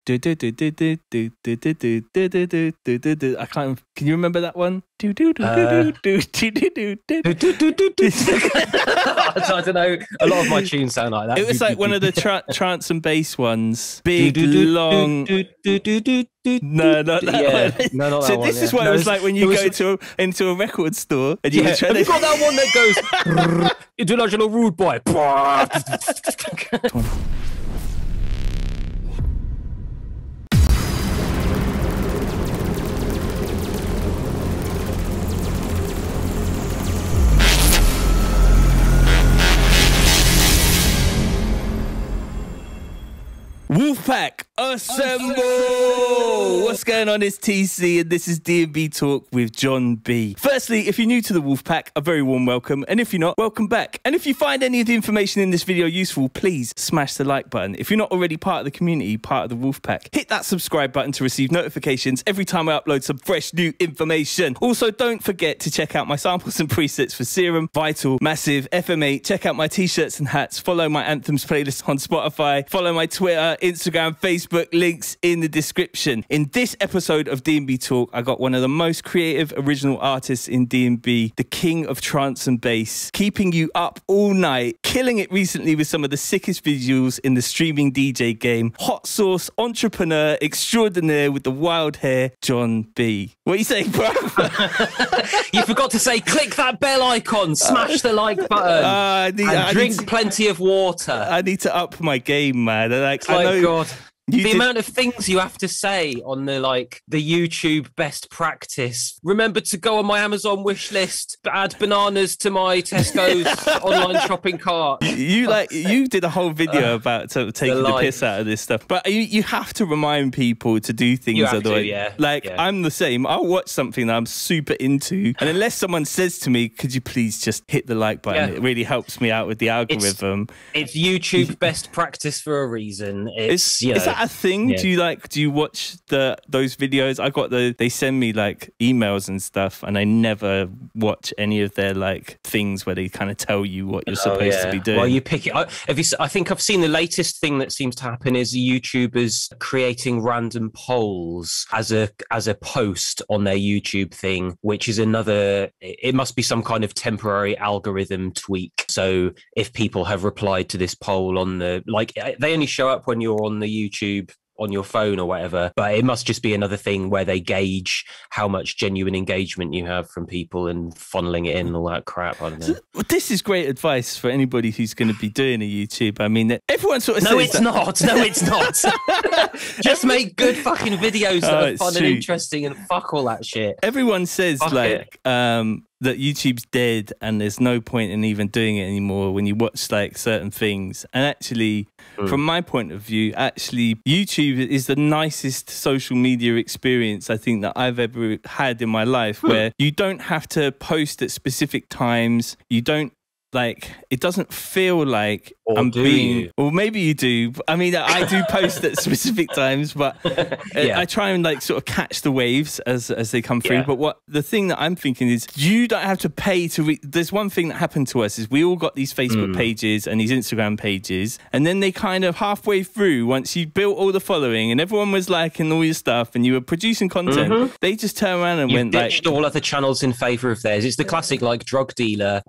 I can't. Can you remember that one? I don't know. A lot of my tunes sound like that. It was like one of the trance and bass ones. Big, long. No, not that one. No, not that so one. this is what it was like when you go into a record store and you were trying Have you got that one that goes International Rude Boy? Wolfpack, assemble! What's going on? It's TC and this is DnB Talk with John B. Firstly, if you're new to the Wolfpack, a very warm welcome. And if you're not, welcome back. And if you find any of the information in this video useful, please smash the like button. If you're not already part of the community, part of the Wolfpack, hit that subscribe button to receive notifications every time I upload some fresh new information. Also, don't forget to check out my samples and presets for Serum, Vital, Massive, FM8. Check out my t-shirts and hats. Follow my Anthems playlist on Spotify. Follow my Twitter, Instagram, Facebook, links in the description. In this episode of DnB Talk, I got one of the most creative original artists in DnB, the king of trance and bass, keeping you up all night, killing it recently with some of the sickest visuals in the streaming DJ game, hot sauce, entrepreneur, extraordinaire with the wild hair, John B. What are you saying, bro? You forgot to say, click that bell icon, smash the like button, and drink plenty of water. I need to up my game, man. Like, I know, God. The amount of things you have to say on the YouTube best practice. Remember to go on my Amazon wish list, add bananas to my Tesco's online shopping cart. You did a whole video about sort of taking the piss out of this stuff. But you have to remind people to do things otherwise. I'm the same. I'll watch something that I'm super into, and unless someone says to me, could you please just hit the like button? It really helps me out with the algorithm. It's YouTube best practice for a reason. Is that a thing? Yeah. Do you watch those videos? They send me like emails and stuff, and I never watch any of their like things where they kind of tell you what you're supposed to be doing. Well, you pick it. I think I've seen the latest thing that seems to happen is YouTubers creating random polls as a post on their YouTube thing, which is another. It must be some kind of temporary algorithm tweak. So if people have replied to this poll on they only show up when you're on the YouTube on your phone or whatever, but it must just be another thing where they gauge how much genuine engagement you have from people and funneling it in and all that crap. I don't know. This is great advice for anybody who's going to be doing a YouTube. I mean, everyone sort of says No, it's not. Just make good fucking videos that are fun and interesting and fuck all that shit. Everyone says that YouTube's dead and there's no point in even doing it anymore when you watch like certain things. And actually, from my point of view, actually YouTube is the nicest social media experience I think that I've ever had in my life, where you don't have to post at specific times. You don't it doesn't feel like or maybe you do. I mean, I do post at specific times, but I try and sort of catch the waves as they come through. But the thing that I'm thinking is, you don't have to pay to there's one thing that happened to us is we all got these Facebook pages and these Instagram pages, and then they kind of halfway through, once you built all the following and everyone was liking all your stuff and you were producing content, they just turn around and went ditched all other channels in favor of theirs. It's the classic drug dealer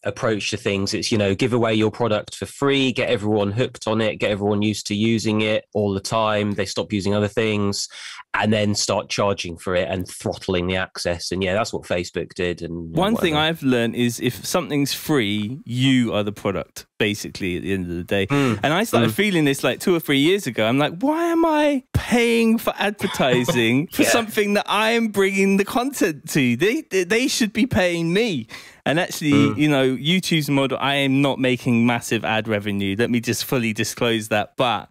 approach to things. It's, give away your product for free, get everyone hooked on it, get everyone used to using it all the time. They stop using other things and then start charging for it and throttling the access. And that's what Facebook did. And one thing I've learned is if something's free, you are the product, basically, at the end of the day. And I started feeling this 2 or 3 years ago. I'm like, why am I paying for advertising for something that I am bringing the content to? They should be paying me. And actually, YouTube's model, I am not making massive ad revenue. Let me just fully disclose that. But,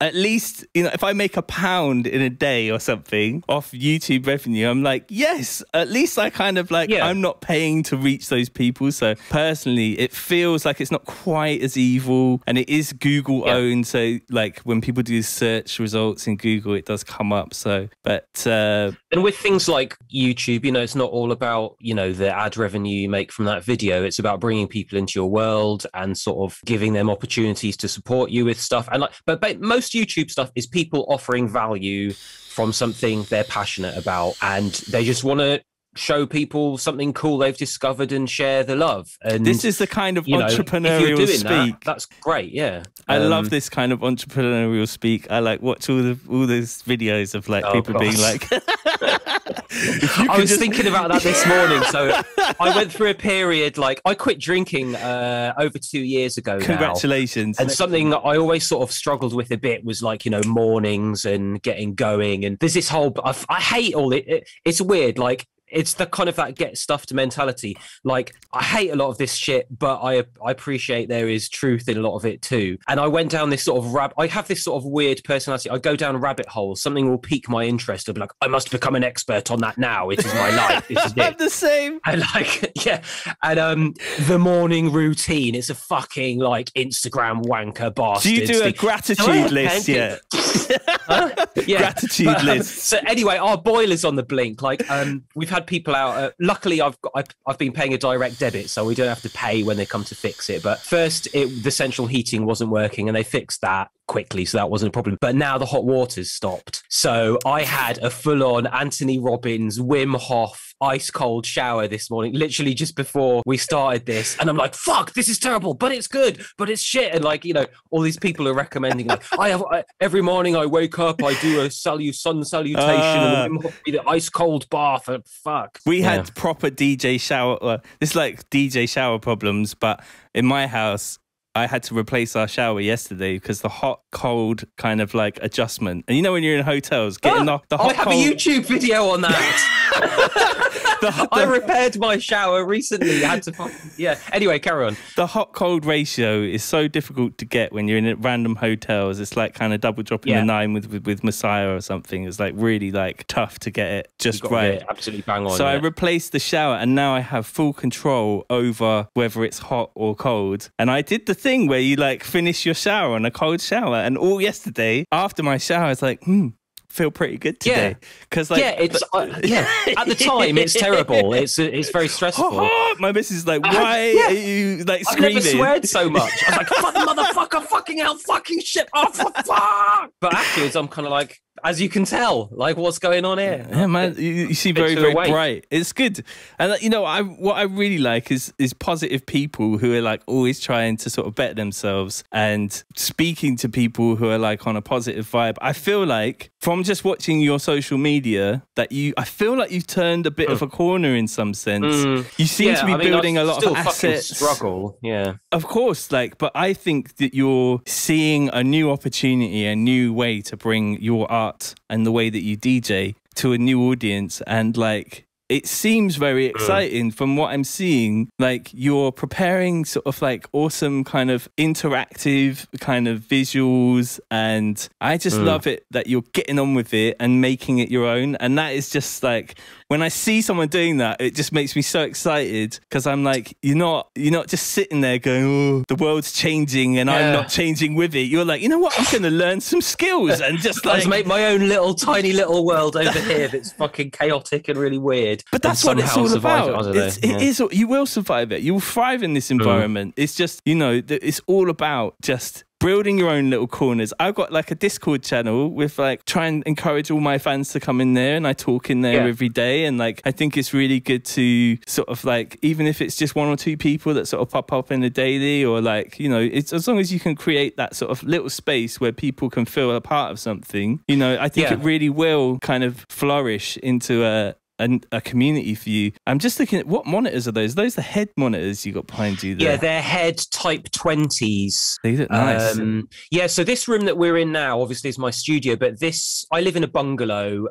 at least, if I make £1 in a day or something off YouTube revenue, I'm like, yes, at least I kind of I'm not paying to reach those people. So personally, it feels like it's not quite as evil, and it is Google owned. So when people do search results in Google, it does come up. So, but and with things like YouTube, it's not all about, the ad revenue you make from that video. It's about bringing people into your world and sort of giving them opportunities to support you with stuff. And But most YouTube stuff is people offering value from something they're passionate about, and they just want to show people something cool they've discovered and share the love. And this is the kind of entrepreneurial speak. That's great. Yeah, I love this kind of entrepreneurial speak. I like watch all those videos of like people being like. I was thinking about that this morning. So I went through a period, like I quit drinking over 2 years ago. Congratulations. And something that I always sort of struggled with a bit was like, mornings and getting going. And there's this whole, I hate all it. It's weird. Like, it's the kind of that get stuffed mentality. Like, I hate a lot of this shit, but I appreciate there is truth in a lot of it too. And I went down this sort of I have this sort of weird personality. I go down rabbit holes. Something will pique my interest. I'll be like, I must become an expert on that now. It is my life. This is it. I'm the same. And like, yeah. And the morning routine. It's a fucking like Instagram wanker bastard. Do you do a gratitude list yet? Yeah. Gratitude list. So anyway, our boiler's on the blink. Like, we've had people out. Luckily, I've been paying a direct debit, so we don't have to pay when they come to fix it. But first, the central heating wasn't working, and they fixed that quickly, so that wasn't a problem. But now the hot water's stopped, so I had a full-on Anthony Robbins, Wim Hof, ice cold shower this morning, literally just before we started this. And I'm like, fuck, this is terrible, but it's good, but it's shit. And like, all these people are recommending, like, every morning I wake up, I do a sun salutation and the ice cold bath. And fuck. We had proper DJ shower. It's like DJ shower problems, but in my house, I had to replace our shower yesterday because the hot cold kind of like adjustment. And when you're in hotels, getting the hot I have cold... a YouTube video on that. I repaired my shower recently. I had to Anyway, carry on. The hot cold ratio is so difficult to get when you're in random hotels. It's like kind of double dropping the 9 with Messiah or something. It's like really like tough to get it just right. Absolutely bang on. So I replaced the shower, and now I have full control over whether it's hot or cold. And I did the thing where you like finish your shower on a cold shower, and all yesterday after my shower, I was like, feel pretty good today. Because like, at the time it's terrible. It's very stressful. My missus is like, why are you like screaming? I've never sweared so much. I was like, fuck motherfucker, fucking hell, fucking shit, oh fuck. But afterwards I'm kind of like, as you can tell, like, what's going on here? Yeah, man, you seem very, very bright. It's good. And what I really like is positive people who are like always trying to sort of better themselves and speaking to people who are like on a positive vibe. I feel like from just watching your social media that I feel like you've turned a bit of a corner in some sense. You seem to be building a lot of assets. Struggle, yeah. Of course, but I think that you're seeing a new opportunity, a new way to bring your art and the way that you DJ to a new audience, and like it seems very exciting from what I'm seeing. Like you're preparing sort of like awesome kind of interactive kind of visuals, and I just love it that you're getting on with it and making it your own. And that is just like, when I see someone doing that, it just makes me so excited, because I'm like, you're not just sitting there going, oh, the world's changing and I'm not changing with it. You're like, you know what, I'm going to learn some skills and just like make my own tiny little world over here that's fucking chaotic and really weird. But that's what it's all about. It is. You will survive it. You will thrive in this environment. It's just, it's all about just building your own little corners. I've got like a Discord channel with like, try and encourage all my fans to come in there, and I talk in there every day. And like, I think it's really good to sort of like, even if it's just 1 or 2 people that sort of pop up in the daily, or like, it's as long as you can create that sort of little space where people can feel a part of something, I think it really will kind of flourish into a community for you. I'm just looking at what monitors are those? Are those the head monitors you got behind you there? Yeah, they're head Type 20s. They look nice. So this room that we're in now obviously is my studio, but I live in a bungalow.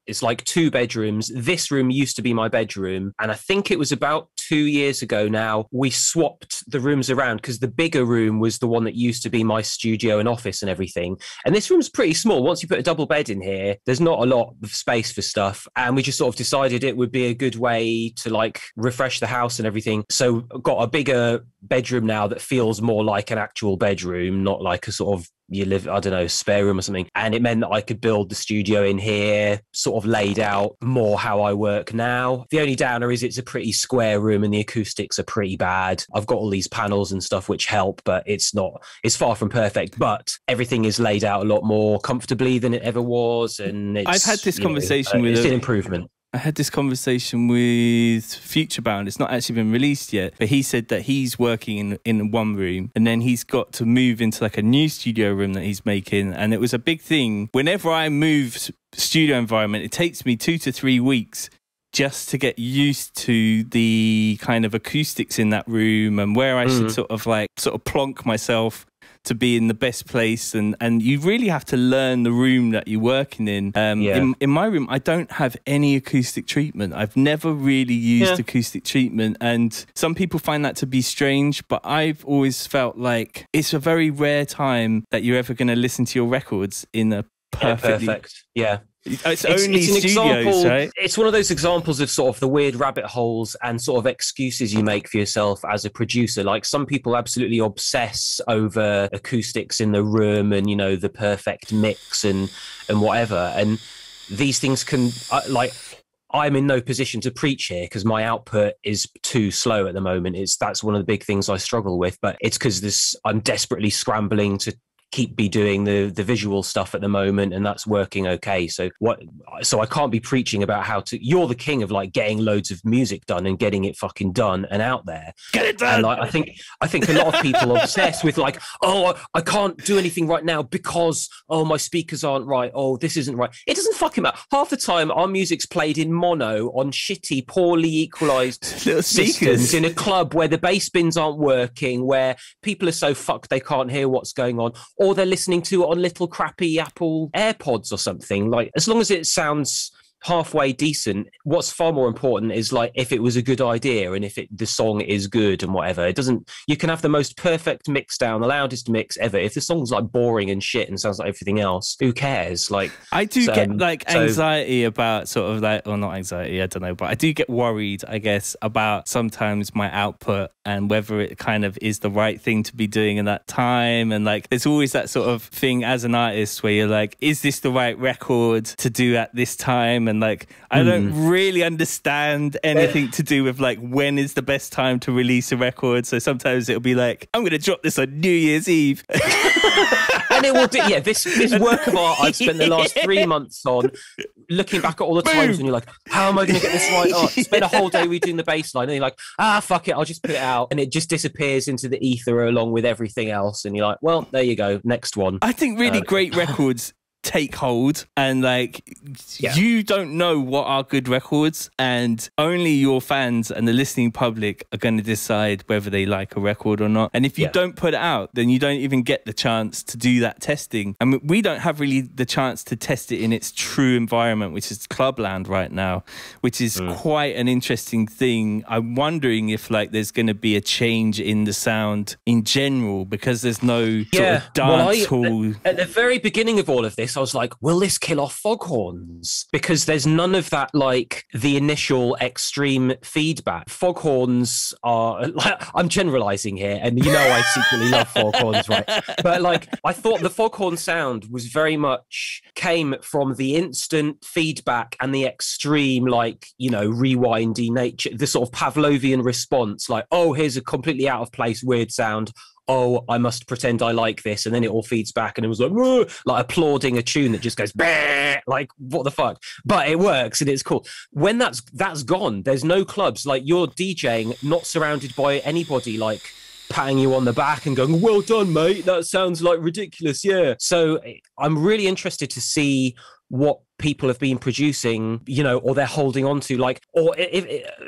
It's like 2 bedrooms. This room used to be my bedroom, and I think it was about 2 years ago now, we swapped the rooms around, because the bigger room was the one that used to be my studio and office and everything. And this room's pretty small. Once you put a double bed in here, there's not a lot of space for stuff. And we just sort of decided it would be a good way to like refresh the house and everything. So got a bigger bedroom now that feels more like an actual bedroom, not like a sort of I don't know, spare room or something. And it meant that I could build the studio in here, sort of laid out more how I work now. The only downer is it's a pretty square room and the acoustics are pretty bad. I've got all these panels and stuff which help, but it's far from perfect. But everything is laid out a lot more comfortably than it ever was. And I've had this conversation with it's an improvement. I had this conversation with Futurebound. It's not actually been released yet, but he said that he's working in one room and then he's got to move into like a new studio room that he's making. And it was a big thing. Whenever I move studio environment, it takes me 2 to 3 weeks just to get used to the kind of acoustics in that room and where I should sort of plonk myself to be in the best place, and you really have to learn the room that you're working in. In my room, I don't have any acoustic treatment. I've never really used acoustic treatment, and some people find that to be strange, but I've always felt like it's a very rare time that you're ever going to listen to your records in a perfect. Yeah. It's only studios, example, right? It's one of those examples of sort of the weird rabbit holes and sort of excuses you make for yourself as a producer. Like some people absolutely obsess over acoustics in the room and, you know, the perfect mix and whatever. And these things can, I'm in no position to preach here because my output is too slow at the moment. That's one of the big things I struggle with, but it's because I'm desperately scrambling to keep doing the visual stuff at the moment, and that's working okay. So I can't be preaching about how to. You're the king of like getting loads of music done and getting it fucking done and out there. Get it done. And I think a lot of people are obsessed with like, oh, I can't do anything right now because my speakers aren't right. Oh, this isn't right. It doesn't fucking matter. Half the time our music's played in mono on shitty, poorly equalized systems in a club where the bass bins aren't working, where people are so fucked they can't hear what's going on. Or they're listening to it on little crappy Apple AirPods or something. Like, as long as it sounds halfway decent, what's far more important is like if it was a good idea and if the song is good and whatever. It doesn't. You can have the most perfect mix down, the loudest mix ever. If the song's like boring and shit and sounds like everything else, who cares? Like, I do get like anxiety about sort of like, or not anxiety, I don't know, but I do get worried, I guess, about sometimes my output and whether it kind of is the right thing to be doing in that time. And like, there's always that sort of thing as an artist where you're like, is this the right record to do at this time? And like, I don't really understand anything to do with like when is the best time to release a record. So sometimes it'll be like, I'm going to drop this on New Year's Eve. And it will do. Yeah, this work of art I've spent the last 3 months on, looking back at all the times when you're like, how am I going to get this right? Oh, spend a whole day redoing the bass line. And you're like, fuck it, I'll just put it out. And it just disappears into the ether along with everything else. And you're like, well, there you go, next one. I think really great records take hold, and like you don't know what are good records, and only your fans and the listening public are going to decide whether they like a record or not. And if you don't put it out, then you don't even get the chance to do that testing. I mean, we don't have really the chance to test it in its true environment, which is clubland right now, which is quite an interesting thing. I'm wondering if like there's going to be a change in the sound in general because there's no sort of dance hall. At the very beginning of all of this, I was like, will this kill off foghorns? Because there's none of that, like the initial extreme feedback. Foghorns are, I'm generalizing here, and you know I secretly love foghorns, right? But like, I thought the foghorn sound was very much came from the instant feedback and the extreme, like, you know, rewindy nature, the sort of Pavlovian response, like, oh, here's a completely out of place, weird sound. Oh, I must pretend I like this. And then it all feeds back and it was like applauding a tune that just goes, bah! Like, what the fuck? But it works and it's cool. When that's gone, there's no clubs. Like, you're DJing, not surrounded by anybody, like, patting you on the back and going, well done, mate. That sounds like ridiculous. Yeah. So I'm really interested to see what people have been producing, you know, or they're holding on to, like, or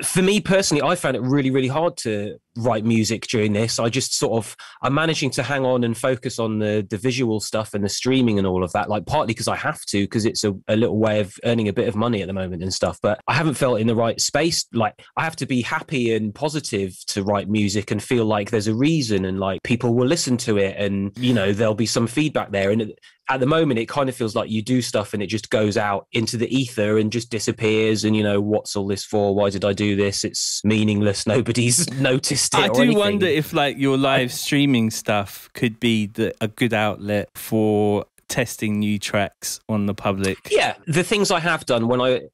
for me personally, I found it really, really hard to write music during this. I'm managing to hang on and focus on the visual stuff and the streaming and all of that, like partly because I have to, because it's a little way of earning a bit of money at the moment and stuff, but I haven't felt in the right space. Like, I have to be happy and positive to write music and feel like there's a reason and like people will listen to it and, you know, there'll be some feedback there. And at the moment, it kind of feels like you do stuff and it just goes out into the ether and just disappears. And, you know, what's all this for? Why did I do this? It's meaningless. Nobody's noticed it. I do wonder if like your live streaming stuff could be a good outlet for testing new tracks on the public. Yeah, the things I have done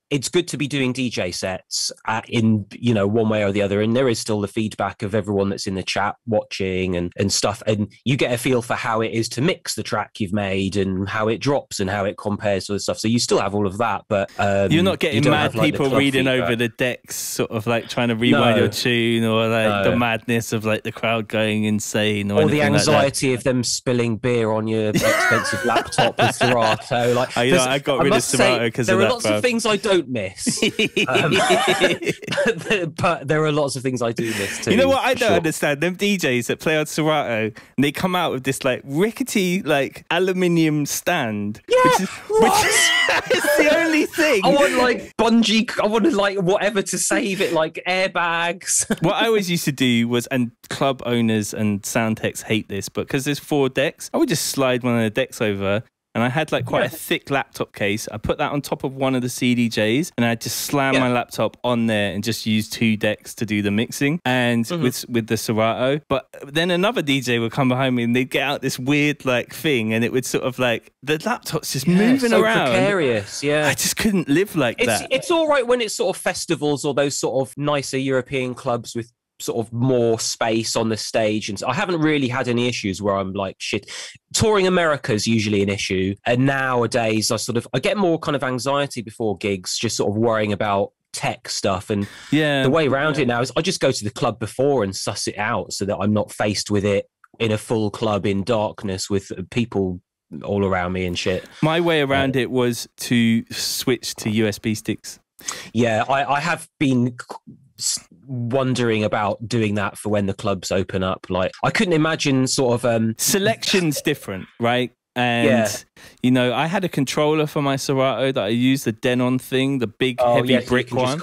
it's good to be doing DJ sets in, you know, one way or the other, and there is still the feedback of everyone that's in the chat watching and stuff, and you get a feel for how it is to mix the track you've made and how it drops and how it compares to the stuff. So you still have all of that, but you're not getting mad people reading over the decks, sort of like trying to rewind your tune, or like the madness of like the crowd going insane, or the anxiety of them spilling beer on your expensive laptop with Serato. Like, I got rid of Serato because of that. There are lots of things I don't miss, but there are lots of things I do miss too. You know what I don't understand? Them DJs that play on Serato, and they come out with this like rickety like aluminium stand, which is the only thing. I want like bungee. I wanted like whatever to save it, like airbags. What I always used to do was, and club owners and sound techs hate this, but because there's 4 decks, I would just slide one of the decks over. And I had like quite a thick laptop case. I put that on top of one of the CDJs, and I just slam my laptop on there and just use 2 decks to do the mixing and with the Serato. But then another DJ would come behind me and they'd get out this weird like thing, and it would sort of like the laptop's just moving around. Precarious, I just couldn't live like that. It's all right when it's sort of festivals or those sort of nicer European clubs with sort of more space on the stage, and so I haven't really had any issues where I'm like, shit. Touring America is usually an issue, and nowadays I get more kind of anxiety before gigs, just sort of worrying about tech stuff, and the way around it now is I just go to the club before and suss it out so that I'm not faced with it in a full club in darkness with people all around me and shit. My way around it was to switch to USB sticks. Yeah, I have been wondering about doing that for when the clubs open up. Like, I couldn't imagine sort of selection's different, right? And you know, I had a controller for my Serato that I used, the Denon thing, the big heavy brick one.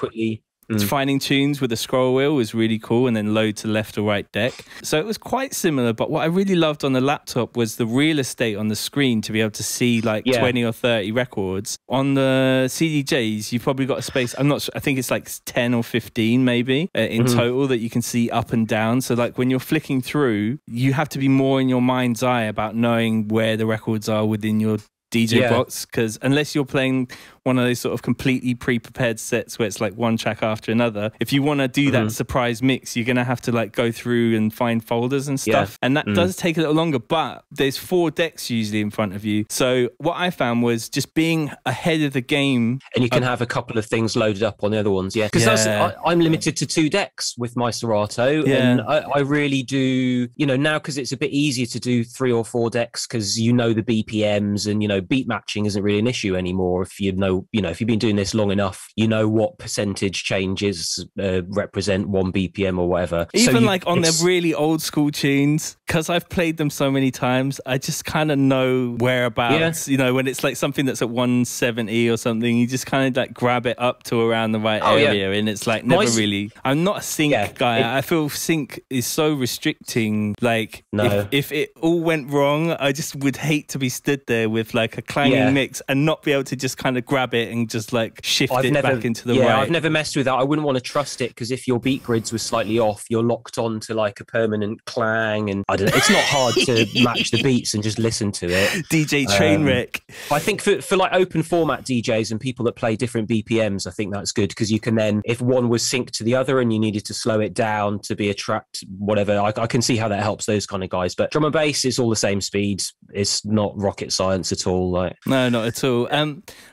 Finding tunes with a scroll wheel was really cool, and then load to left or right deck. So it was quite similar, but what I really loved on the laptop was the real estate on the screen to be able to see like 20 or 30 records. On the CDJs, you've probably got a space, I'm not sure, I think it's like 10 or 15 maybe in total that you can see up and down. So like when you're flicking through, you have to be more in your mind's eye about knowing where the records are within your DJ box, because unless you're playing one of those sort of completely pre-prepared sets where it's like one track after another, if you want to do that surprise mix, you're going to have to like go through and find folders and stuff, and that does take a little longer, but there's 4 decks usually in front of you. So what I found was just being ahead of the game, and you can have a couple of things loaded up on the other ones, because I'm limited to 2 decks with my Serato, and I really do, you know, now because it's a bit easier to do 3 or 4 decks because you know the BPMs, and you know beat matching isn't really an issue anymore if you know, if you've been doing this long enough, you know what percentage changes represent 1 BPM or whatever. Even so like on their really old school tunes, because I've played them so many times, I just kind of know whereabouts, you know, when it's like something that's at 170 or something, you just kind of like grab it up to around the right area, and it's like never really, I'm not a sync guy. I feel sync is so restricting. Like if it all went wrong, I just would hate to be stood there with like a clanging mix and not be able to just kind of grab it and just like shift it back into the right. I've never messed with that. I wouldn't want to trust it, because if your beat grids were slightly off, you're locked on to like a permanent clang, and I don't know, it's not hard to match the beats and just listen to it. DJ Trainwreck. I think for like open format DJs and people that play different BPMs, I think that's good, because you can then, if one was synced to the other and you needed to slow it down to be a tracked whatever, I can see how that helps those kind of guys. But drum and bass is all the same speed. It's not rocket science at all. Like, no, not at all.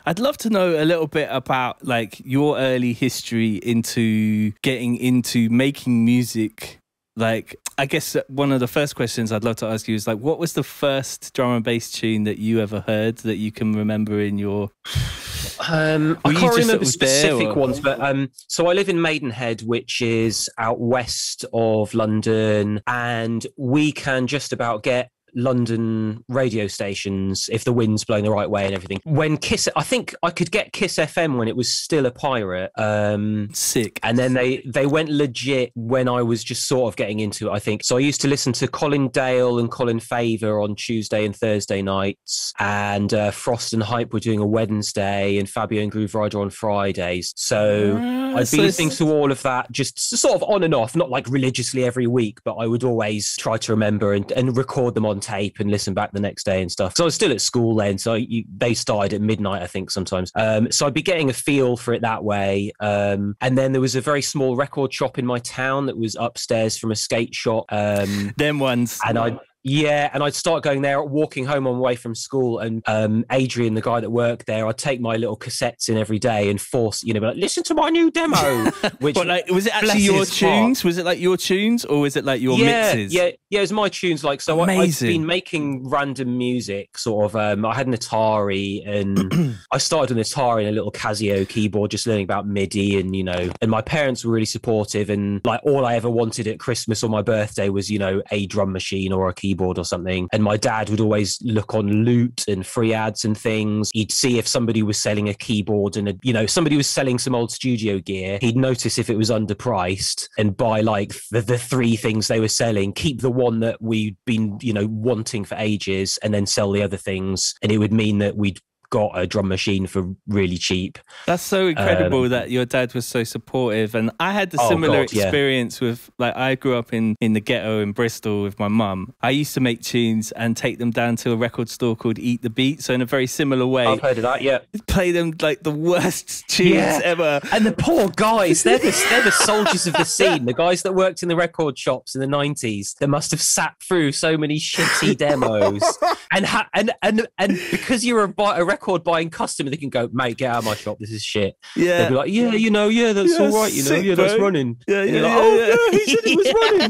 I'd love to know a little bit about like your early history into getting into making music. Like, I guess one of the first questions I'd love to ask you is like, what was the first drum and bass tune that you ever heard that you can remember in your... I can't remember specific ones, but so I live in Maidenhead, which is out west of London, and we can just about get London radio stations if the wind's blowing the right way and everything. When Kiss, I think I could get Kiss FM when it was still a pirate. Sick. And then they went legit when I was just sort of getting into it, I think. So I used to listen to Colin Dale and Colin Favor on Tuesday and Thursday nights, and Frost and Hype were doing a Wednesday, and Fabio and Groove Rider on Fridays. So I'd be listening to all of that just sort of on and off, not like religiously every week, but I would always try to remember and record them on tape and listen back the next day and stuff. So I was still at school then, so they started at midnight, I think, sometimes. So I'd be getting a feel for it that way. And then there was a very small record shop in my town that was upstairs from a skate shop. Them ones. And I'd start going there, walking home on the way from school, and Adrian, the guy that worked there, I'd take my little cassettes in every day and force, be like, listen to my new demo. Which, but like, was it actually your tunes? Was it like your tunes, or was it like your mixes? Yeah, it was my tunes. Like, so I've been making random music, sort of. I had an Atari, and I started an Atari and a little Casio keyboard, just learning about MIDI, and and my parents were really supportive, and like all I ever wanted at Christmas or my birthday was, a drum machine or a keyboard or something. And my dad would always look on Loot and free ads and things. He'd see if somebody was selling a keyboard and somebody was selling some old studio gear. He'd notice if it was underpriced and buy like the three things they were selling, keep the one that we'd been wanting for ages, and then sell the other things. And it would mean that we'd got a drum machine for really cheap. That's so incredible that your dad was so supportive. And I had the similar experience with, like, I grew up in the ghetto in Bristol with my mum. I used to make tunes and take them down to a record store called Eat the Beat. So in a very similar way, I've heard of that. Yeah, play them like the worst tunes ever. And the poor guys, they're the soldiers of the scene. The guys that worked in the record shops in the 90s, that must have sat through so many shitty demos. and because you're a record buying customer, they can go, mate, get out of my shop, this is shit. Yeah, they'll be like, that's all right, sick, that's running. Yeah, he said it was running.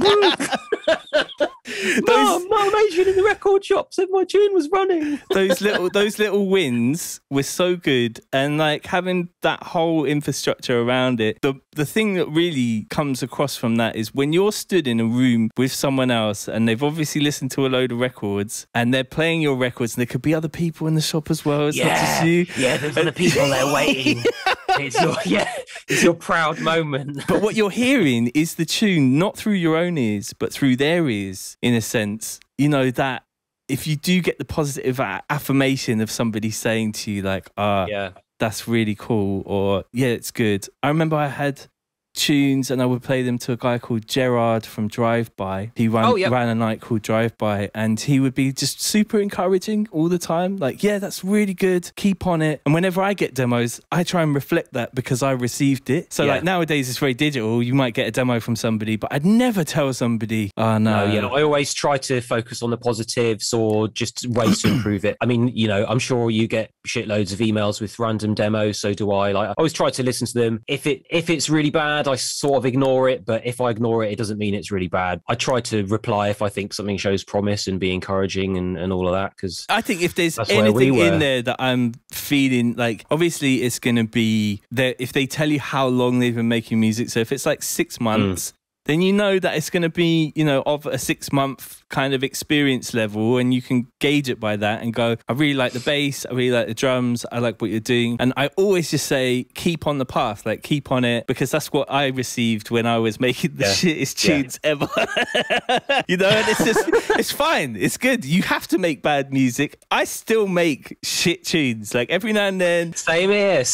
Mum, Adrian in the record shop said my tune was running. those little wins were so good, and like having that whole infrastructure around it. The thing that really comes across from that is when you're stood in a room with someone else and they've obviously listened to a load of records and they're playing your records, and there could be other people in the shop as well. It's not just you. Yeah, there's other people there waiting. It's your proud moment. But what you're hearing is the tune, not through your own ears, but through their ears, in a sense. That if you do get the positive affirmation of somebody saying to you, like, that's really cool, or yeah, it's good. I remember I had tunes and I would play them to a guy called Gerard from Drive By. He ran a night called Drive By, and he would be just super encouraging all the time, like, yeah, that's really good, keep on it. And whenever I get demos, I try and reflect that because I received it. So like nowadays it's very digital, you might get a demo from somebody, but I'd never tell somebody, oh no. I always try to focus on the positives or just ways to improve it. I mean, I'm sure you get shitloads of emails with random demos, so do I. Like, I always try to listen to them. If it's really bad, I sort of ignore it, but if I ignore it, it doesn't mean it's really bad. I try to reply if I think something shows promise and be encouraging and all of that, because I think if there's anything in there that I'm feeling like, obviously it's going to be there if they tell you how long they've been making music. So if it's like 6 months, then you know that it's going to be, of a 6 month kind of experience level, and you can gauge it by that and go, I really like the bass, I really like the drums, I like what you're doing. And I always just say, keep on the path, like keep on it, because that's what I received when I was making the shittest tunes ever. And it's just, it's fine, it's good. You have to make bad music. I still make shit tunes, like every now and then. Same here.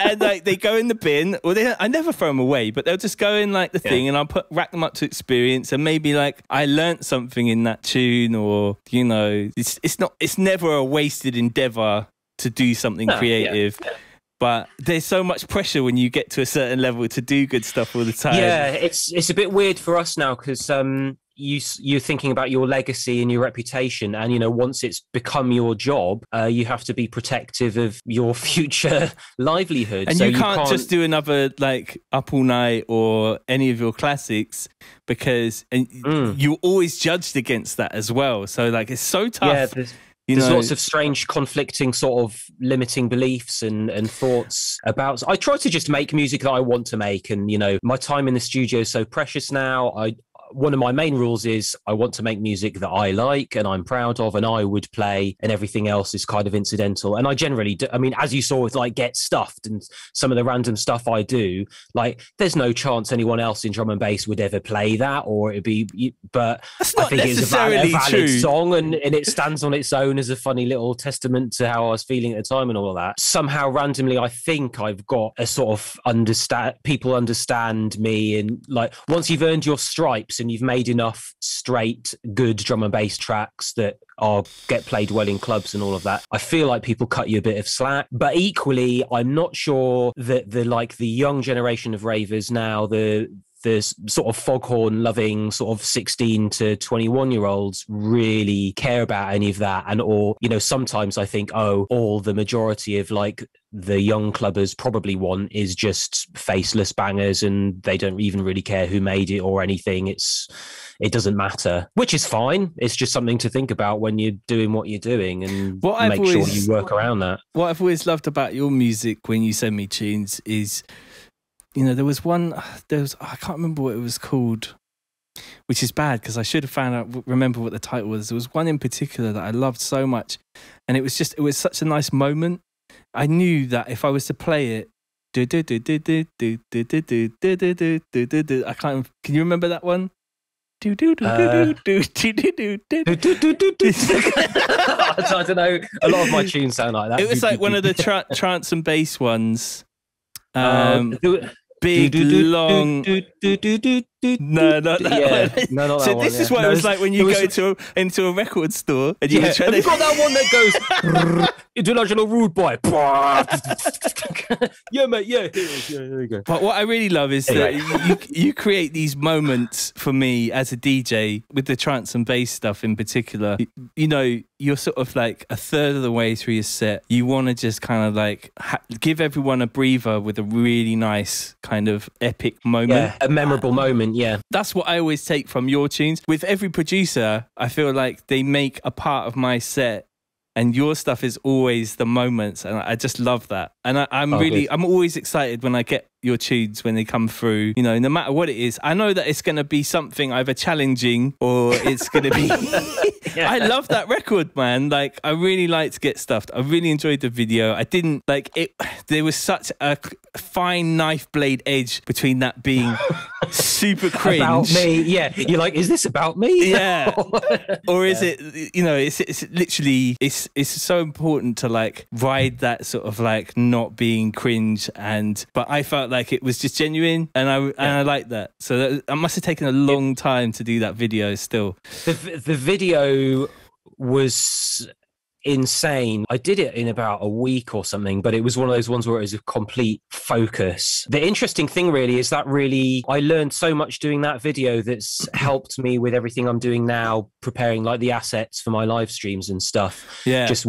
And like they go in the bin, or I never throw them away, but they'll just go in like the thing, and I'll rack them up to experience, and maybe like I learnt something in that tune, or it's never a wasted endeavor to do something creative. But there's so much pressure when you get to a certain level to do good stuff all the time. Yeah, it's a bit weird for us now, because you're thinking about your legacy and your reputation, and once it's become your job, you have to be protective of your future livelihood. And so you can't just do another like Up All Night or any of your classics, because you're always judged against that as well. So like it's so tough. There's lots of strange conflicting sort of limiting beliefs and thoughts about. I try to just make music that I want to make, and my time in the studio is so precious now. one of my main rules is I want to make music that I like and I'm proud of and I would play, and everything else is kind of incidental. And I generally do, I mean, as you saw with like Get Stuffed and some of the random stuff I do, like there's no chance anyone else in drum and bass would ever play that, or it'd be, but I think it's a valid song, and it stands on its own as a funny little testament to how I was feeling at the time and all of that. Somehow randomly, I think I've got a sort of people understand me, and like once you've earned your stripes and you've made enough straight good drum and bass tracks that get played well in clubs and all of that, I feel like people cut you a bit of slack. But equally, I'm not sure that the young generation of ravers now, the sort of foghorn loving sort of 16 to 21 year olds really care about any of that. And, or, you know, sometimes I think, all the majority of like the young clubbers probably want is just faceless bangers, and they don't even really care who made it or anything. It doesn't matter, which is fine. It's just something to think about when you're doing what you're doing, and make sure you work around that. What I've always loved about your music when you send me tunes is, you know, there was I can't remember what it was called, which is bad because I should have remember what the title was. There was one in particular that I loved so much, and it was such a nice moment. I knew that if I was to play it, I can't. Can you remember that one? I don't know. A lot of my tunes sound like that. It was like one of the trance and bass ones. Big, long... No, not that one. No, not that one. So this is what it was like when you go into a record store and you were trying to... Have you got that one that goes... International Rude Boy. Yeah, mate, yeah. Here we go. But what I really love is that you create these moments for me as a DJ with the trance and bass stuff in particular. You know, you're sort of like a third of the way through your set. You want to just kind of like give everyone a breather with a really nice kind of epic moment. Yeah, a memorable moment, yeah. That's what I always take from your tunes. With every producer, I feel like they make a part of my set, and your stuff is always the moments, and I just love that. And I'm always excited when I get your tunes when they come through, you know, no matter what it is. I know that it's going to be something either challenging or it's going to be... Yeah. I love that record, man. Like, I really liked Get Stuffed. I really enjoyed the video. I didn't like it. There was such a fine knife blade edge between that being super cringe. About me, yeah. You're like, is this about me? Yeah. Or is it, you know, it's literally, it's so important to like ride that sort of like not being cringe, but I felt like it was just genuine, and I like that. So I must have taken a long time to do that video still. The video was insane. I did it in about a week or something, but it was one of those ones where it was a complete focus. The interesting thing really is that I learned so much doing that video that's helped me with everything I'm doing now, preparing like the assets for my live streams and stuff. Yeah. Just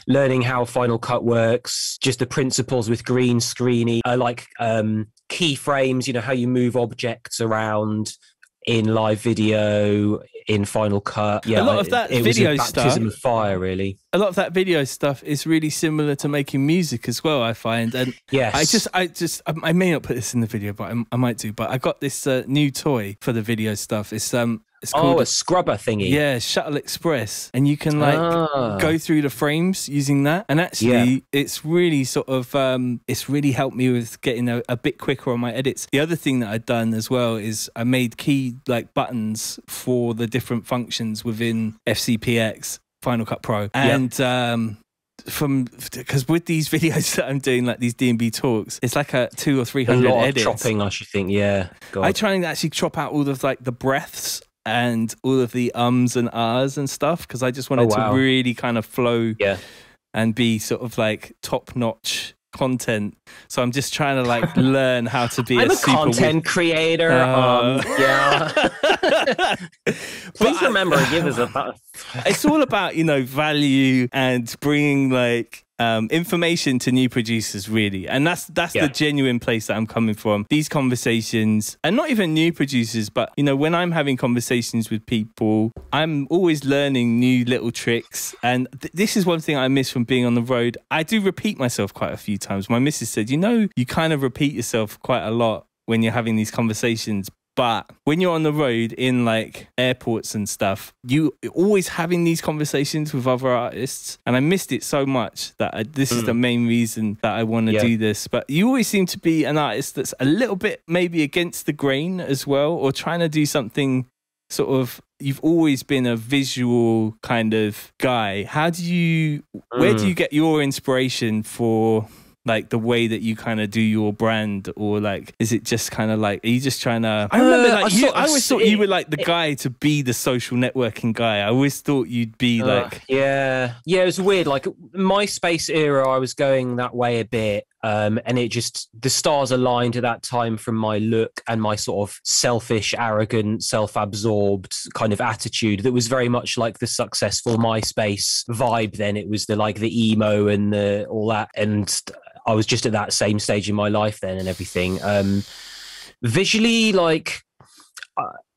learning how Final Cut works, just the principles with green screening, like keyframes, you know, how you move objects around in live video, in Final Cut. Yeah, a lot of that video stuff, baptism of fire, really. A lot of that video stuff is really similar to making music as well, I find. And yes, I may not put this in the video, but I might do. But I got this new toy for the video stuff. It's called a scrubber thingy. Yeah, Shuttle Express, and you can like go through the frames using that. And actually, it's really sort of it's really helped me with getting a bit quicker on my edits. The other thing that I'd done as well is I made key like buttons for the different functions within FCPX Final Cut Pro, and because with these videos that I'm doing, like these DnB talks, it's like a 200 or 300 edits. Chopping, I should think. Yeah, God. I try and actually chop out all of like the breaths and all of the ums and ahs and stuff, because I just wanted to really kind of flow and be sort of like top-notch content. So I'm just trying to like learn how to be I'm a content creator. Please remember, give us a... It's all about, you know, value and bringing like information to new producers, really. And that's the genuine place that I'm coming from. These conversations, and not even new producers, but, you know, when I'm having conversations with people, I'm always learning new little tricks. And this is one thing I miss from being on the road. I do repeat myself quite a few times. My missus said, you know, you kind of repeat yourself quite a lot when you're having these conversations. But when you're on the road in like airports and stuff, you always having these conversations with other artists. And I missed it so much that this is the main reason that I want to do this. But you always seem to be an artist that's a little bit maybe against the grain as well, or trying to do something sort of, you've always been a visual kind of guy. Where do you get your inspiration for like the way that you kind of do your brand? Or like, is it just kind of like, are you just trying to, I remember like I always thought you were like the guy to be the social networking guy. I always thought you'd be like, it was weird. Like MySpace era, I was going that way a bit. And it just, the stars aligned at that time from my look and my sort of selfish, arrogant, self-absorbed kind of attitude that was very much like the successful MySpace vibe. Then it was the like the emo and all that, and I was just at that same stage in my life then and everything. Visually, like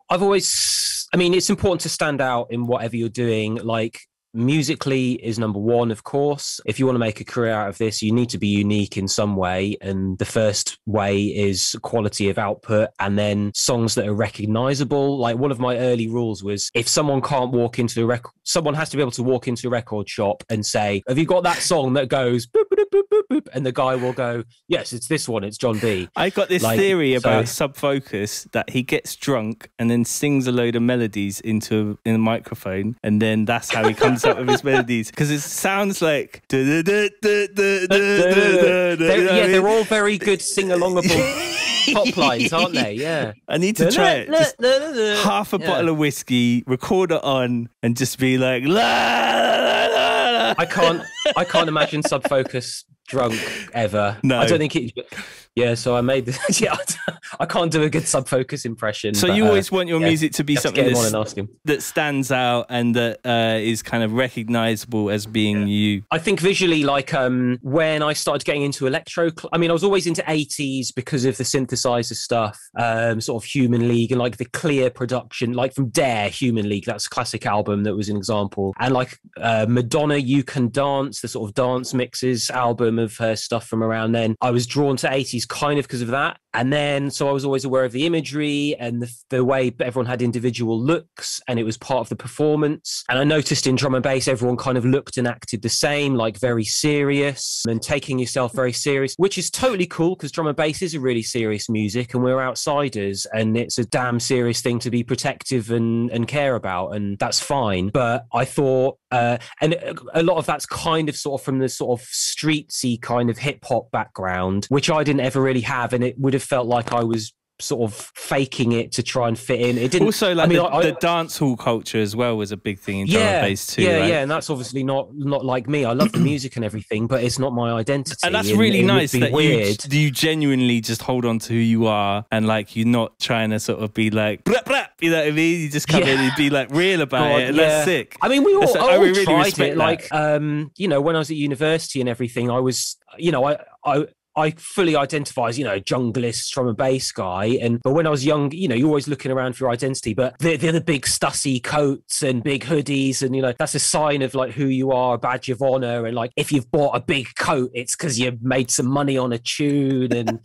I've always, I mean, it's important to stand out in whatever you're doing. Like musically is number one, of course. If you want to make a career out of this, you need to be unique in some way. And the first way is quality of output, and then songs that are recognizable. Like one of my early rules was, if someone can't walk into a record, someone has to be able to walk into a record shop and say, have you got that song that goes boop, boop, boop, boop, boop, and the guy will go, yes, it's this one, it's John B. I got this theory about Subfocus that he gets drunk and then sings a load of melodies in a microphone, and then that's how he comes up with his melodies, because it sounds like they're all very good sing-alongable pop lines, aren't they? Yeah, I need to try it. Just half a bottle of whiskey, record it on, and just be like la, la, la, la. I can't imagine Subfocus drunk ever. No, I don't think it. Yeah, so I made this. Yeah, I can't do a good Subfocus impression. So you always want your music to be something that stands out and that is kind of recognizable as being you. I think visually, like when I started getting into electro, I mean, I was always into 80s because of the synthesizer stuff, sort of Human League and like the clear production, like from Dare, Human League, that's a classic album that was an example. And like Madonna, You Can Dance, the sort of dance mixes album of her stuff from around then. I was drawn to 80s kind of because of that. And then, so I was always aware of the imagery and the way everyone had individual looks, and it was part of the performance. And I noticed in drum and bass, everyone kind of looked and acted the same, like very serious and taking yourself very serious, which is totally cool because drum and bass is a really serious music and we're outsiders and it's a damn serious thing to be protective and care about. And that's fine. But I thought, and a lot of that's kind of sort of from the sort of streetsy kind of hip hop background, which I didn't ever really have. And it would have felt like I was sort of faking it to try and fit in. It didn't. Also, like the dance hall culture as well was a big thing in drum and bass too. Yeah, right? yeah, and that's obviously not like me. I love the music and everything, but it's not my identity. And that's really nice that you genuinely just hold on to who you are, and like you're not trying to sort of be like, blah, blah, you know what I mean? You just come in and be like real about it, and that's sick. I mean, we all really tried it. that. Like, you know, when I was at university and everything, I was, you know, I fully identify as, you know, junglist drum and bass guy. But when I was young, you know, you're always looking around for your identity. But they're the big stussy coats and big hoodies. And, you know, that's a sign of like who you are, a badge of honor. And like, if you've bought a big coat, it's because you made some money on a tune. And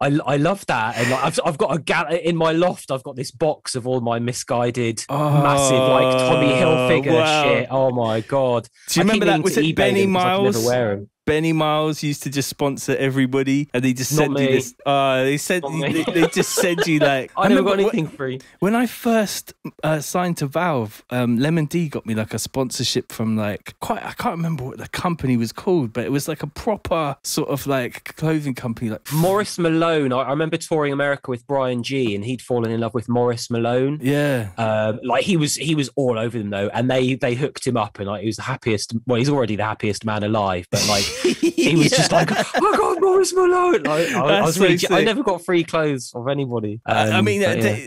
I love that. And like, I've got in my loft, I've got this box of all my misguided, massive, like Tommy Hilfiger shit. Oh my God. Do you remember that? Was it Benny Miles? Never wear them. Benny Miles used to just sponsor everybody, and they just sent you this. They just send you like. I never got anything free. When I first signed to Valve, Lemon D got me like a sponsorship from like I can't remember what the company was called, but it was like a proper sort of like clothing company, like Morris Malone. I remember touring America with Brian G, and he'd fallen in love with Morris Malone. Yeah, like he was all over them though, and they hooked him up, and like he was the happiest. Well, he's already the happiest man alive, but like. He was just like, oh God, Morris Malone. I was really, I never got free clothes of anybody. I mean,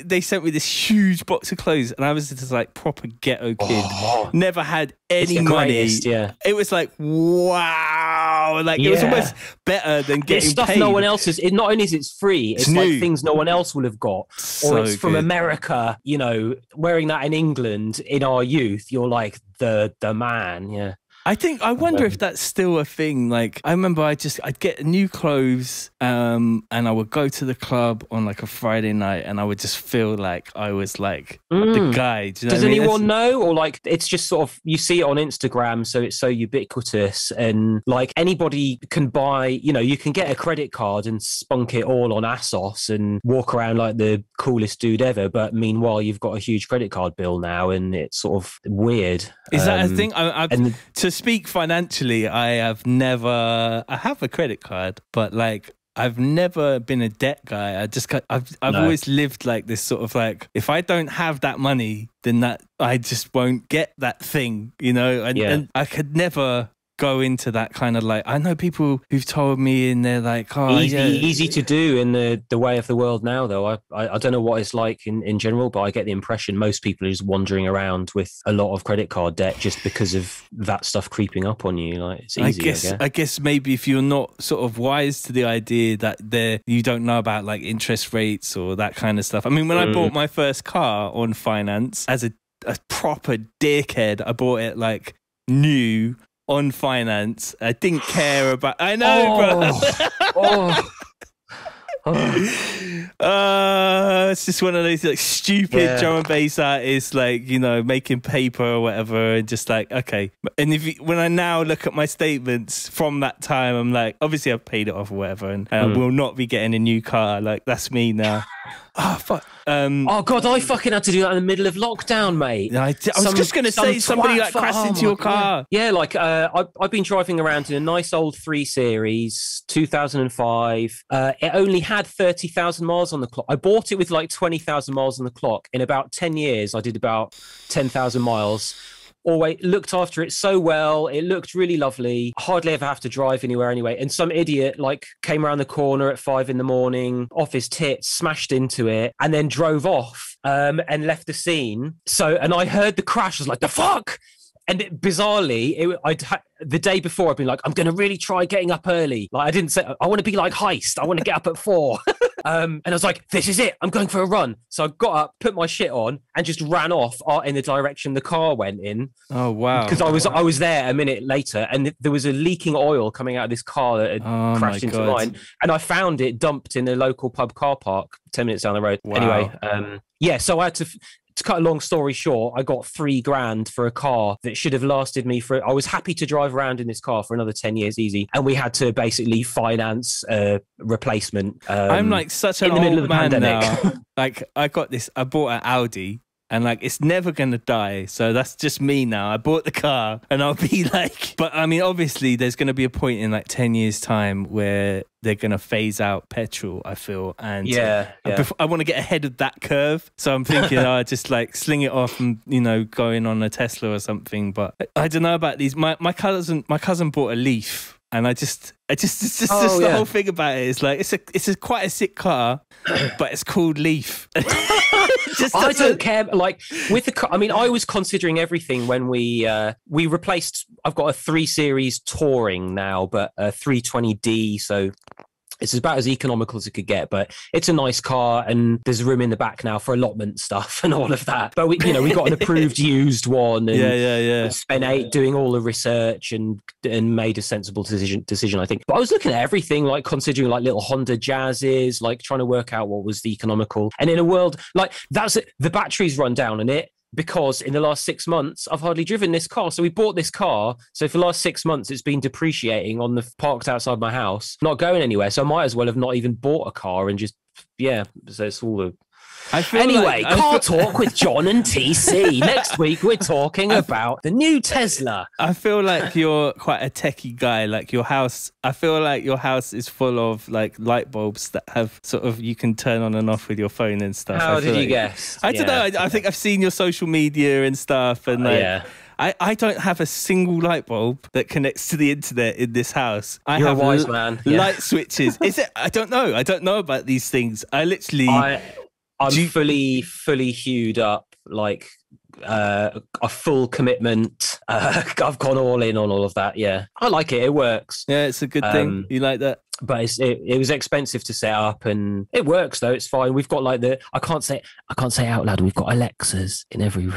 they sent me this huge box of clothes, and I was just like proper ghetto kid. Never had any money. It was like, wow. Like it was almost better than getting stuff paid. No one else is. Not only is it free, it's like things no one else will have got. Or it's from America, you know, wearing that in England in our youth, you're like the man. Yeah. I wonder if that's still a thing. Like, I remember I'd get new clothes, and I would go to the club on like a Friday night, and I would just feel like I was like the guy. Do you know Does what I mean? anyone know? Or like, it's just sort of, you see it on Instagram, so it's so ubiquitous, and like anybody can buy, you can get a credit card and spunk it all on ASOS and walk around like the coolest dude ever. But meanwhile, you've got a huge credit card bill now, and it's sort of weird. Is that a thing? To speak financially, I have a credit card, but like I've never been a debt guy. I've always lived like this sort of like, if I don't have that money, then that I just won't get that thing, and I could never go into that kind of like, I know people who've told me, and they're like, oh, easy to do in the way of the world now, though. I don't know what it's like in general, but I get the impression most people are just wandering around with a lot of credit card debt just because of that stuff creeping up on you. Like, it's easy. I guess maybe if you're not sort of wise to the idea that you don't know about like interest rates or that kind of stuff. I mean, when I bought my first car on finance as a proper dickhead, I bought it like new on finance. I didn't care about. I know, it's just one of those like stupid drum and bass artists, like, making paper or whatever, and just like, okay. And when I now look at my statements from that time, I'm like, obviously I've paid it off or whatever, and I will not be getting a new car. Like, that's me now. Oh fuck! Oh god, I fucking had to do that in the middle of lockdown, mate. I was just going to say, somebody like crashed into your car. Yeah, like I've been driving around in a nice old 3 Series, 2005. It only had 30,000 miles on the clock. I bought it with like 20,000 miles on the clock. In about 10 years, I did about 10,000 miles. Always looked after it so well. It looked really lovely. Hardly ever have to drive anywhere anyway. And some idiot like came around the corner at 5 a.m, off his tits, smashed into it, and then drove off and left the scene. And I heard the crash. I was like, the fuck? And bizarrely, the day before, I'd been like, I'm going to really try getting up early. Like, I didn't say, I want to be like Heist. I want to get up at 4. And I was like, this is it. I'm going for a run. So I got up, put my shit on, and just ran off in the direction the car went in. Oh, wow. Because I was there a minute later, and there was a leaking oil coming out of this car that had crashed into mine. And I found it dumped in the local pub car park 10 minutes down the road. Wow. Anyway, so I had to cut a long story short, I got $3,000 for a car that should have lasted me I was happy to drive around in this car for another 10 years easy. And we had to basically finance a replacement. I'm like such an old man now. Like, I bought an Audi. And like, it's never going to die. So that's just me now. I bought the car, and I'll be like, but I mean, obviously there's going to be a point in like 10 years time where they're going to phase out petrol, I feel. And I want to get ahead of that curve. So I'm thinking, just like sling it off and, going on a Tesla or something. But I don't know about these. My cousin bought a Leaf. And it's just the whole thing about it is like, it's quite a sick car, but it's called Leaf. I don't care. Like, with the car, I mean, I was considering everything when we replaced. I've got a 3 Series Touring now, but a 320D. So it's about as economical as it could get, but it's a nice car, and there's room in the back now for allotment stuff and all of that. But we got an approved used one, and we spent 8 doing all the research and made a sensible decision, I think. But I was looking at everything, like considering like little Honda Jazzes, like trying to work out what was the economical. And in a world like that's it, the batteries run down on it. Because in the last 6 months, I've hardly driven this car. So we bought this car. So for the last 6 months, it's been depreciating parked outside my house, not going anywhere. So I might as well have not even bought a car and just, so it's all the... Anyway, car talk with John and TC. Next week, we're talking about the new Tesla. I feel like you're quite a techie guy. Like your house, I feel like your house is full of like light bulbs that have sort of, you can turn on and off with your phone and stuff. How did you guess? I don't know. I think I've seen your social media and stuff. And like, I don't have a single light bulb that connects to the internet in this house. You're a wise man. Light switches. Is it? I don't know. I don't know about these things. I'm fully hued up, like a full commitment. I've gone all in on all of that. Yeah, I like it. It works. Yeah, it's a good thing. You like that? But it was expensive to set up, and it works though. It's fine. We've got like I can't say it out loud. We've got Alexas in every room.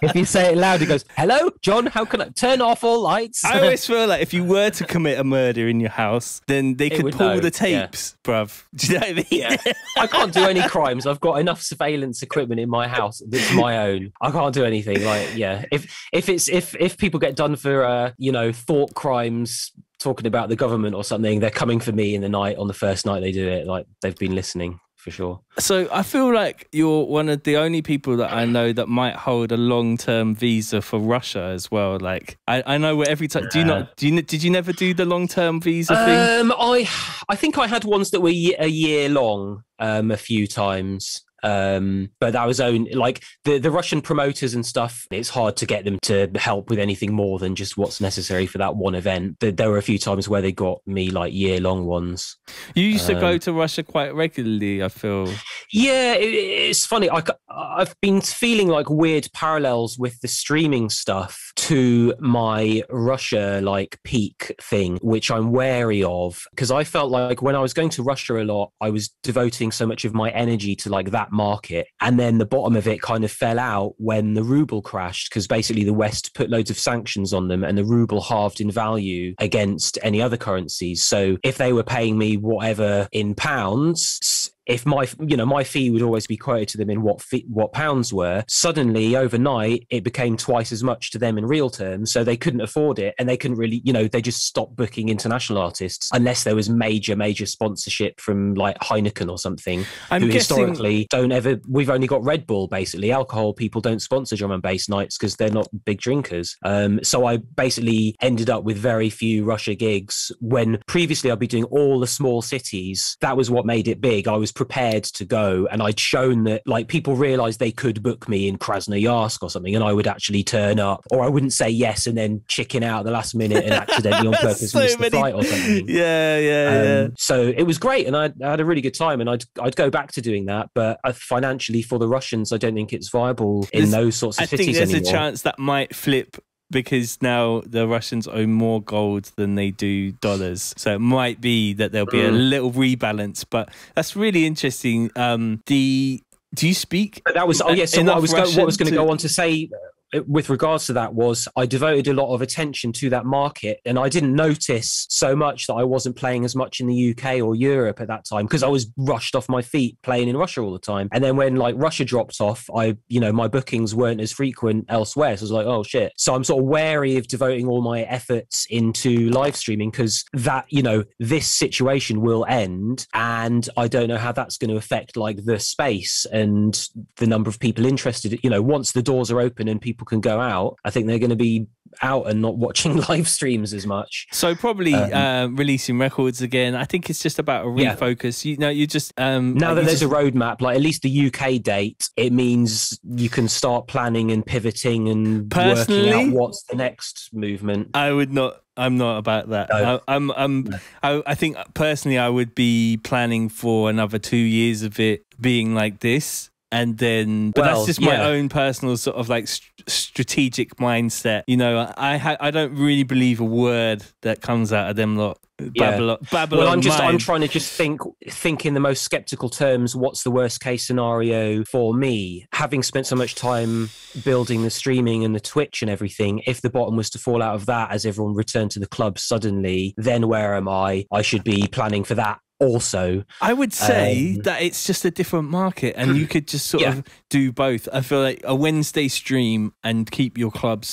If you say it loud, it goes, "Hello, John, how can I turn off all lights?" I always feel like if you were to commit a murder in your house, then they could pull the tapes, bruv. Do you know what I mean? Yeah. I can't do any crimes. I've got enough surveillance equipment in my house that's my own. I can't do anything. Like, yeah, if people get done for thought crimes, talking about the government or something, they're coming for me in the night on the first night they do it. Like, they've been listening. For sure. So I feel like you're one of the only people that I know that might hold a long-term visa for Russia as well. Like I know where every time. Did you never do the long-term visa thing? I think I had ones that were a year long a few times. But that was only like the Russian promoters and stuff. It's hard to get them to help with anything more than just what's necessary for that one event. There were a few times where they got me like year-long ones. You used to go to Russia quite regularly, I feel. Yeah, it's funny. I've been feeling like weird parallels with the streaming stuff to my Russia like peak thing, which I'm wary of, because I felt like when I was going to Russia a lot, I was devoting so much of my energy to like that market, and then the bottom of it kind of fell out when the ruble crashed, because basically the West put loads of sanctions on them and the ruble halved in value against any other currencies. So if they were paying me whatever in pounds, if my fee would always be quoted to them in what pounds were, suddenly overnight it became twice as much to them in real terms, so they couldn't afford it, and they couldn't really, they just stopped booking international artists unless there was major sponsorship from like Heineken or something. Historically we've only got Red Bull, basically. Alcohol people don't sponsor drum and bass nights because they're not big drinkers. So I basically ended up with very few Russia gigs, when previously I'd be doing all the small cities. That was what made it big. I was prepared to go, and I'd shown that like people realized they could book me in Krasnoyarsk or something, and I would actually turn up, or I wouldn't say yes and then chicken out at the last minute and accidentally on purpose miss the flight or something. Yeah. So it was great, and I had a really good time, and I'd go back to doing that, but financially for the Russians, I don't think it's viable in those sorts of cities anymore. I think there's a chance that might flip, because now the Russians own more gold than they do dollars. So it might be that there'll be a little rebalance, but that's really interesting. Do you speak? But that was, so what I was going to go on to say with regards to that was I devoted a lot of attention to that market, and I didn't notice so much that I wasn't playing as much in the UK or Europe at that time, because I was rushed off my feet playing in Russia all the time. And then when like Russia dropped off, my bookings weren't as frequent elsewhere. So I was like, oh shit. So I'm sort of wary of devoting all my efforts into live streaming, because that, this situation will end, and I don't know how that's going to affect like the space and the number of people interested. Once the doors are open and people can go out, I think they're going to be out and not watching live streams as much. So probably releasing records again. I think it's just about a refocus. You just now that there's a roadmap, like at least the UK date, it means you can start planning and pivoting and working out what's the next movement. I'm not about that. No. I think personally I would be planning for another 2 years of it being like this. And then, but that's just my own personal sort of like strategic mindset. I don't really believe a word that comes out of them lot. Babylon. Well, I'm trying to just think in the most skeptical terms. What's the worst case scenario for me? Having spent so much time building the streaming and the Twitch and everything, if the bottom was to fall out of that as everyone returned to the club suddenly, then where am I? I should be planning for that. Also, I would say that it's just a different market, and you could just sort of do both. I feel like a Wednesday stream and keep your club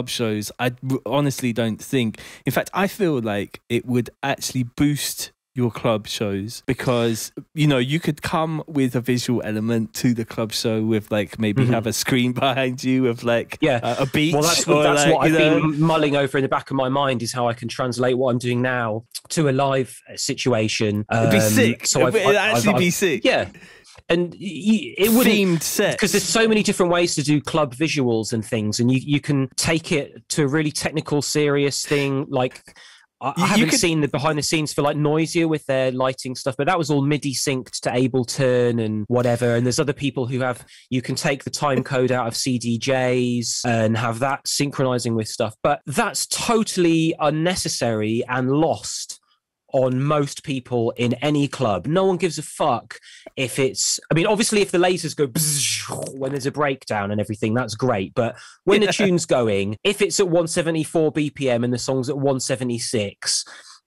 shows. I honestly don't think. In fact, I feel like it would actually boost your club shows, because you could come with a visual element to the club show with like maybe have a screen behind you with like a beach. Well, that's what I've been mulling over in the back of my mind, is how I can translate what I'm doing now to a live situation. It'd be sick. So it'd actually be sick. Yeah. And it wouldn't, themed set, because there's so many different ways to do club visuals and things, and you can take it to a really technical, serious thing. Like I haven't seen the behind the scenes for like Noisia with their lighting stuff, but that was all MIDI synced to Ableton and whatever. And there's other people who you can take the time code out of CDJs and have that synchronizing with stuff. But that's totally unnecessary and lost on most people in any club. No one gives a fuck if it's, obviously if the lasers go bzzz, when there's a breakdown and everything, that's great. But when the tune's going, if it's at 174 BPM and the song's at 176,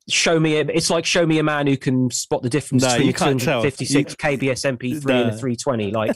show me a man who can spot the difference between a 256 KBS MP3 and a 320. Like,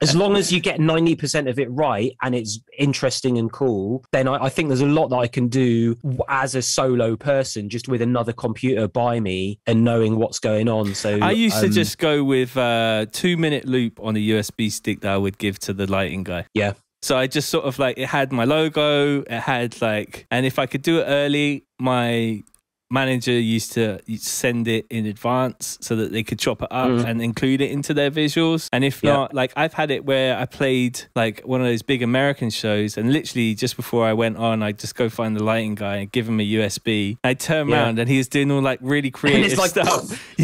as long as you get 90% of it right and it's interesting and cool, then I think there's a lot that I can do as a solo person, just with another computer by me and knowing what's going on. So I used to just go with a 2-minute loop on a USB stick that I would give to the lighting guy. Yeah. So I just sort of like, it had my logo, it had like, and if I could do it early, my manager used to send it in advance so that they could chop it up and include it into their visuals. And if not, like, I've had it where I played like one of those big American shows, and literally just before I went on, I'd just go find the lighting guy and give him a USB. I'd turn around and he was doing all like really creative stuff.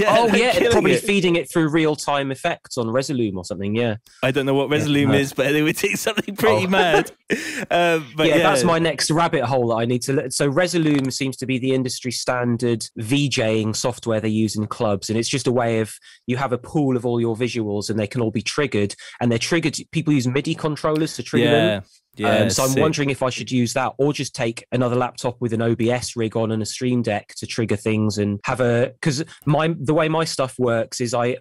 Probably feeding it through real-time effects on Resolume or something. I don't know what Resolume is, but it would take something pretty mad. But that's my next rabbit hole that I need to. So Resolume seems to be the industry standard VJing software they use in clubs, and it's just a way of, you have a pool of all your visuals and they can all be triggered, and they're triggered. People use MIDI controllers to trigger them. So I'm wondering if I should use that, or just take another laptop with an OBS rig on and a Stream Deck to trigger things, and have because the way my stuff works is I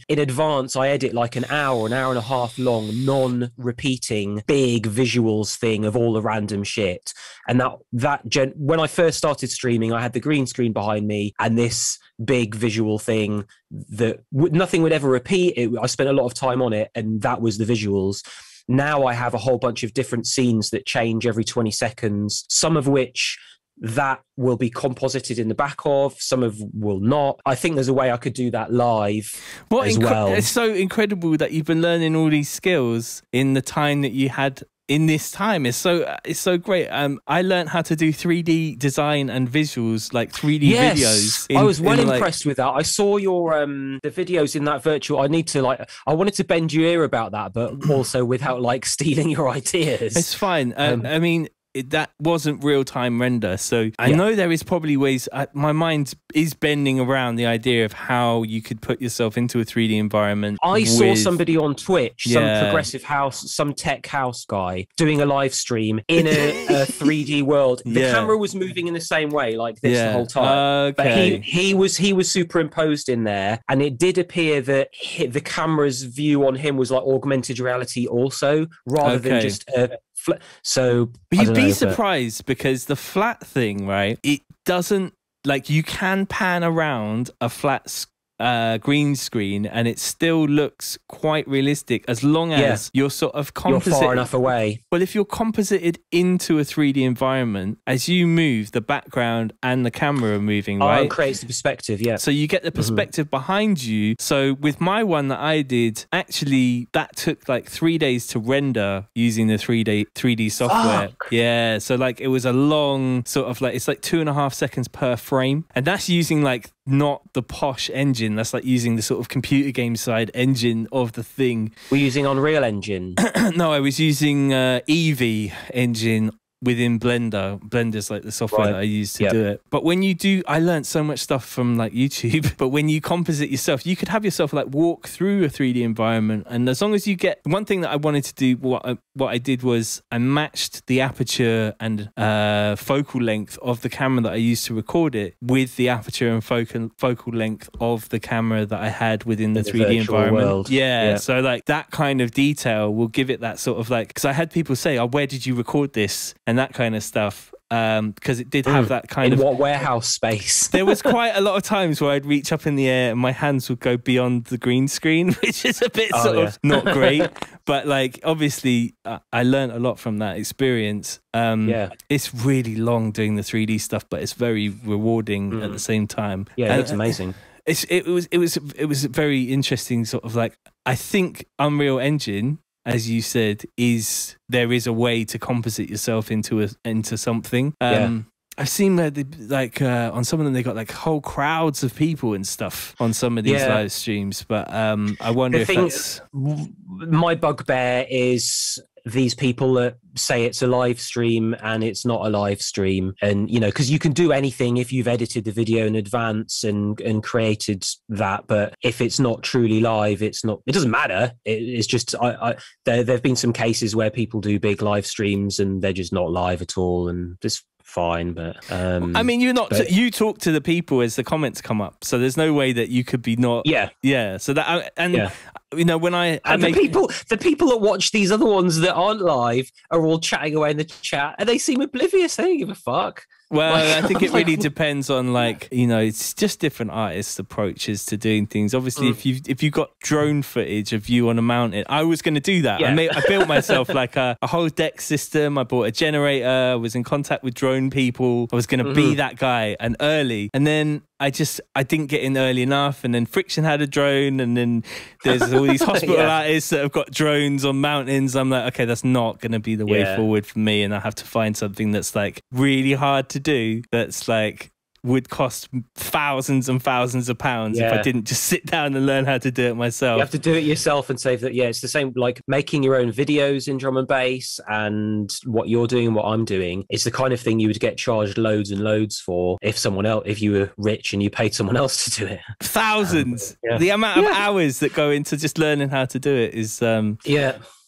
in advance I edit like an hour and a half long non-repeating big visuals thing of all the random shit. And when I first started streaming, I had the green screen behind me and this big visual thing that nothing would ever repeat. I spent a lot of time on it, and that was the visuals. Now I have a whole bunch of different scenes that change every 20 seconds, some of which that will be composited in the back of, some of will not. I think there's a way I could do that live as well. It's so incredible that you've been learning all these skills in the time that you had in this time. It's so great. I learned how to do 3D design and visuals, like 3D videos. I was impressed with that. I saw your the videos in that virtual. I wanted to bend your ear about that, but also without like stealing your ideas. It's fine. I mean, that wasn't real-time render, so I know there is probably ways. My mind is bending around the idea of how you could put yourself into a 3D environment. I saw somebody on Twitch, some progressive house, some tech house guy doing a live stream in a 3D world. The camera was moving in the same way, like this the whole time. But he was superimposed in there, and it did appear that the camera's view on him was like augmented reality also, rather than just so you'd be surprised, because the flat thing, right? It doesn't, like, you can pan around a flat green screen and it still looks quite realistic, as long as you're sort of composited. You're far enough away. Well, if you're composited into a 3D environment, as you move, the background and the camera are moving, right? It creates the perspective, So you get the perspective behind you. So with my one that I did, actually, that took like 3 days to render using the 3D software. Yeah, so like it was a long sort of like, it's like 2.5 seconds per frame. And that's using like not the posh engine. That's like using the sort of computer game side engine of the thing. We're using Unreal Engine. No, I was using Eevee engine within Blender. Blender's like the software that I use to do it. But when you do, I learned so much stuff from like YouTube, but when you composite yourself, you could have yourself like walk through a 3D environment. And as long as you get, one thing that I wanted to do, what I did was I matched the aperture and focal length of the camera that I used to record it with the aperture and focal length of the camera that I had within the 3D environment. World. Yeah. So like that kind of detail will give it that sort of like, because I had people say, oh, where did you record this? And that kind of stuff, because it did have that kind of... In what warehouse space? There was quite a lot of times where I'd reach up in the air and my hands would go beyond the green screen, which is a bit sort of not great. But like, obviously, I learned a lot from that experience. It's really long doing the 3D stuff, but it's very rewarding at the same time. Yeah, it's amazing. It was very interesting, sort of like, I think Unreal Engine, as you said, there is a way to composite yourself into something. I've seen where on some of them they got like whole crowds of people and stuff on some of these live streams, but I wonder if that's... My bugbear is these people that say it's a live stream and it's not a live stream. And, you know, because you can do anything if you've edited the video in advance and created that. But if it's not truly live, it doesn't matter. It's just, there have been some cases where people do big live streams and they're just not live at all. And this fine, but I mean, you talk to the people as the comments come up, so there's no way that you could be not. Yeah. So that you know, when the people that watch these other ones that aren't live are all chatting away in the chat, and they seem oblivious. They don't give a fuck. Well, I think it really depends on, like, you know, it's just different artists' approaches to doing things. Obviously, if you've got drone footage of you on a mountain, I was going to do that. Yeah. I built myself like a whole deck system. I bought a generator. I was in contact with drone people. I was going to be that guy and early. And then I didn't get in early enough. And then Friction had a drone. And then there's all these hospital artists that have got drones on mountains. I'm like, okay, that's not going to be the way forward for me. And I have to find something that's like really hard to do, that's like would cost thousands and thousands of pounds if I didn't just sit down and learn how to do it myself. You have to do it yourself and save that. Yeah, it's the same, like making your own videos in drum and bass, and what you're doing and what I'm doing is the kind of thing you would get charged loads and loads for if you were rich and you paid someone else to do it. Thousands. The amount of hours that go into just learning how to do it is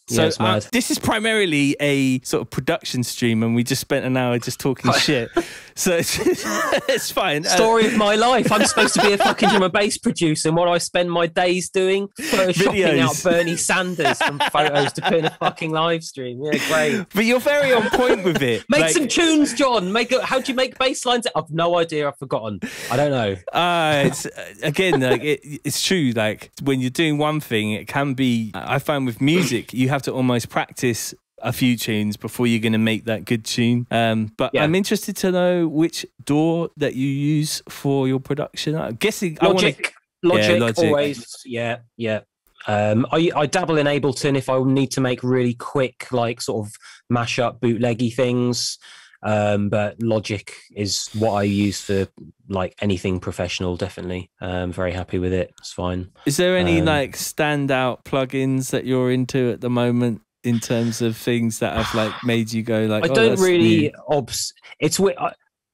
So this is primarily a sort of production stream, and we just spent an hour just talking shit. So it's fine. Story of my life. I'm supposed to be a fucking drum and bass producer, and what I spend my days doing, photoshopping out Bernie Sanders from photos to put in a fucking live stream. Yeah, great. But you're very on point with it. Make some tunes, John. How do you make bass lines? I've no idea. I've forgotten. I don't know. It's again, like it's true. Like when you're doing one thing, it can be. I find with music, you have to almost practice a few tunes before you're going to make that good tune. But I'm interested to know which DAW that you use for your production. I'm guessing Logic. Logic always. Yeah. I dabble in Ableton if I need to make really quick, like sort of mash-up bootleggy things. But Logic is what I use for like anything professional. Definitely, very happy with it. It's fine. Is there any like standout plugins that you're into at the moment in terms of things that have like made you go like? I don't really. It's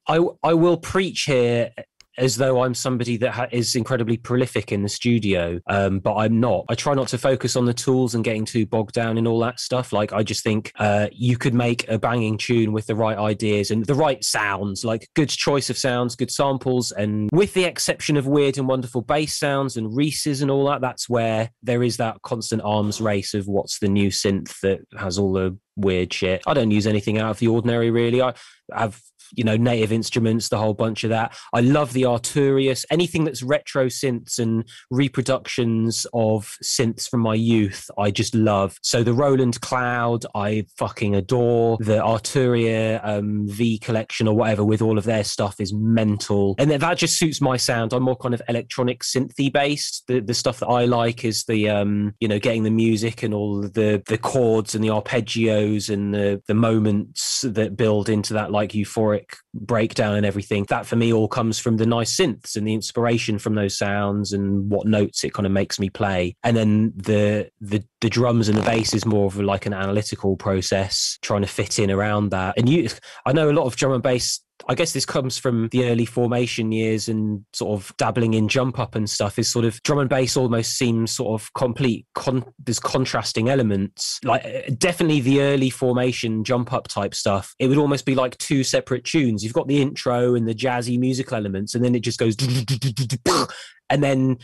I will preach here as though I'm somebody that is incredibly prolific in the studio, but I'm not. I try not to focus on the tools and getting too bogged down in all that stuff. Like, I just think you could make a banging tune with the right ideas and the right sounds, like good choice of sounds, good samples, and with the exception of weird and wonderful bass sounds and Reese's and all that, that's where there is that constant arms race of what's the new synth that has all the weird shit. I don't use anything out of the ordinary, really. I have, you know, native instruments, the whole bunch of that. I love the Arturius, anything that's retro synths and reproductions of synths from my youth, I just love. So the Roland Cloud, I fucking adore. The Arturia V collection or whatever with all of their stuff is mental. And that just suits my sound. I'm more kind of electronic synthy based. The stuff that I like is the, you know, getting the music and all the chords and the arpeggios and the moments that build into that like euphoric breakdown and everything. That for me all comes from the nice synths and the inspiration from those sounds and what notes it kind of makes me play. And then the drums and the bass is more of like an analytical process, trying to fit in around that. And I know a lot of drum and bass, I guess this comes from the early formation years and sort of dabbling in jump up and stuff, is sort of drum and bass almost seems sort of complete, there's contrasting elements. Like definitely the early formation jump up type stuff, it would almost be like two separate tunes. You've got the intro and the jazzy musical elements, and then it just goes and then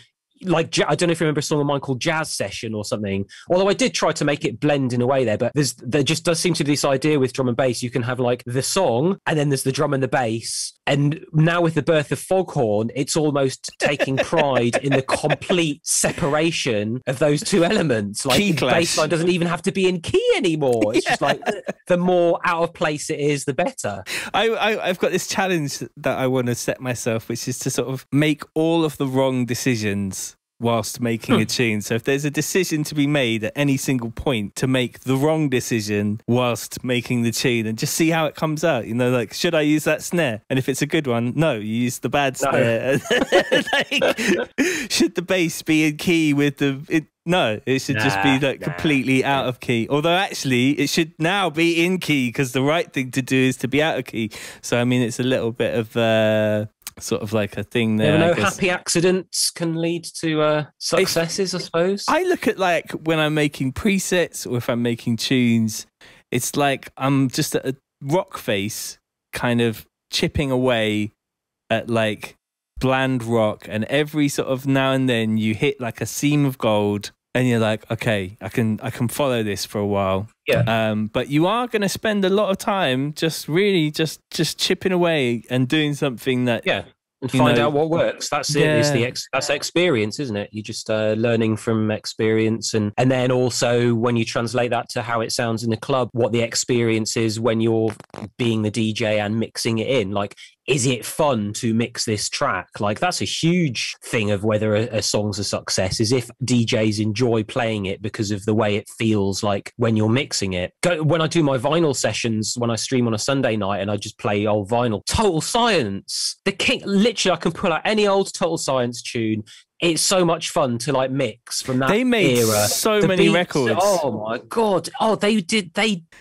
like, I don't know if you remember a song of mine called Jazz Session or something, although I did try to make it blend in a way there, but there just does seem to be this idea with drum and bass, you can have like the song and then there's the drum and the bass. And now with the birth of Foghorn, it's almost taking pride in the complete separation of those two elements. Like the bass line doesn't even have to be in key anymore. It's just like the more out of place it is, the better. I've got this challenge that I want to set myself, which is to sort of make all of the wrong decisions whilst making a tune. So if there's a decision to be made at any single point, to make the wrong decision whilst making the tune and just see how it comes out. You know, like, should I use that snare? And if it's a good one, no, you use the bad snare. Like, should the bass be in key with no, it should just be like completely out of key. Although actually it should now be in key, because the right thing to do is to be out of key. So I mean, it's a little bit of sort of like a thing there. No happy accidents can lead to successes, I suppose. I look at, like, when I'm making presets or if I'm making tunes, it's like I'm just at a rock face kind of chipping away at like bland rock, and every sort of now and then you hit like a seam of gold and you're like, okay, I can follow this for a while. Yeah. But you are going to spend a lot of time just really just chipping away and doing something that and find out what works. That's it. Yeah. That's experience, isn't it? You're just learning from experience, and then also when you translate that to how it sounds in the club, what the experience is when you're being the DJ and mixing it in. Like, is it fun to mix this track? Like, that's a huge thing of whether a song's a success, is if DJs enjoy playing it because of the way it feels like when you're mixing it. When I do my vinyl sessions, when I stream on a Sunday night and I just play old vinyl, Total Science, the king, literally I can pull out any old Total Science tune. It's so much fun to like mix from that era. They made so many records. Oh my God. Oh, they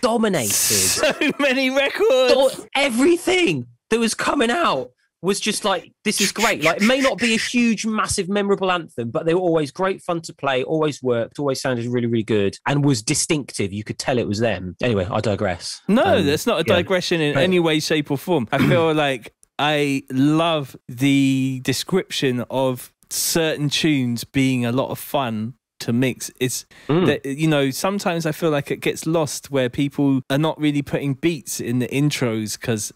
dominated. So many records. Everything that was coming out was just like, this is great. Like, it may not be a huge, massive, memorable anthem, but they were always great fun to play, always worked, always sounded really, really good, and was distinctive. You could tell it was them. Anyway, I digress. No, that's not a digression in any way, shape or form. I feel like I love the description of certain tunes being a lot of fun to mix. It's that, you know, sometimes I feel like it gets lost where people are not really putting beats in the intros because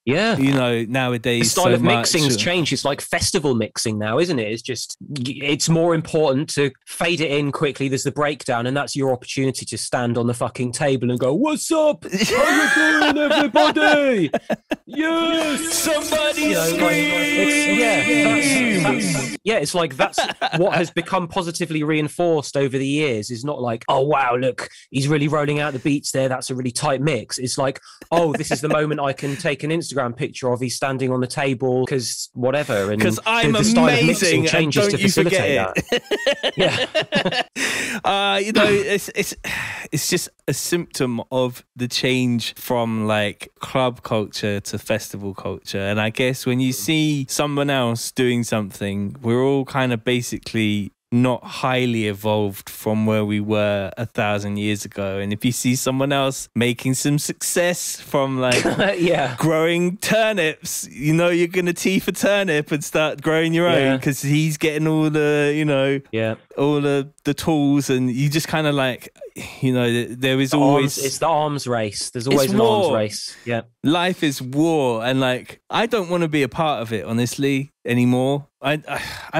you know, nowadays the style of mixing's changed. It's like festival mixing now, isn't it? It's just, it's more important to fade it in quickly. There's the breakdown, and that's your opportunity to stand on the fucking table and go, "What's up? How you doing, everybody? Yes, somebody scream!" It's like that's what has become positively reinforced over the years. Is not like, "Oh wow, look, he's really rolling out the beats there. That's a really tight mix." It's like, "Oh, this is the moment I can take an Instagram picture of he's standing on the table because whatever." And because I'm amazing, and don't you forget it. You know, it's just a symptom of the change from like club culture to festival culture. And I guess when you see someone else doing something, we're all kind of basically not highly evolved from where we were 1,000 years ago. And if you see someone else making some success from like growing turnips, you know, you're going to teeth a turnip and start growing your own because he's getting all the, you know, all the tools, and you just kind of like, you know, there is always... It's the arms race. There's always an arms race. Yeah. Life is war, and like, I don't want to be a part of it, honestly, anymore. I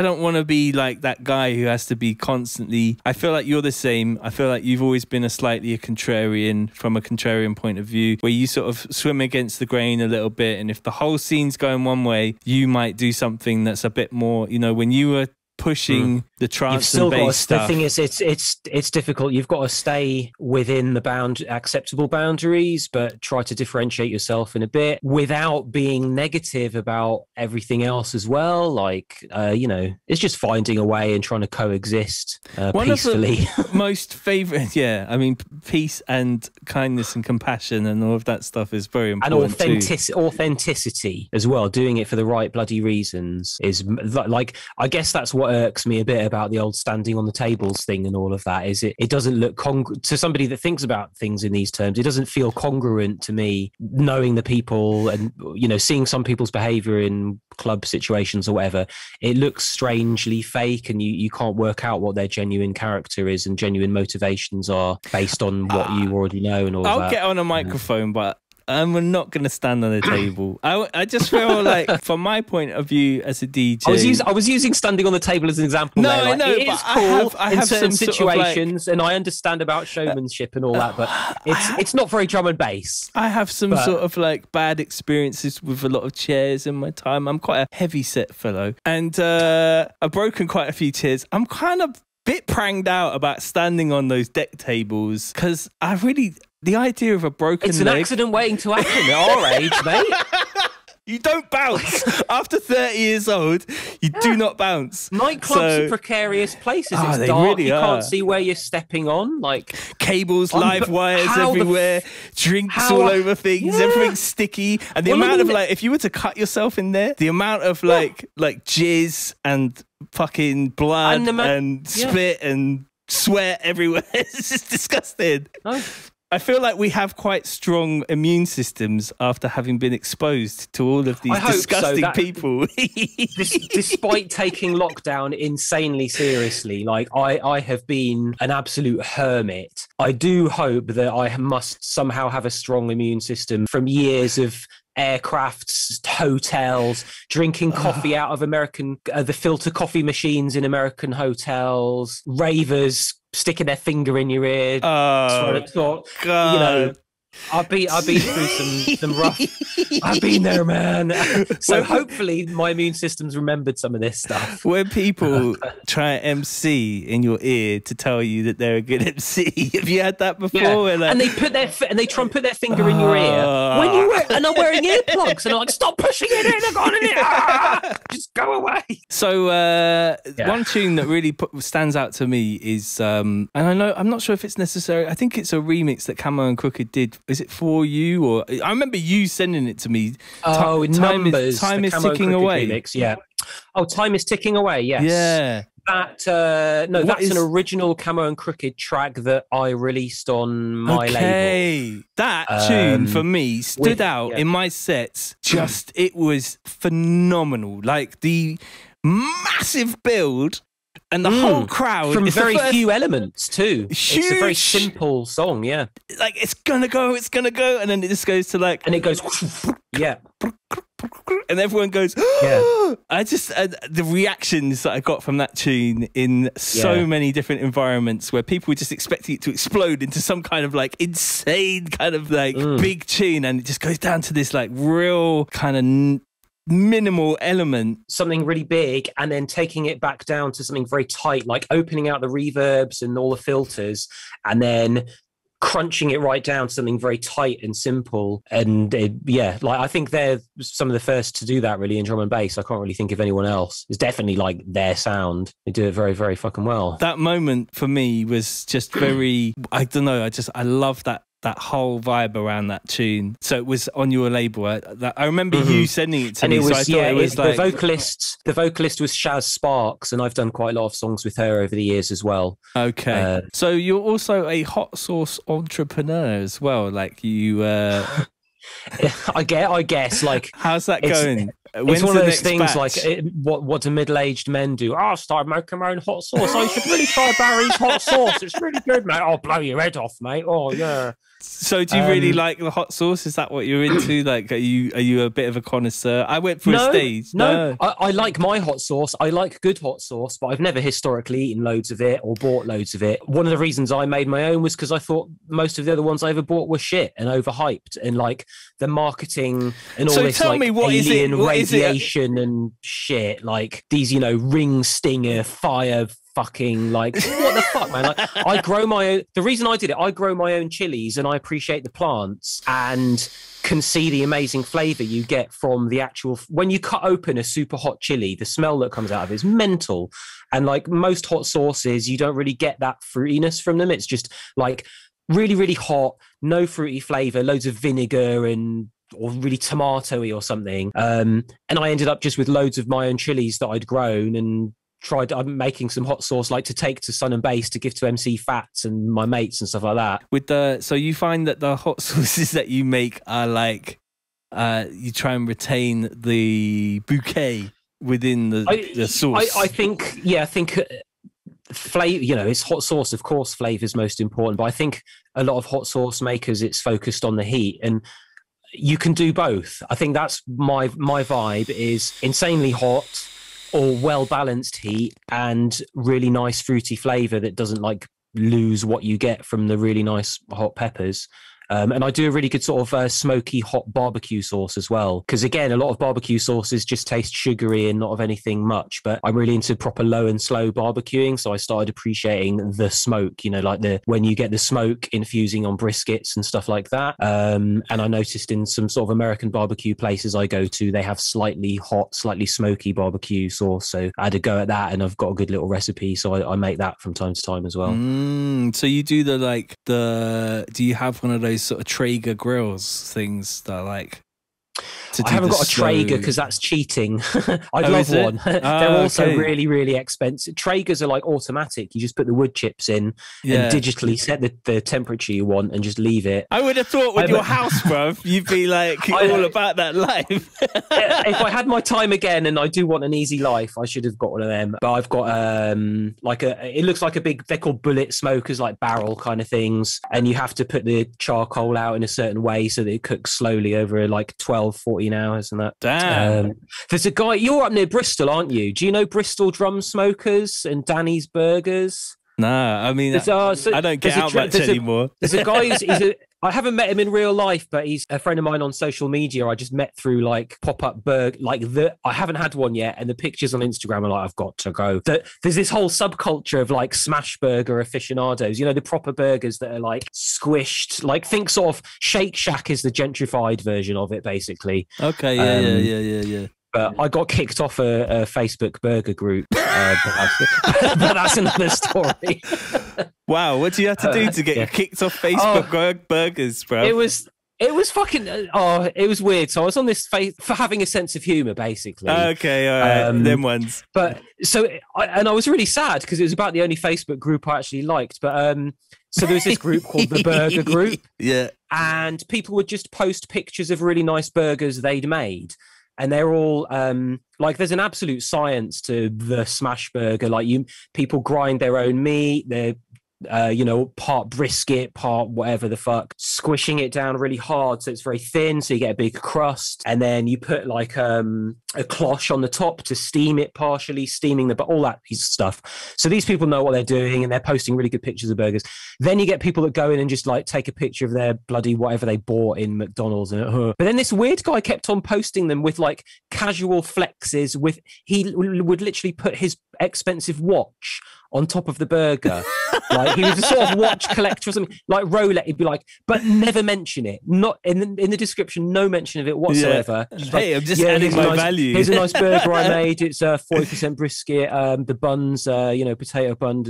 don't want to be like that guy who has to be constantly... I feel like you're the same. I feel like you've always been slightly a contrarian, from a contrarian point of view, where you sort of swim against the grain a little bit, and if the whole scene's going one way, you might do something that's a bit more, you know, when you were pushing the trance and bass stuff. The thing is, it's difficult. You've got to stay within the acceptable boundaries, but try to differentiate yourself in a bit without being negative about everything else as well. Like, you know, it's just finding a way and trying to coexist peacefully. One of the most favorite, I mean, peace and kindness and compassion and all of that stuff is very important. And authenticity as well. Doing it for the right bloody reasons is like, I guess that's what irks me a bit about the old standing on the tables thing and all of that, is it doesn't look to somebody that thinks about things in these terms. It doesn't feel congruent to me, knowing the people and, you know, seeing some people's behavior in club situations or whatever. It looks strangely fake, and you can't work out what their genuine character is and genuine motivations are based on what you already know and all that. I'll get on a microphone, but I'm not going to stand on a table. I just feel like, from my point of view as a DJ, I was using standing on the table as an example. No, there. Like, I know, it but is cool I have in certain some sort of, like, situations, and I understand about showmanship and all that, but it's not very drum and bass. I have some sort of like bad experiences with a lot of chairs in my time. I'm quite a heavy set fellow, and I've broken quite a few chairs. I'm kind of bit pranged out about standing on those deck tables because the idea of a broken It's an leg, accident waiting to happen at our age, mate. you don't bounce. After 30 years old, you do not bounce. Nightclubs are precarious places. Oh, It's they dark. really You are. can't see where you're stepping on. Like cables, live wires everywhere, drinks all over things, everything's sticky. And the amount of, like, if you were to cut yourself in there, the amount of like jizz and fucking blood and spit and sweat everywhere, it's just disgusting. Oh. I feel like we have quite strong immune systems after having been exposed to all of these disgusting people. Despite taking lockdown insanely seriously, like I have been an absolute hermit. I do hope that I must somehow have a strong immune system from years of aircrafts, hotels, drinking coffee out of the filter coffee machines in American hotels, ravers sticking their finger in your ear, trying to talk. God. You know, I've been through some rough. I've been there, man. So hopefully my immune system's remembered some of this stuff. When people try MC in your ear to tell you that they're a good MC, have you had that before? Yeah. Like, and they try and put their finger in your ear and I'm wearing earplugs, and I'm like, stop pushing it in. I've got it. Just go away. So one tune that really stands out to me is, and I'm not sure if it's necessary. I think it's a remix that Camo and Crooked did. Is it For You? Or I remember you sending it to me. Time is ticking away. Remix, yeah. Oh, Time is ticking away. Yes. Yeah. That's an original Camo and Crooked track that I released on my label. That tune for me stood out in my sets. It was phenomenal. Like the massive build. And the whole crowd from very few elements too. Huge. It's a very simple song, yeah. Like it's gonna go, and then it just goes to like, and it goes, yeah, and everyone goes, yeah. The reactions that I got from that tune in so many different environments where people were just expecting it to explode into some kind of like insane kind of like big tune, and it just goes down to this like real kind of minimal element, something really big, and then taking it back down to something very tight, like opening out the reverbs and all the filters, and then crunching it right down to something very tight and simple. And I think they're some of the first to do that really in drum and bass. I can't really think of anyone else. It's definitely like their sound. They do it very, very fucking well. That moment for me was just very, I don't know, I love that whole vibe around that tune. So it was on your label. I remember you sending it to me. It was, so I thought it was like the vocalist was Shaz Sparks, and I've done quite a lot of songs with her over the years as well. Okay. So you're also a hot sauce entrepreneur as well. Like you I guess like, how's that going? It's one of those things like, what do middle-aged men do? I'll start making my own hot sauce. You should really try Barry's hot sauce. It's really good, mate. I'll blow your head off, mate. Oh, yeah. So do you really like the hot sauce? Is that what you're into? Like, are you a bit of a connoisseur? I went for a stage. No. I like my hot sauce. I like good hot sauce, but I've never historically eaten loads of it or bought loads of it. One of the reasons I made my own was because I thought most of the other ones I ever bought were shit and overhyped, and like the marketing and all this like alien radiation and shit, like these, ring stinger fire fucking like what the fuck, man. Like I grow my own. The reason I did it, I grow my own chilies and I appreciate the plants and can see the amazing flavor you get from the actual, when you cut open a super hot chili, the smell that comes out of it is mental. And like most hot sauces, you don't really get that fruitiness from them. It's just like really, really hot, no fruity flavor, loads of vinegar or really tomatoey or something. And I ended up just with loads of my own chilies that I'd grown and I'm making some hot sauce like to take to Sun and Bass to give to MC Fats and my mates and stuff like that. So you find that the hot sauces that you make are like you try and retain the bouquet within the sauce. I think flavor, it's hot sauce, of course flavor is most important, but I think a lot of hot sauce makers, it's focused on the heat. And you can do both. I think that's my vibe is insanely hot or well-balanced heat and really nice fruity flavor that doesn't like lose what you get from the really nice hot peppers. And I do a really good sort of smoky hot barbecue sauce as well. Because again, a lot of barbecue sauces just taste sugary and not of anything much. But I'm really into proper low and slow barbecuing. So I started appreciating the smoke, you know, like when you get the smoke infusing on briskets and stuff like that. And I noticed in some sort of American barbecue places I go to, they have slightly hot, slightly smoky barbecue sauce. So I had a go at that and I've got a good little recipe. So I make that from time to time as well. So you do do you have one of those sort of Traeger grills things that are like I haven't got a Traeger because that's cheating. I'd love one. They're also really, really expensive. Traegers are like automatic. You just put the wood chips in and digitally set the temperature you want and just leave it. I would have thought with your house, bruv, you'd be like all about that life. If I had my time again and I do want an easy life, I should have got one of them. But I've got it looks like a big, they're called bullet smokers, like barrel kind of things. And you have to put the charcoal out in a certain way so that it cooks slowly over like 12, 14 hours and that. Damn. There's a guy, you're up near Bristol, aren't you? Do you know Bristol Drum Smokers and Danny's Burgers? Nah, I mean, I don't get out much anymore. There's a guy I haven't met him in real life, but he's a friend of mine on social media. I just met through like pop-up burger, I haven't had one yet. And the pictures on Instagram are like, I've got to go. There's this whole subculture of like smash burger aficionados, you know, the proper burgers that are like squished, like think sort of Shake Shack is the gentrified version of it, basically. Okay. Yeah. But I got kicked off a Facebook burger group. But that's another story. Wow, what do you have to do to get kicked off Facebook burgers, bro? It was fucking. It was weird. So I was on this for having a sense of humor, basically. Okay, all right, them ones. But I was really sad because it was about the only Facebook group I actually liked. But so there was this group called the Burger Group. Yeah, and people would just post pictures of really nice burgers they'd made. And they're all like, there's an absolute science to the smash burger. Like people grind their own meat. They're, part brisket, part whatever the fuck, squishing it down really hard so it's very thin, so you get a big crust. And then you put like a cloche on the top to steam it partially, steaming all that piece of stuff. So these people know what they're doing and they're posting really good pictures of burgers. Then you get people that go in and just like take a picture of their bloody whatever they bought in McDonald's. But then this weird guy kept on posting them with like casual flexes he would literally put his expensive watch on top of the burger. Like he was a sort of watch collector or something, like Rolex. He'd be like, but never mention it. Not in the description, no mention of it whatsoever. Yeah. Hey, I'm just adding my value. Here's a nice burger I made. It's 40% brisket. The buns, potato bun,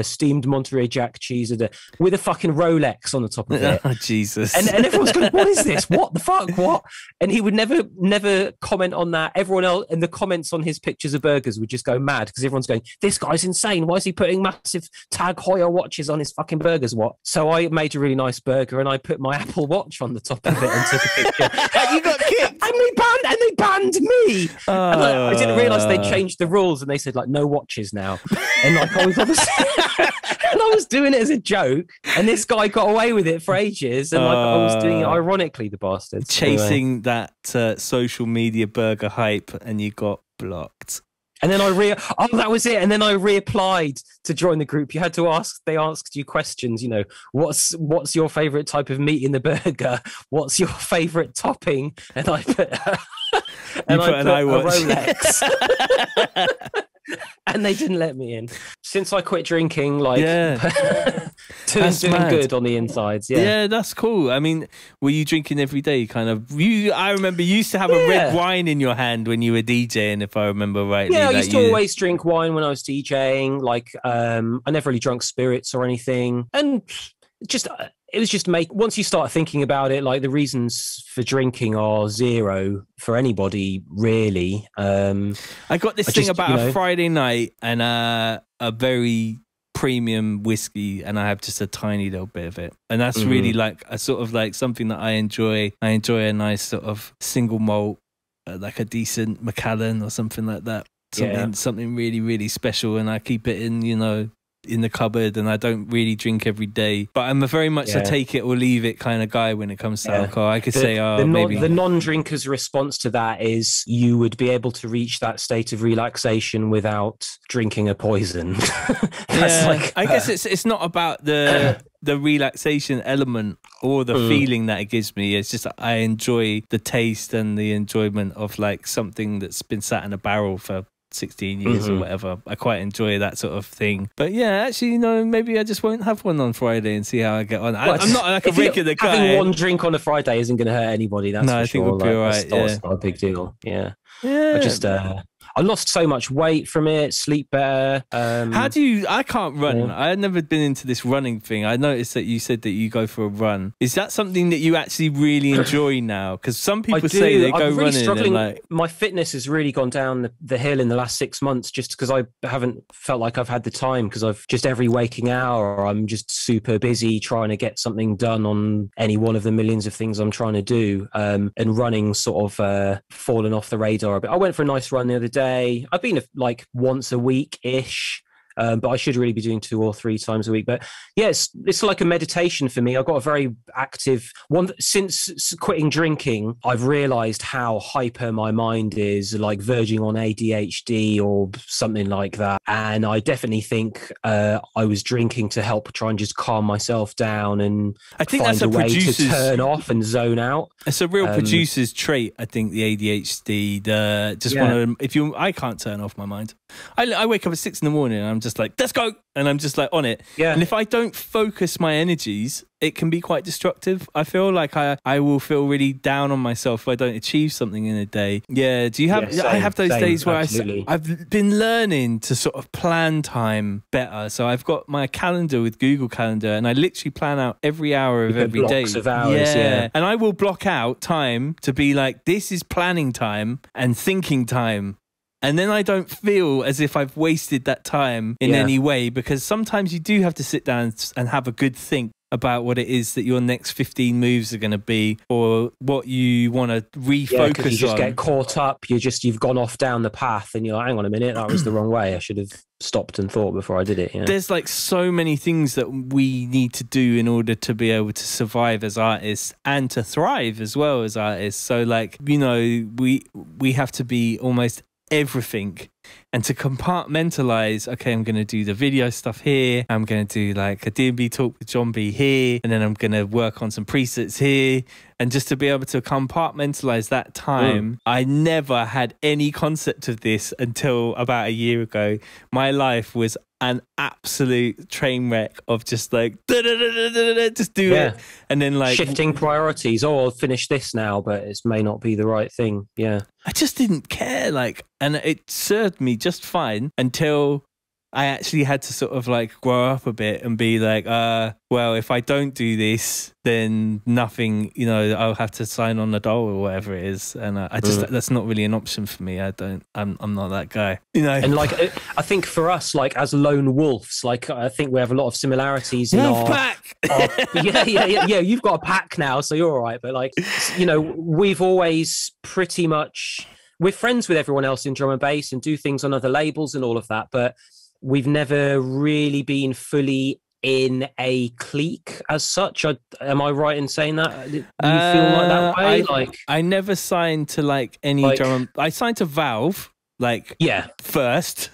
steamed Monterey Jack cheese, with a fucking Rolex on the top of it. Oh, Jesus. And everyone's going, what is this? What the fuck? What? And he would never comment on that. Everyone else in the comments on his pictures of burgers would just go mad because everyone's going, this guy's insane. Why is he putting massive Tag Heuer watches on his fucking burgers? What? So I made a really nice burger and I put my Apple Watch on the top of it and took a picture. And you got kicked. And they banned me. And I didn't realise they changed the rules and they said like no watches now. And like I was obviously and I was doing it as a joke and this guy got away with it for ages and like I was doing it ironically, the bastard. Chasing that social media burger hype and you got blocked. And then that was it. And then I reapplied to join the group. You had to they asked you questions, you know, what's your favorite type of meat in the burger? What's your favorite topping? And I put, a Rolex. And they didn't let me in. Since I quit drinking, like, doing good on the insides. Yeah, that's cool. I mean, were you drinking every day? I remember you used to have a red wine in your hand when you were DJing, if I remember rightly. Yeah, I used to always drink wine when I was DJing. Like, I never really drunk spirits or anything. And it was just once you start thinking about it, like the reasons for drinking are zero for anybody, really. I got this thing about a Friday night and a very premium whiskey, and I have just a tiny little bit of it, and that's really like a sort of like something that I enjoy. I enjoy a nice sort of single malt, like a decent Macallan or something like that. Something really, really special, and I keep it in, in the cupboard, and I don't really drink every day. But I'm a very much a take it or leave it kind of guy when it comes to alcohol. I could say, maybe the non-drinker's response to that is you would be able to reach that state of relaxation without drinking a poison. I guess it's not about the relaxation element or the feeling that it gives me. It's just I enjoy the taste and the enjoyment of like something that's been sat in a barrel for 16 years or whatever. I quite enjoy that sort of thing. But yeah, actually, maybe I just won't have one on Friday and see how I get on. I'm not like a regular guy. Having one drink on a Friday isn't going to hurt anybody. That's I think it'll be all right. That's not a big deal. Yeah. I lost so much weight from it, sleep better. I can't run. I've never been into this running thing. I noticed that you said that you go for a run. Is that something that you actually really enjoy now? Because some people say they go running. Struggling. And my fitness has really gone down the hill in the last 6 months just because I haven't felt like I've had the time, because I've just every waking hour, I'm just super busy trying to get something done on any one of the millions of things I'm trying to do. And running sort of fallen off the radar a bit. I went for a nice run the other day. I've been like once a week-ish, but I should really be doing 2 or 3 times a week. But yeah, it's like a meditation for me. I've got a very active one. Since quitting drinking, I've realized how hyper my mind is, like verging on ADHD or something like that. And I definitely think I was drinking to help try and just calm myself down and I think find that's a way to turn off and zone out. It's a real producer's trait, I think, the ADHD. I can't turn off my mind. I wake up at 6 in the morning and I'm just like, let's go. And I'm just like on it. Yeah. And if I don't focus my energies, it can be quite destructive. I feel like I will feel really down on myself if I don't achieve something in a day. Yeah. Do you have, I have those days where I've been learning to sort of plan time better. So I've got my calendar with Google Calendar and I literally plan out every hour of every day. Blocks of hours, yeah. And I will block out time to be like, this is planning time and thinking time. And then I don't feel as if I've wasted that time in any way, because sometimes you do have to sit down and have a good think about what it is that your next 15 moves are going to be, or what you want to refocus on. You just get caught up. You've gone off down the path and you're like, hang on a minute, that was the wrong way. I should have stopped and thought before I did it. There's like so many things that we need to do in order to be able to survive as artists and to thrive as well as artists. So like, we have to be almost everything, and to compartmentalize, okay, I'm going to do the video stuff here, I'm going to do like a DnB talk with John B here, and then I'm going to work on some presets here, and just to be able to compartmentalize that time. I never had any concept of this until about a year ago. My life was an absolute train wreck of just like just do it, and then like shifting priorities. Oh, I'll finish this now, but it may not be the right thing. I just didn't care, like, and it served me just fine until I actually had to sort of like grow up a bit and be like, well, if I don't do this, then nothing, I'll have to sign on the dole or whatever it is. And I just, that's not really an option for me. I'm not that guy, And like, I think for us, like as lone wolves, like I think we have a lot of similarities in WOLFPACK. Yeah. You've got a pack now, so you're all right. But like, we've always pretty much, we're friends with everyone else in drum and bass and do things on other labels and all of that. But we've never really been fully in a clique as such. Am I right in saying that? Do you feel like that way? I never signed to like any drum. I signed to Valve, first.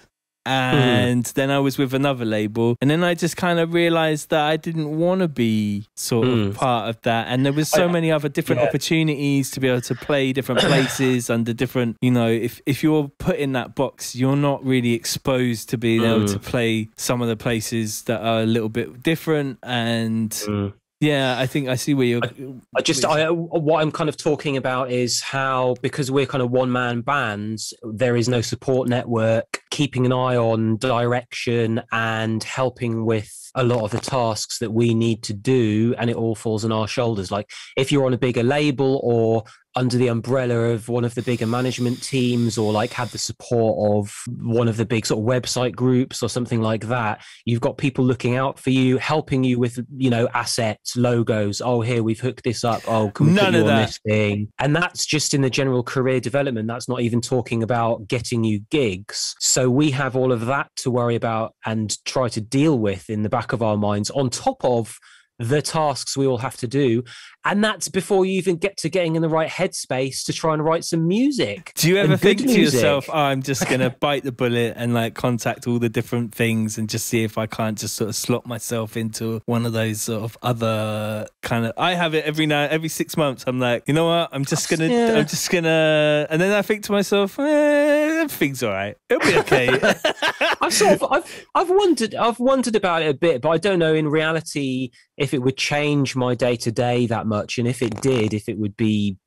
And then I was with another label, and then I just kind of realized that I didn't want to be sort of part of that. And there was so many other different opportunities to be able to play different places under different, if you're put in that box, you're not really exposed to being able to play some of the places that are a little bit different. And yeah, I think I see where you're. What I'm kind of talking about is how, because we're kind of one-man bands, there is no support network keeping an eye on direction and helping with a lot of the tasks that we need to do, and it all falls on our shoulders. Like if you're on a bigger label or under the umbrella of one of the bigger management teams, or like had the support of one of the big sort of website groups or something like that. You've got people looking out for you, helping you with, you know, assets, logos. Oh, here, we've hooked this up. Oh, can we put you on this thing? And that's just in the general career development. That's not even talking about getting you gigs. So we have all of that to worry about and try to deal with in the back of our minds, on top of the tasks we all have to do. And that's before you even get to getting in the right headspace to try and write some music. Do you ever think to yourself, oh, I'm just going to bite the bullet and like contact all the different things and just see if I can't just sort of slot myself into one of those sort of other kind of, I have it every 6 months. I'm like, you know what? I'm just going to, and then I think to myself, everything's all right. It'll be okay. I've wondered about it a bit, but I don't know in reality if it would change my day-to-day that much, and if it did, if it would be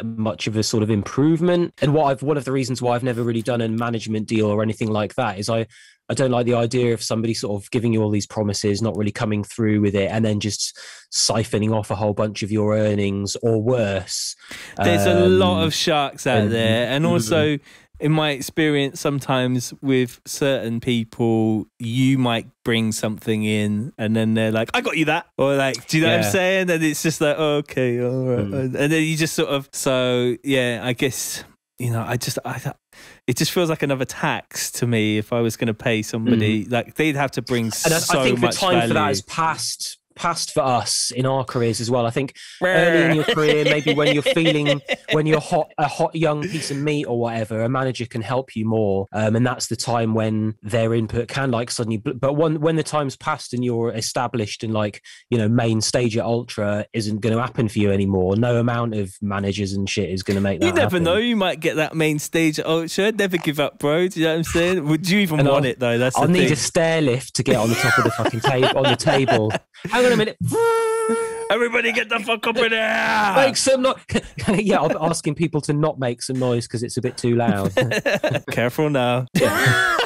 much of a sort of improvement. And one of the reasons why I've never really done a management deal or anything like that is I don't like the idea of somebody sort of giving you all these promises, not really coming through with it, and then just siphoning off a whole bunch of your earnings, or worse. There's a lot of sharks out there, and also in my experience, sometimes with certain people, you might bring something in and then they're like, I got you that. Or like, do you know what I'm saying? And it's just like, oh, okay, all right. And then you just sort of, so yeah, I guess, you know, it just feels like another tax to me if I was going to pay somebody. Like, they'd have to bring so much value. I think the time for that is past for us in our careers as well. I think early in your career, maybe when you're a hot young piece of meat or whatever, a manager can help you more, and that's the time when their input can like suddenly. But when the time's passed and you're established and like, you know, main stage at Ultra isn't going to happen for you anymore. No amount of managers and shit is going to make that. You never happen. know. You might get that main stage at Ultra. Never give up, bro. Do you know what I'm saying? Would you even want it though? That's I'll the need thing. a stair lift to get on the top of the fucking table. On the table. Hang on a minute. Everybody get the fuck up in there. Make some noise. Yeah, I'm asking people to not make some noise because it's a bit too loud. Careful now. Yeah.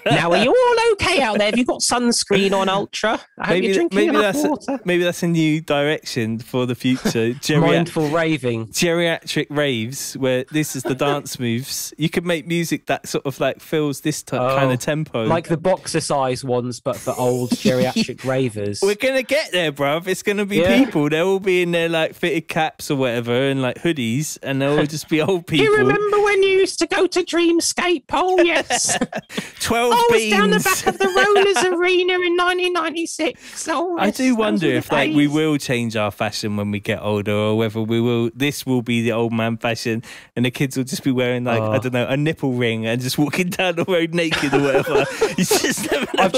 Now, are you all okay out there? Have you got sunscreen on, Ultra? I hope you're drinking enough water. Maybe that's a new direction for the future. Mindful raving. Geriatric raves, where this is the dance moves. You could make music that sort of like fills this kind of tempo. Like the boxer size ones, but for old geriatric ravers. We're going to get there, bruv. It's going to be people. They'll all be in their like fitted caps or whatever and like hoodies, and they'll all just be old people. Do you remember when you used to go to Dreamscape? Oh, yes. 12 beans. Down the back of the Rollers Arena in 1996. Oh, yes, I do wonder if like we will change our fashion when we get older, or whether this will be the old man fashion and the kids will just be wearing like, I don't know, a nipple ring and just walking down the road naked or whatever. You just never know.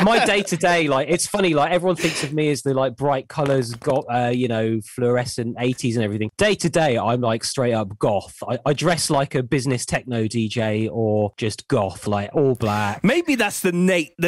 My day-to-day, like, it's funny, like everyone thinks of me as the like bright colours, you know, fluorescent 80s and everything. Day-to-day, I'm like straight up goth. I dress like a business techno DJ or just goth, like all black. Maybe that's the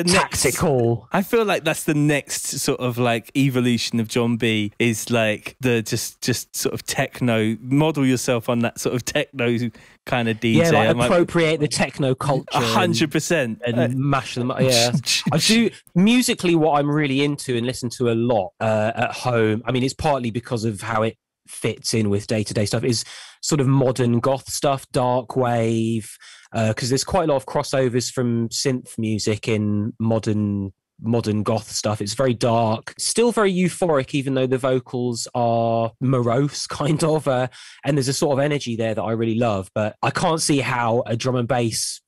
tactical. Next, I feel like that's the next sort of like evolution of John B, is like the just sort of techno. Model yourself on that sort of techno kind of DJ. Yeah, like appropriate the techno culture. 100%. And mash them up. Yeah. I do musically what I'm really into and listen to a lot at home. I mean, it's partly because of how it fits in with day-to-day stuff, is sort of modern goth stuff, dark wave, because there's quite a lot of crossovers from synth music in modern goth stuff. It's very dark, still very euphoric, even though the vocals are morose kind of, and there's a sort of energy there that I really love. But I can't see how a drum and bass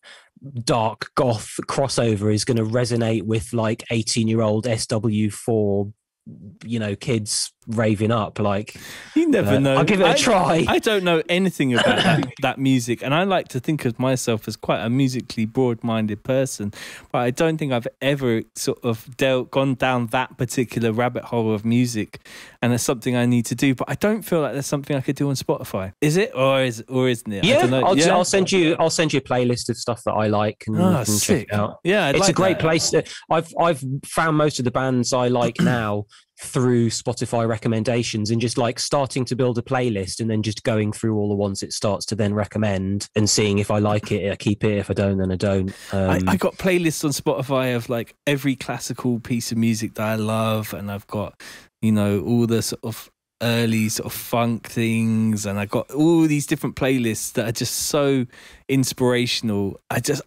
dark goth crossover is going to resonate with like 18-year-old SW4, you know, kids raving up. Like, you never know. I'll give it a try. I don't know anything about that music, and I like to think of myself as quite a musically broad-minded person, but I don't think I've ever sort of gone down that particular rabbit hole of music, and it's something I need to do. But I don't feel like there's something I could do on Spotify. Is it, or isn't it? Yeah, I don't know. I'll send you a playlist of stuff that I like, and you can sick. check it out. Yeah, it's a great place. I've found most of the bands I like now through Spotify recommendations, and just like starting to build a playlist and then just going through all the ones it starts to then recommend and seeing if I like it, I keep it. If I don't, then I don't. I got playlists on Spotify of like every classical piece of music that I love, and I've got, you know, all the sort of early sort of funk things, and I got all these different playlists that are just so inspirational.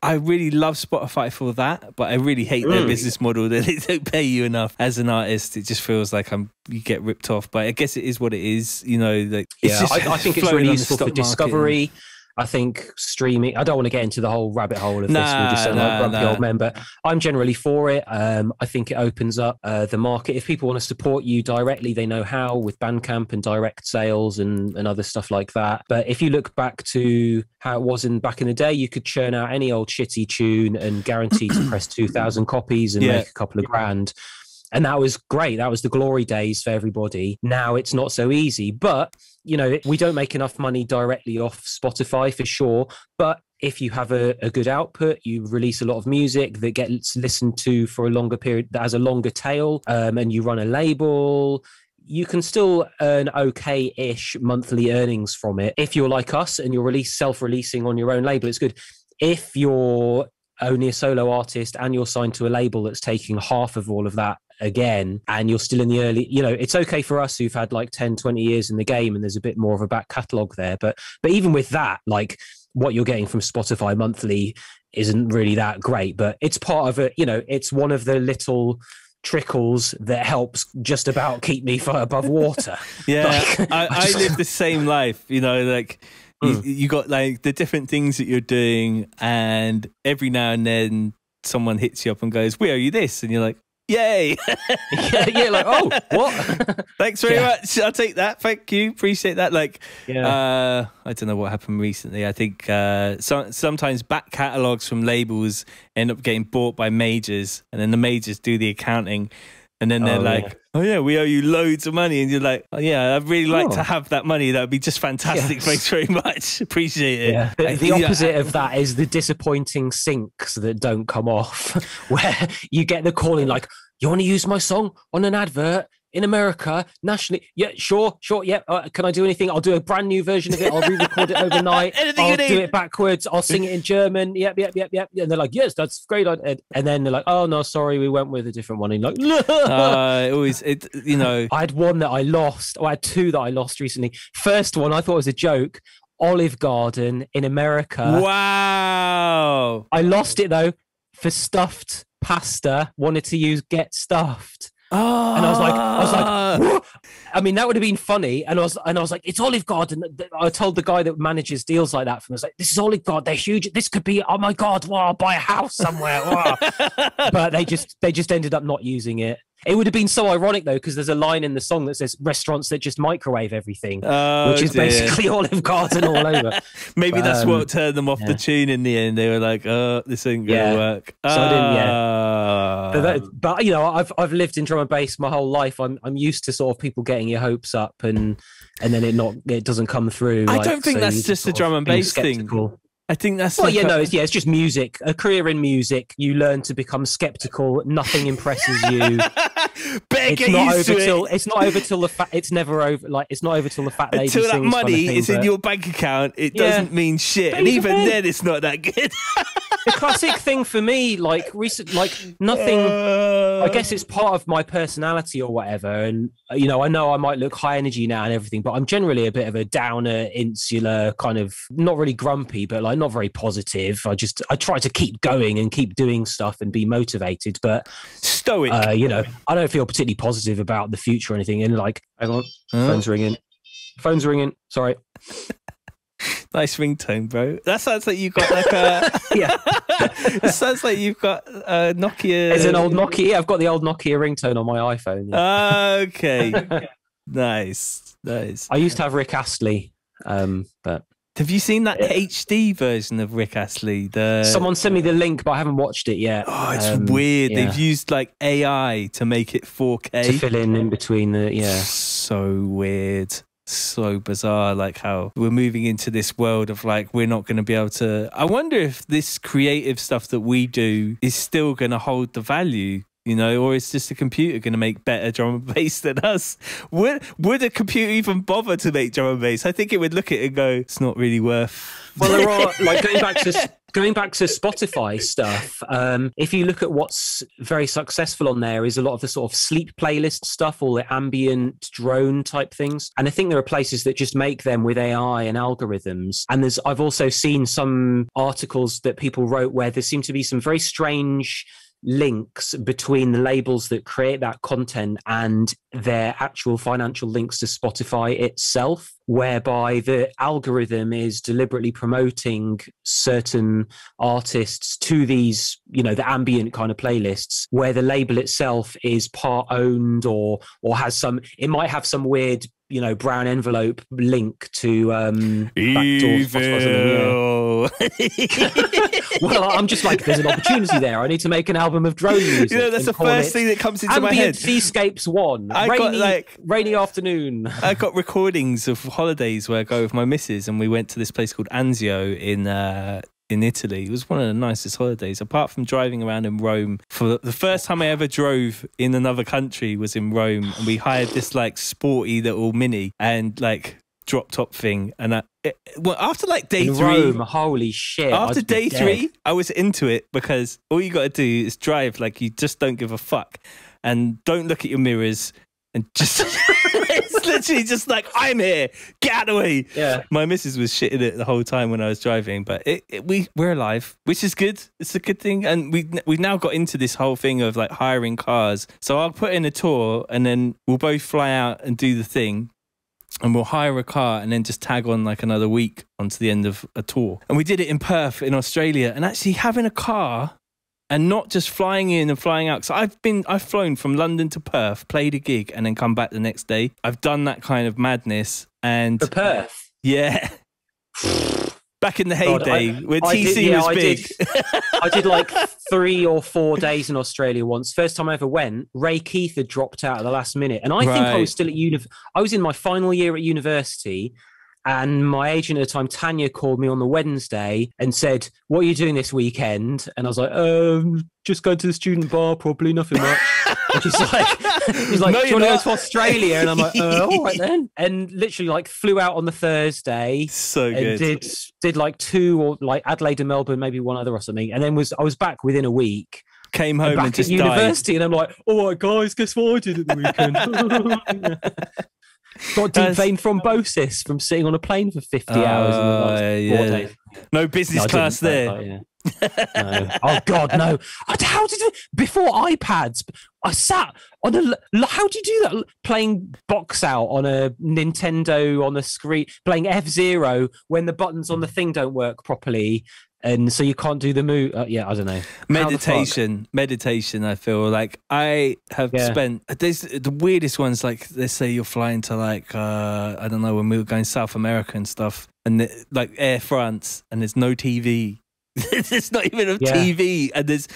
I really love Spotify for that, but I really hate their business model that they don't pay you enough as an artist. It just feels like you get ripped off, but I guess it is what it is, you know. Like, I think it's really useful for discovery. I think streaming, I don't want to get into the whole rabbit hole of this. We'll just sound like grumpy old men, but I'm generally for it. I think it opens up the market. If people want to support you directly, they know how, with Bandcamp and direct sales and other stuff like that. But if you look back to how it was back in the day, you could churn out any old shitty tune and guarantee to press 2,000 copies and make a couple of grand. And that was great. That was the glory days for everybody. Now it's not so easy. But, you know, we don't make enough money directly off Spotify for sure. But if you have a good output, you release a lot of music that gets listened to for a longer period, that has a longer tail, and you run a label, you can still earn okay-ish monthly earnings from it. If you're like us and you're self-releasing on your own label, it's good. If you're only a solo artist and you're signed to a label that's taking half of all of that again, and you're still in the early, you know, it's okay for us who've had like 10, 20 years in the game and there's a bit more of a back catalogue there. But even with that, like, what you're getting from Spotify monthly isn't really that great, but it's part of it. You know, it's one of the little trickles that helps just about keep me above water. I live the same life, you know, like you got like the different things that you're doing, and every now and then someone hits you up and goes, "We owe you this," and you're like, yay. Like, oh, what? Thanks very much. I'll take that. Thank you. Appreciate that. Like, I don't know what happened recently. I think sometimes back catalogs from labels end up getting bought by majors, and then the majors do the accounting, and then they're like, "Oh yeah, we owe you loads of money," and you're like, "Oh yeah, I'd really like to have that money. That would be just fantastic. Yes. Thanks very much. Appreciate it." Yeah. The opposite of that is the disappointing syncs that don't come off, where you get the calling like, "You want to use my song on an advert in America nationally?" Yeah, sure. Yeah. Can I do anything? I'll do a brand new version of it. I'll re-record it overnight. I'll do it backwards. I'll sing it in German. Yep. And they're like, "Yes, that's great." And then they're like, "Oh no, sorry, we went with a different one." And you're like, you know, I had one that I lost. I had two that I lost recently. First one I thought was a joke. Olive Garden in America. Wow. I lost it though for stuffed pasta. Wanted to use get stuffed. Oh. And I was like, what? I mean, that would have been funny. And I was like, it's Olive Garden. I told the guy that manages deals like that for me, I was like, this is Olive Garden. They're huge. This could be, oh my God, wow, I'll buy a house somewhere. Wow. But they just ended up not using it. It would have been so ironic though, because there's a line in the song that says restaurants that just microwave everything, which is basically Olive Garden all over. Maybe that's what turned them off the tune in the end. They were like, "Oh, this ain't gonna work." So I didn't. But you know, I've lived in drum and bass my whole life. I'm used to sort of people getting your hopes up and then it doesn't come through. I don't think that's just a drum and bass thing. I think that's it's just music. A career in music, you learn to become skeptical. Nothing impresses you. It's not over till the fat. It's never over. Like, it's not over till the fat lady until sings. That money is in your bank account. It doesn't mean shit, and even then, it's not that good. The classic thing for me, like nothing. I guess it's part of my personality or whatever. And you know I might look high energy now and everything, but I'm generally a bit of a downer, insular, kind of not really grumpy, but like not very positive. I try to keep going and keep doing stuff and be motivated, but stoic. You know, I don't feel particularly positive about the future or anything. And like, hang on, phone's ringing. Sorry. Nice ringtone, bro. That sounds like you've got like a It sounds like you've got a Nokia. It's an old Nokia. I've got the old Nokia ringtone on my iPhone. Yeah. Okay. Nice. I used to have Rick Astley, but have you seen that HD version of Rick Astley? Someone sent me the link, but I haven't watched it yet. Oh, it's weird. Yeah. They've used like AI to make it 4K to fill in between the So weird. So bizarre, like how we're moving into this world of like we're not going to be able to. I wonder if this creative stuff that we do is still going to hold the value, you know, or is just a computer going to make better drum and bass than us? Would a computer even bother to make drum and bass? I think it would look at it and go, it's not really worth. Well, there are, like, going back to Going back to Spotify stuff, if you look at what's very successful on there is a lot of the sort of sleep playlist stuff, all the ambient drone type things. And I think there are places that just make them with AI and algorithms. And I've also seen some articles that people wrote where there seem to be some very strange links between the labels that create that content and their actual financial links to Spotify itself, whereby the algorithm is deliberately promoting certain artists to these, you know, the ambient kind of playlists, where the label itself is part owned or has some, it might have some weird, you know, brown envelope link to Evil. Well, I'm just like, there's an opportunity there. I need to make an album of drone music. You know, that's the first thing that comes into my head. Seascapes 1. Rainy afternoon. I got recordings of holidays where I go with my missus, and we went to this place called Anzio in Italy. It was one of the nicest holidays, apart from driving around in Rome. For the first time I ever drove in another country was in Rome, and we hired this like sporty little Mini and like drop top thing. And after like day 3, Rome, holy shit! After day 3, I was into it, because all you got to do is drive like you just don't give a fuck, and don't look at your mirrors, and just it's literally just like, I'm here, get out of the way. Yeah, my missus was shitting it the whole time when I was driving, but we're alive, which is good. It's a good thing. And we've now got into this whole thing of like hiring cars. So I'll put in a tour, and then we'll both fly out and do the thing, and we'll hire a car and then just tag on like another week onto the end of a tour. And we did it in Perth in Australia, and actually having a car and not just flying in and flying out. So I've flown from London to Perth, played a gig, and then come back the next day. I've done that kind of madness. And for Perth? Yeah. Back in the heyday when TC was big. I did like 3 or 4 days in Australia once. First time I ever went, Ray Keith had dropped out at the last minute. And I think I was still at I was in my final year at university. And my agent at the time, Tanya, called me on the Wednesday and said, "What are you doing this weekend?" And I was like, just going to the student bar, probably, nothing much. And she's like, no, "Do you want to go to Australia?" And I'm like, all right then. And literally like flew out on the Thursday. So good. And did like 2 or like Adelaide and Melbourne, maybe one other or something. And then I was back within a week. Came home and just university, and I'm like, "All right, guys, guess what I did at the weekend?" Got deep vein thrombosis from sitting on a plane for 50 hours in the last 4 days. No business class there. No. Oh God, no! How did you, before iPads? I sat on how do you do that? Playing box out on a Nintendo on the screen, playing F-Zero when the buttons on the thing don't work properly. And so you can't do the move. Yeah, I don't know. Meditation. I feel like I have spent. There's the weirdest ones. Like, let's say you're flying to like I don't know, when we were going South America and stuff, and like Air France, and there's no TV. There's not even a TV, and there's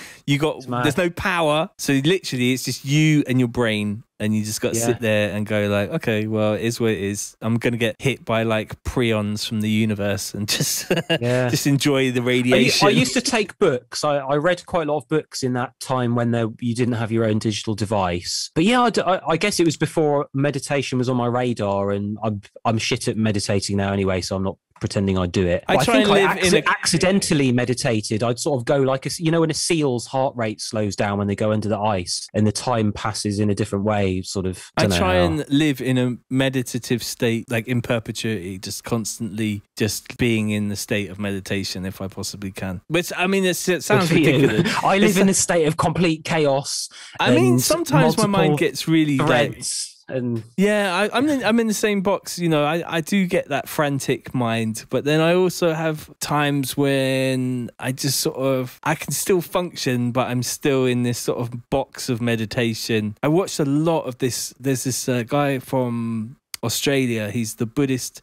no power. So literally, it's just you and your brain, and you just got to sit there and go like, okay, well, it is what it is. I'm gonna get hit by like prions from the universe, and just just enjoy the radiation. I used to take books. I read quite a lot of books in that time when you didn't have your own digital device. But yeah, I guess it was before meditation was on my radar, and I'm shit at meditating now anyway, so I'm not pretending I do it. I think I accidentally meditated. I'd sort of go like when a seal's heart rate slows down when they go under the ice and the time passes in a different way, sort of. I try and live in a meditative state, like in perpetuity, just constantly just being in the state of meditation if I possibly can. Which, I mean, it sounds ridiculous. I live in a state of complete chaos. I mean, sometimes my mind gets really threats. And I'm in the same box, you know. I do get that frantic mind, but then I also have times when I just sort of, I can still function, but I'm still in this sort of box of meditation. I watched a lot of this. There's this guy from Australia. He's the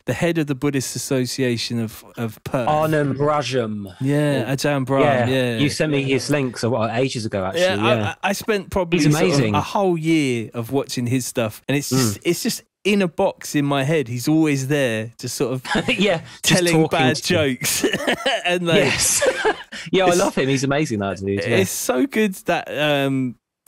head of the Buddhist Association of Perth. Anand Brajam. Yeah, Ajahn Brahm. Yeah. You sent me his links ages ago, actually. Yeah. I spent probably a whole year of watching his stuff, and it's just in a box in my head. He's always there, just sort of telling bad jokes. And like, yes. I love him. He's amazing, that dude. Yeah. It's so good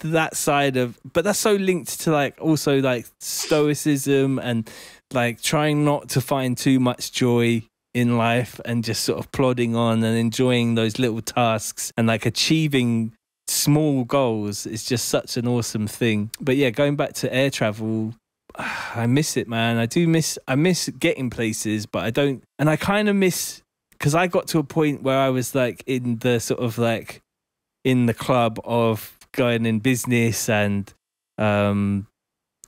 that side of, but that's so linked to like also like stoicism and like trying not to find too much joy in life and just sort of plodding on and enjoying those little tasks and like achieving small goals is just such an awesome thing. But yeah, going back to air travel, I miss it, man. I miss getting places, but I don't, and I kind of miss, because I got to a point where I was like in the sort of like in the club of going in business and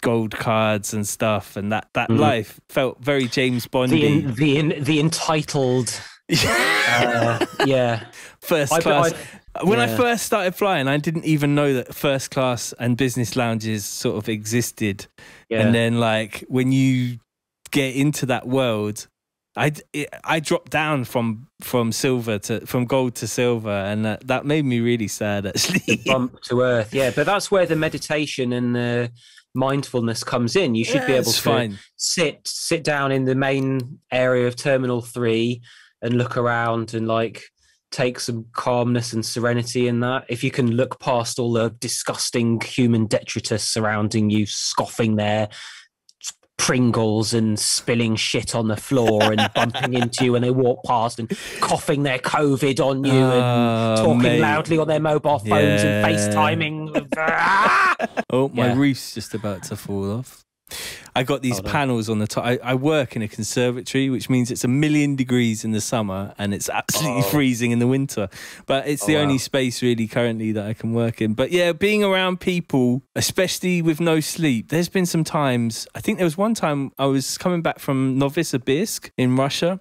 gold cards and stuff, and that life felt very James Bondy. The entitled, yeah, first class. When I first started flying, I didn't even know that first class and business lounges sort of existed. Yeah. And then, like, when you get into that world, I dropped down from gold to silver, and that made me really sad, actually. The bump to earth, yeah. But that's where the meditation and the mindfulness comes in. You should be able to sit down in the main area of Terminal 3 and look around and like take some calmness and serenity in that. If you can look past all the disgusting human detritus surrounding you, scoffing their Pringles and spilling shit on the floor and bumping into you when they walk past and coughing their COVID on you and talking loudly on their mobile phones and FaceTiming. Oh, my roof's just about to fall off. I got these panels on the top. I work in a conservatory, which means it's 1,000,000 degrees in the summer and it's absolutely freezing in the winter. But it's the only space really currently that I can work in. But yeah, being around people, especially with no sleep, there's been some times. I think there was one time I was coming back from Novosibirsk in Russia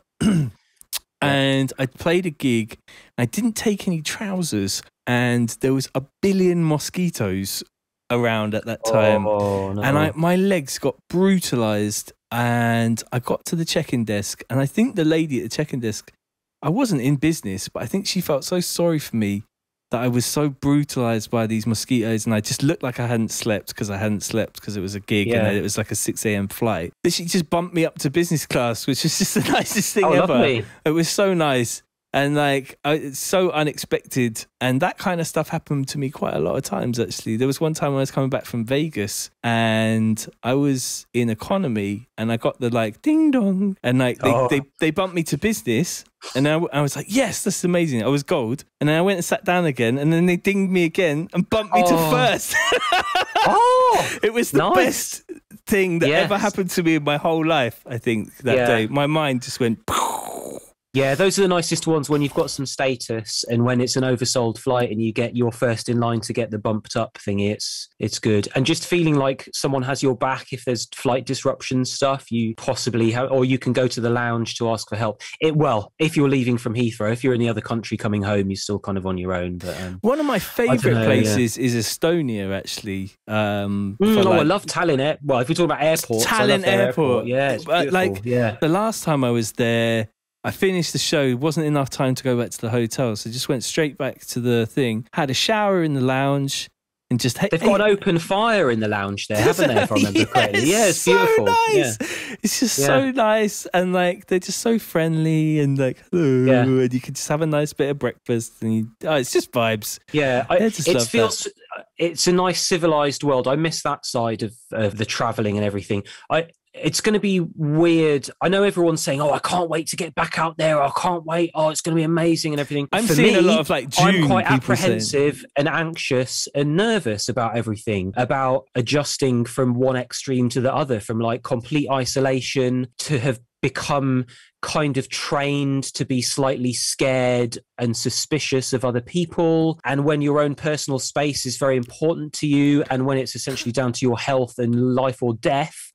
and I played a gig. I didn't take any trousers and there was 1 billion mosquitoes around at that time, and my legs got brutalized, and I got to the check-in desk, and I think the lady at the check-in desk, I wasn't in business, but I think she felt so sorry for me that I was so brutalized by these mosquitoes, and I just looked like I hadn't slept because it was a gig and it was like a 6 a.m. flight. She just bumped me up to business class, which was just the nicest thing ever. Lovely. It was so nice. And like, it's so unexpected. And that kind of stuff happened to me quite a lot of times, actually. There was one time when I was coming back from Vegas and I was in economy and I got the like ding dong and like they bumped me to business. And I was like, yes, that's amazing. I was gold. And then I went and sat down again and then they dinged me again and bumped me to first. It was the best thing that ever happened to me in my whole life, I think, that day. My mind just went... Yeah, those are the nicest ones when you've got some status and when it's an oversold flight and you get your first in line to get the bumped up thingy. It's good. And just feeling like someone has your back if there's flight disruption stuff, you possibly have, or you can go to the lounge to ask for help. If you're leaving from Heathrow, if you're in the other country coming home, you're still kind of on your own. But one of my favourite places is Estonia, actually. I love Tallinn. Well, if you're talking about airports, Tallinn Airport. Yeah, it's beautiful. The last time I was there, I finished the show, wasn't enough time to go back to the hotel, so just went straight back to the thing, had a shower in the lounge, and just... They've got an open fire in the lounge there, haven't they, if I remember correctly? Yeah, it's beautiful. So nice. Yeah. It's just so nice, and like, they're just so friendly, and like, and you can just have a nice bit of breakfast, and it's just vibes. Yeah, it's a nice civilized world. I miss that side of the traveling and everything. It's going to be weird. I know everyone's saying, I can't wait to get back out there. I can't wait. It's going to be amazing and everything. I'm seeing a lot of like June. I'm quite apprehensive and anxious and nervous about everything, about adjusting from one extreme to the other, from like complete isolation to have become kind of trained to be slightly scared and suspicious of other people. And when your own personal space is very important to you, and when it's essentially down to your health and life or death,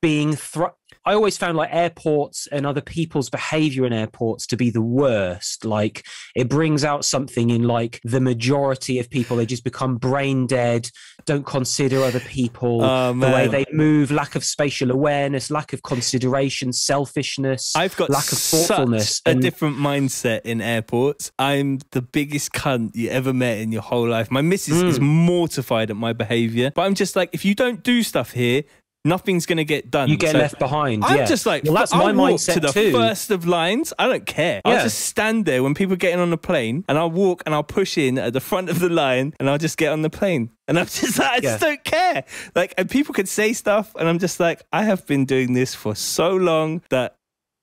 I always found like airports and other people's behavior in airports to be the worst. Like, it brings out something in like the majority of people. They just become brain dead, don't consider other people, the way they move, lack of spatial awareness, lack of consideration, selfishness, lack of thoughtfulness. A different mindset in airports. I'm the biggest cunt you ever met in your whole life. My missus is mortified at my behavior, but I'm just like, if you don't do stuff here, nothing's going to get done. You get left behind. I'm just like, that's my mindset to the first of lines. I don't care. I'll just stand there when people are getting on the plane, and I'll walk and I'll push in at the front of the line, and I'll just get on the plane. And I'm just like, I just don't care. Like, and people could say stuff, and I'm just like, I have been doing this for so long that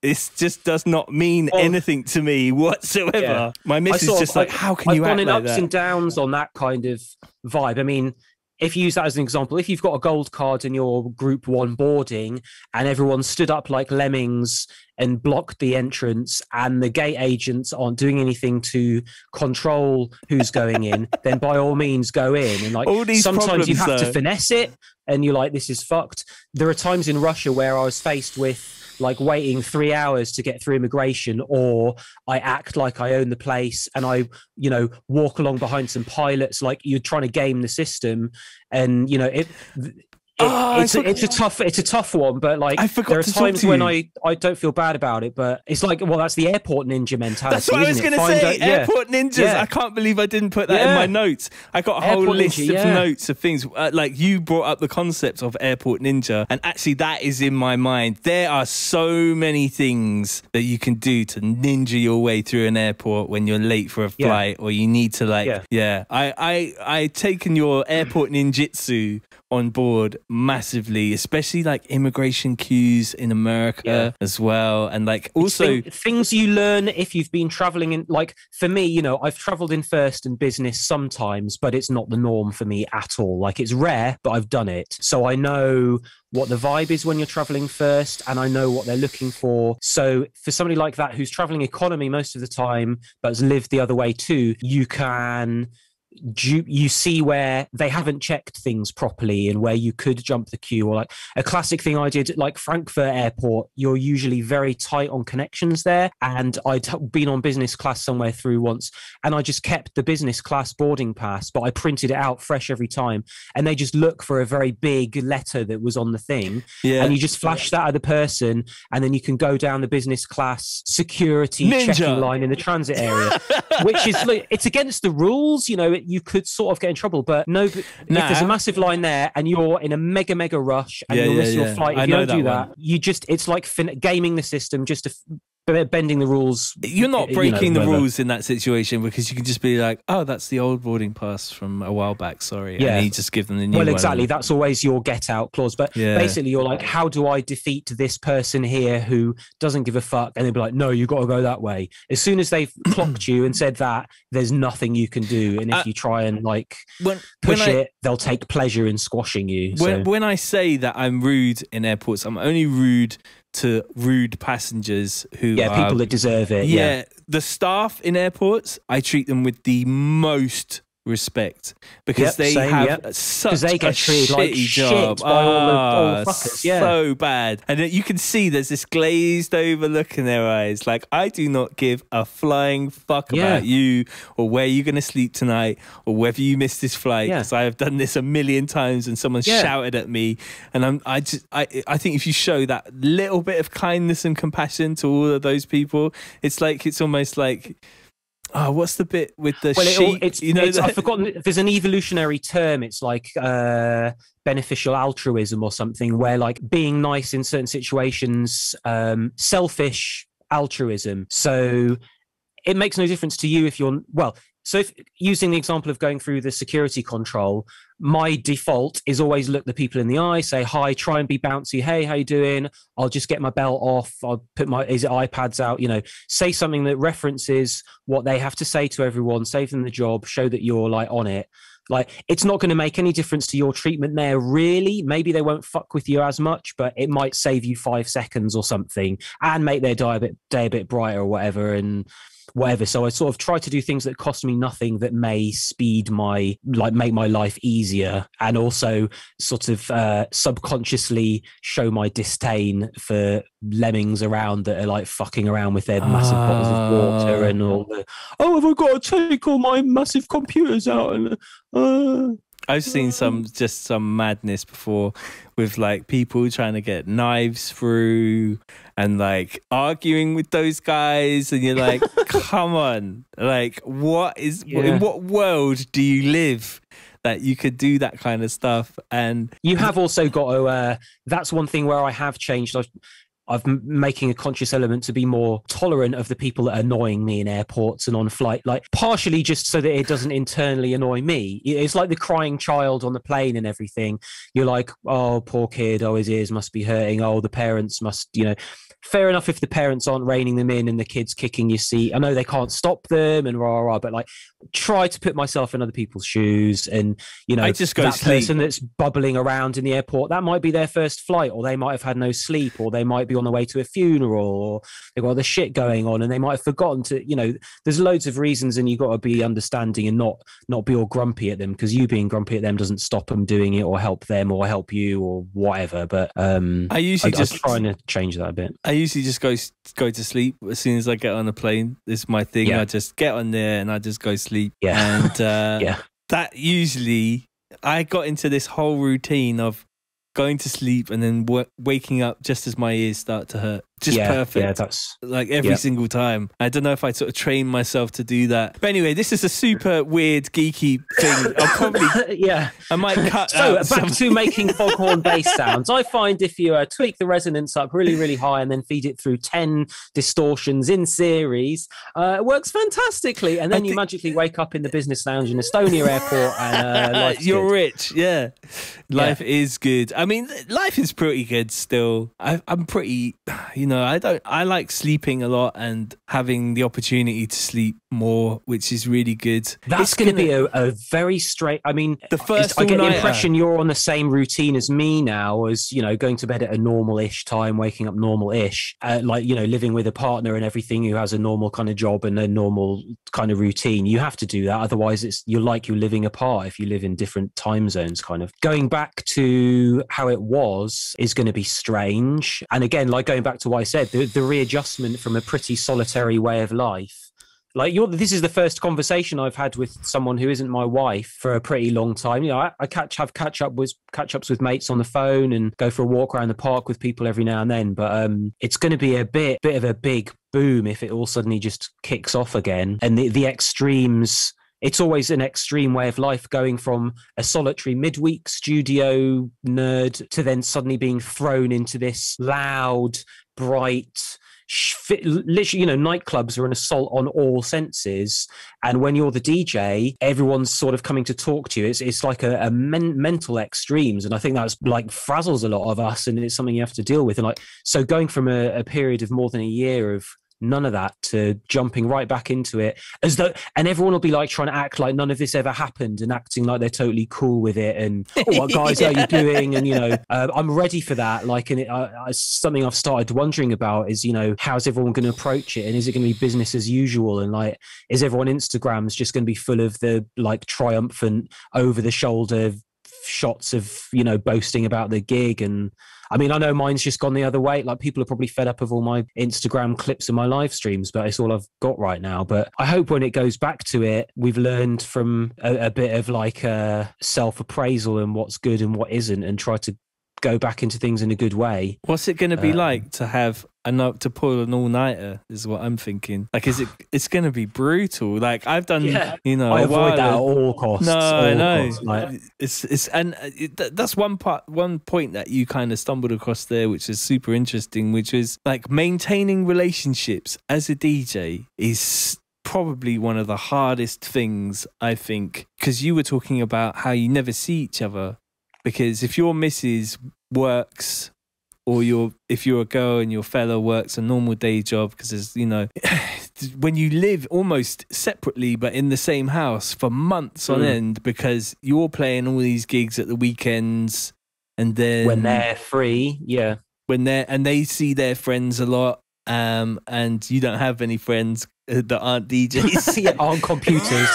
This just does not mean anything to me whatsoever. Yeah. My missus is just like, how can you act like that? I've gone in ups and downs on that kind of vibe. I mean, if you use that as an example, if you've got a gold card in your group 1 boarding and everyone stood up like lemmings and blocked the entrance and the gate agents aren't doing anything to control who's going in, then by all means go in. And like sometimes you have to finesse it and you're like, this is fucked. There are times in Russia where I was faced with like waiting 3 hours to get through immigration, or I act like I own the place and I, you know, walk along behind some pilots like you're trying to game the system. And, you know, it's a tough one, but like there are times when I don't feel bad about it, but it's like, well, that's the airport ninja mentality. That's what I was going to say. Airport ninjas. Yeah. I can't believe I didn't put that in my notes. I got a whole list of notes of things. Like you brought up the concept of airport ninja, and actually that is in my mind. There are so many things that you can do to ninja your way through an airport when you're late for a flight, or you need to like, I taken your airport ninjutsu on board massively, especially like immigration queues in America as well. And like also things you learn if you've been traveling in, like for me, you know, I've traveled in first and business sometimes, but it's not the norm for me at all. Like it's rare, but I've done it. So I know what the vibe is when you're traveling first, and I know what they're looking for. So for somebody like that who's traveling economy most of the time, but has lived the other way too, you see where they haven't checked things properly and where you could jump the queue. Or like a classic thing I did, like Frankfurt Airport, you're usually very tight on connections there. And I'd been on business class somewhere through once, and I just kept the business class boarding pass, but I printed it out fresh every time. And they just look for a very big letter that was on the thing. Yeah. And you just flash that at the person, and then you can go down the business class security checking line in the transit area, which is like, it's against the rules, you know. You could sort of get in trouble, but if there's a massive line there and you're in a mega rush and you're missing your flight, if you don't do that, it's like gaming the system, just bending the rules. You're not breaking the rules in that situation, because you can just be like, oh, that's the old boarding pass from a while back, sorry. Yeah. And you just give them the new one. Well, exactly. That's always your get out clause. But basically you're like, how do I defeat this person here who doesn't give a fuck? And they'll be like, no, you got to go that way. As soon as they've clocked you and said that, there's nothing you can do. And if you try and like push it, they'll take pleasure in squashing you. When I say that I'm rude in airports, I'm only rude to rude passengers who are people that deserve it. Yeah, the staff in airports, I treat them with the most respect, because they have such a shitty job. By all the fuckers. So bad. And you can see there's this glazed over look in their eyes, like, I do not give a flying fuck about you or where you're going to sleep tonight or whether you missed this flight, because I have done this a million times and someone shouted at me. And I think if you show that little bit of kindness and compassion to all of those people, it's almost like, oh, what's the bit with the sheep? I've forgotten. There's an evolutionary term. It's like beneficial altruism or something, where like being nice in certain situations, selfish altruism. So it makes no difference to you if you're So if using the example of going through the security control, my default is always look the people in the eye, say hi, try and be bouncy. Hey, how you doing? I'll just get my belt off. I'll put my iPads out, say something that references what they have to say to everyone, save them the job, show that you're like on it. Like, it's not going to make any difference to your treatment there, really. Maybe they won't fuck with you as much, but it might save you 5 seconds or something and make their day a bit brighter or whatever. So I sort of try to do things that cost me nothing, that may make my life easier, and also sort of subconsciously show my disdain for lemmings around that are like fucking around with their massive bottles of water and all the, have I got to take all my massive computers out? And I've seen some madness before with like people trying to get knives through and like arguing with those guys, and you're like, come on, like in what world do you live that you could do that kind of stuff? And you have also got to that's one thing where I have changed. making a conscious element to be more tolerant of the people that are annoying me in airports and on flight, like partially just so that it doesn't internally annoy me. It's like the crying child on the plane and everything. You're like, oh, poor kid, oh, his ears must be hurting, oh, the parents must, fair enough if the parents aren't reining them in and the kids kicking your seat. I know they can't stop them and rah, rah, but like try to put myself in other people's shoes. And, I just go that person that's bubbling around in the airport, that might be their first flight, or they might have had no sleep, or they might be on the way to a funeral, or they've got other shit going on and they might have forgotten to, there's loads of reasons, and you've got to be understanding and not be all grumpy at them, because you being grumpy at them doesn't stop them doing it or help them or help you or whatever. But I'm trying to change that a bit. I usually just go to sleep as soon as I get on a plane. This is my thing. I just get on there and I just go sleep. And that usually, I got into this whole routine of going to sleep and then waking up just as my ears start to hurt. Just perfect. Yeah, that's like every single time. I don't know if I sort of trained myself to do that. But anyway, this is a super weird, geeky thing. I'll probably, I might cut So back to making foghorn bass sounds. I find if you tweak the resonance up really, really high and then feed it through 10 distortions in series, it works fantastically. And then you magically wake up in the business lounge in Estonia airport and you're good. Rich. Yeah. Life is good. I mean, life is pretty good still. I'm pretty, I like sleeping a lot and having the opportunity to sleep more, which is really good. That's going to be a very straight, I mean, I get the impression you're on the same routine as me now, as, going to bed at a normal-ish time, waking up normal-ish, living with a partner and everything who has a normal kind of job and a normal kind of routine. You have to do that. Otherwise, you're living apart if you live in different time zones, kind of. Going back to how it was is going to be strange. And again, like going back to what I said, the readjustment from a pretty solitary way of life. Like this is the first conversation I've had with someone who isn't my wife for a pretty long time. I have catch-ups with mates on the phone and go for a walk around the park with people every now and then. But it's going to be a bit of a big boom if it all suddenly just kicks off again. And the extremes. It's always an extreme way of life, going from a solitary midweek studio nerd to then suddenly being thrown into this loud, bright, literally, nightclubs are an assault on all senses. And when you're the DJ, everyone's sort of coming to talk to you. It's like a mental extremes. And I think that's like frazzles a lot of us, and it's something you have to deal with. And so going from a period of more than a year of none of that to jumping right back into it as though, and everyone will be like trying to act like none of this ever happened and acting like they're totally cool with it. And what guys are you doing? And I'm ready for that. Like, and something I've started wondering about is how's everyone going to approach it, and is it going to be business as usual? And like, is everyone Instagram's just going to be full of the like triumphant over the shoulder shots of boasting about the gig? And I mean, I know mine's just gone the other way. Like, people are probably fed up of all my Instagram clips and my live streams, but it's all I've got right now. But I hope when it goes back to it, we've learned from a bit of like self-appraisal and what's good and what isn't, and try to go back into things in a good way. What's it going to be like to have to pull an all-nighter is what I'm thinking. Like, it's going to be brutal. Like, I've done, I avoid that at all costs. No, I know. Like, that's one point that you kind of stumbled across there, which is super interesting, which is like maintaining relationships as a DJ is probably one of the hardest things, I think, because you were talking about how you never see each other. Because if your missus works, or if you're a girl and your fella works a normal day job, because there's, when you live almost separately but in the same house for months on end, because you're playing all these gigs at the weekends, and then when they're free, and they see their friends a lot, and you don't have any friends that aren't DJs, on computers.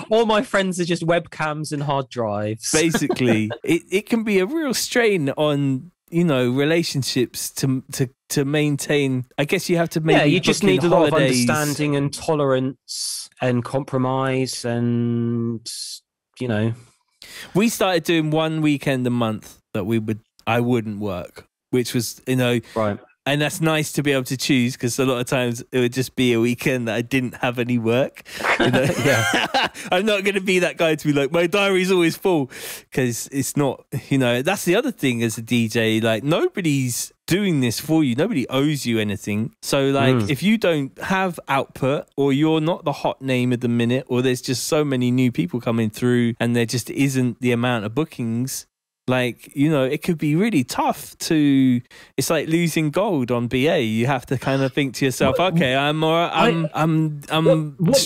All my friends are just webcams and hard drives. Basically, it can be a real strain on relationships to maintain. I guess you have to maybe you just need a lot of understanding and tolerance and compromise, and we started doing one weekend a month that I wouldn't work, which was right. And that's nice to be able to choose, because a lot of times it would just be a weekend that I didn't have any work. I'm not going to be that guy to be like, my diary's always full, because it's not, that's the other thing as a DJ, like nobody's doing this for you. Nobody owes you anything. So like if you don't have output, or you're not the hot name at the minute, or there's just so many new people coming through and there just isn't the amount of bookings, like, you know, it could be really tough to, it's like losing gold on BA. You have to kind of think to yourself, okay, I'm what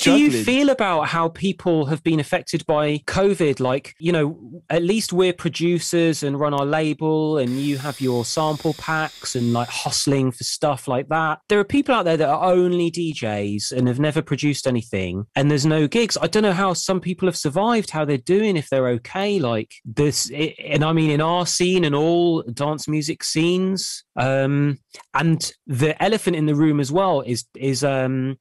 do you feel about how people have been affected by COVID? Like, you know, at least we're producers and run our label, and you have your sample packs and like hustling for stuff like that. There are people out there that are only DJs and have never produced anything, and there's no gigs. I don't know how some people have survived, how they're doing, if they're okay. Like this, and I mean, in our scene and all dance music scenes, and the elephant in the room as well is the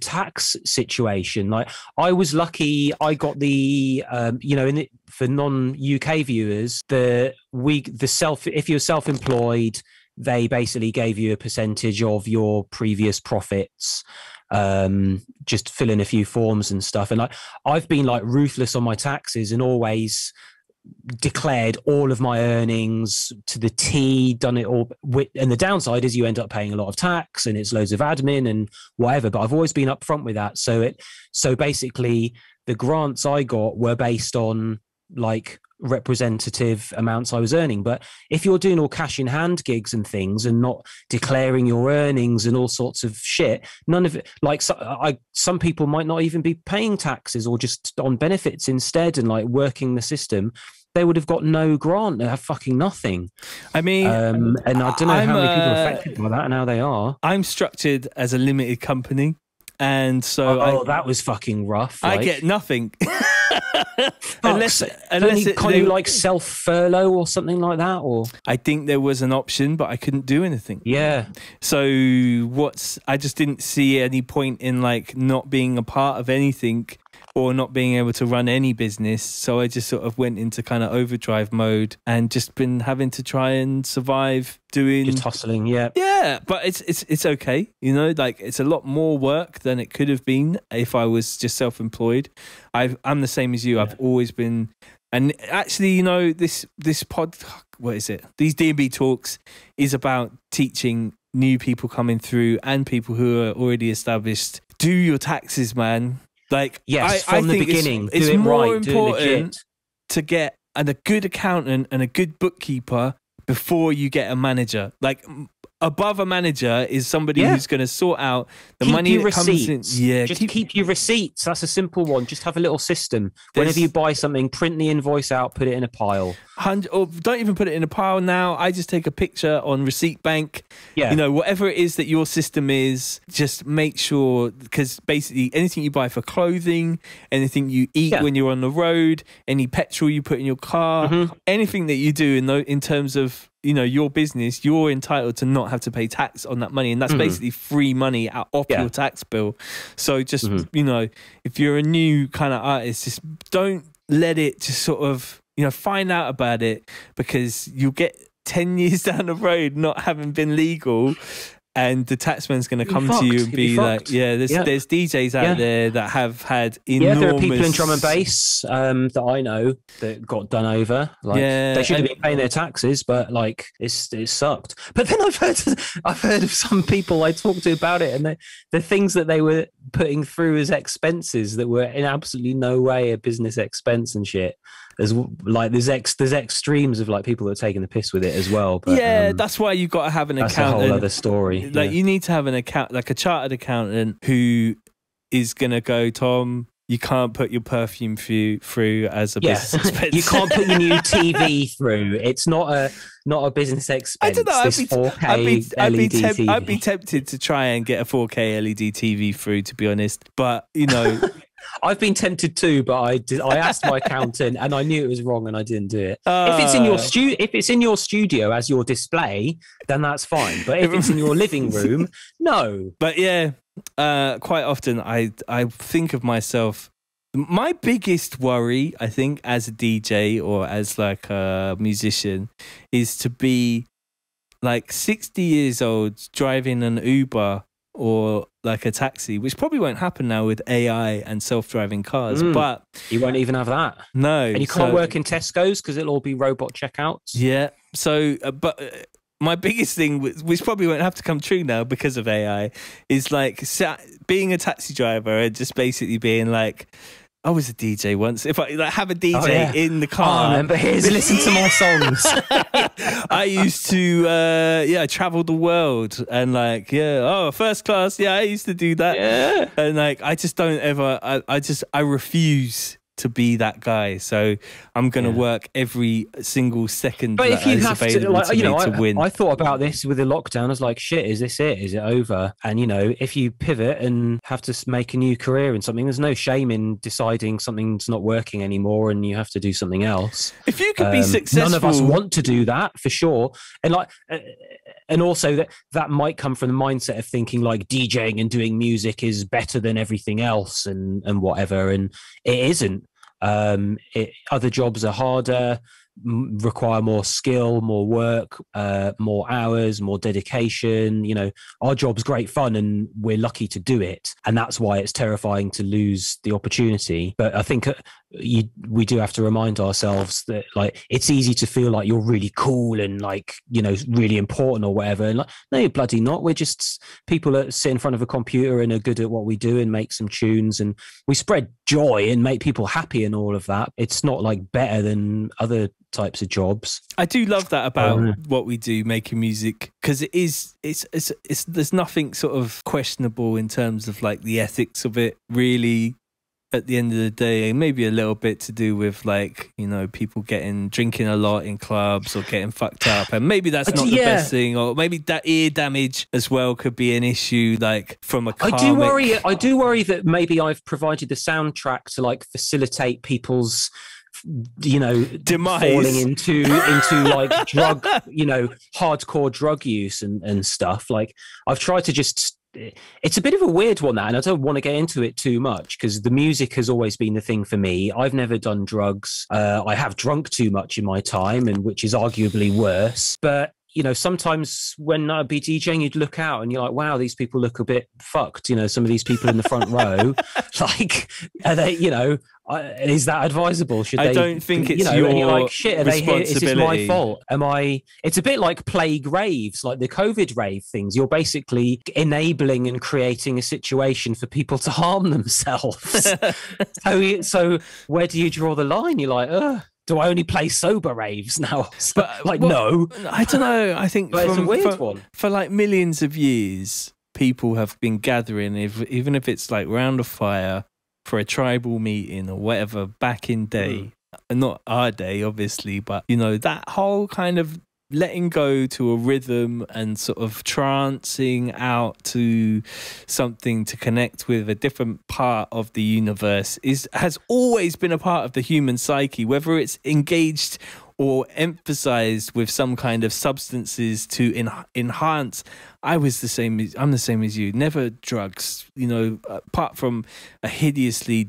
tax situation. Like, I was lucky, I got the you know, for non-UK viewers, if you're self-employed, they basically gave you a percentage of your previous profits. Just fill in a few forms and stuff, and I've been like ruthless on my taxes and always declared all of my earnings to the T, done it all. And the downside is you end up paying a lot of tax and it's loads of admin and whatever, but I've always been upfront with that. So basically the grants I got were based on like representative amounts I was earning. But if you're doing all cash in hand gigs and things and not declaring your earnings and all sorts of shit, none of it, like some people might not even be paying taxes or just on benefits instead and like working the system. They would have got no grant. They have fucking nothing. I mean, and I don't know how many people are affected by that and how they are. I'm structured as a limited company, and so that was fucking rough. I get nothing. unless can't you like self furlough or something like that? Or I think there was an option, but I couldn't do anything. Yeah. So I just didn't see any point in like not being a part of anything or not being able to run any business. So I just sort of went into kind of overdrive mode and just been having to try and survive doing just hustling. Yeah, but it's okay, you know, like it's a lot more work than it could have been if I was just self-employed. I'm the same as you. I've always been, and actually, you know, this pod, what is it? These DnB Talks is about teaching new people coming through and people who are already established. Do your taxes, man. Like, yes, from the beginning, it's more important to get a good accountant and a good bookkeeper before you get a manager. Like, above a manager is somebody who's going to sort out the money that comes in. Yeah, just keep your receipts. That's a simple one. Just have a little system. Whenever you buy something, print the invoice out, put it in a pile. Or don't even put it in a pile now. I just take a picture on Receipt Bank. Yeah. You know, whatever it is that your system is, just make sure, because basically anything you buy for clothing, anything you eat when you're on the road, any petrol you put in your car, anything that you do in terms of, you know, your business, you're entitled to not have to pay tax on that money. And that's basically free money off your tax bill. So just, you know, if you're a new kind of artist, just don't let it just sort of, you know, find out about it, because you'll get 10 years down the road not having been legal, and the taxman's going to come to you and be like, there's DJs out there that have had enormous... Yeah, there are people in drum and bass that I know that got done over. Like, they should have been paying their taxes, but like it sucked. But then I've heard of some people I talked to about it, and the things that they were putting through as expenses that were in absolutely no way a business expense and shit. There's like there's extremes of like people that are taking the piss with it as well. But, that's why you got to have an accountant. That's a whole other story. Like you need to have a chartered accountant who is gonna go, Tom, you can't put your perfume through as a business expense. You can't put your new TV through. It's not a business expense. I don't know. I'd be tempted to try and get a 4K LED TV through, to be honest. But you know. I've been tempted too, but I asked my accountant and I knew it was wrong and I didn't do it. If it's in your studio as your display, then that's fine. But if it's in your living room, no. But yeah, quite often I think of myself. My biggest worry, I think, as a DJ or as like a musician, is to be like 60 years old driving an Uber or like a taxi, which probably won't happen now with AI and self-driving cars, but you won't even have that. No. And you can't work in Tesco's because it'll all be robot checkouts. Yeah. So, but my biggest thing, which probably won't have to come true now because of AI, is like being a taxi driver and just basically being like, I was a DJ once. If I like, have a DJ in the car, remember, here's listen to my songs. I used to, travel the world and like, first class. Yeah, I used to do that. Yeah. And like, I just don't ever, I refuse to be that guy. So I'm going to work every single second. But that if you is have to, available like, to you me know, to win. I thought about this with the lockdown. I was like, shit, is this it? Is it over? And, you know, if you pivot and have to make a new career in something, there's no shame in deciding something's not working anymore and you have to do something else. If you could be successful. None of us want to do that, for sure. And like, and also that might come from the mindset of thinking like DJing and doing music is better than everything else and whatever. And it isn't. Other jobs are harder, require more skill, more work, more hours, more dedication. You know, our job's great fun and we're lucky to do it, and that's why it's terrifying to lose the opportunity. But I think we do have to remind ourselves that like it's easy to feel like you're really cool and like, you know, really important or whatever, and like, no, you're bloody not. We're just people that sit in front of a computer and are good at what we do and make some tunes, and we spread joy and make people happy and all of that. It's not like better than other types of jobs. I do love that about what we do, making music, because it's there's nothing sort of questionable in terms of like the ethics of it, really. At the end of the day, maybe a little bit to do with like, you know, people drinking a lot in clubs or getting fucked up, and maybe that's not the best thing, or maybe that ear damage as well could be an issue, like from a karmic... I do worry that maybe I've provided the soundtrack to like facilitate people's, you know, demise, falling into like drug, you know, hardcore drug use and stuff. Like I've tried to just, it's a bit of a weird one, that, and I don't want to get into it too much because the music has always been the thing for me. I've never done drugs. I have drunk too much in my time, and which is arguably worse. But you know, sometimes when I'd be DJing, you'd look out and you're like, wow, these people look a bit fucked. You know, some of these people in the front row, like, are they, you know, is that advisable? Should they? I don't think it's, you know, your and you're like, shit, are they here? Is this my fault? It's a bit like plague raves, like the COVID rave things. You're basically enabling and creating a situation for people to harm themselves. So where do you draw the line? You're like, ugh. Do I only play sober raves now? But, like, no. I don't know. I think it's a weird one. For like millions of years, people have been gathering, even if it's like round a fire for a tribal meeting or whatever, back in day. Not our day, obviously, but, you know, that whole kind of letting go to a rhythm and sort of trancing out to something to connect with a different part of the universe has always been a part of the human psyche, whether it's engaged or emphasized with some kind of substances to enhance. I'm the same as you. Never drugs, you know, apart from a hideously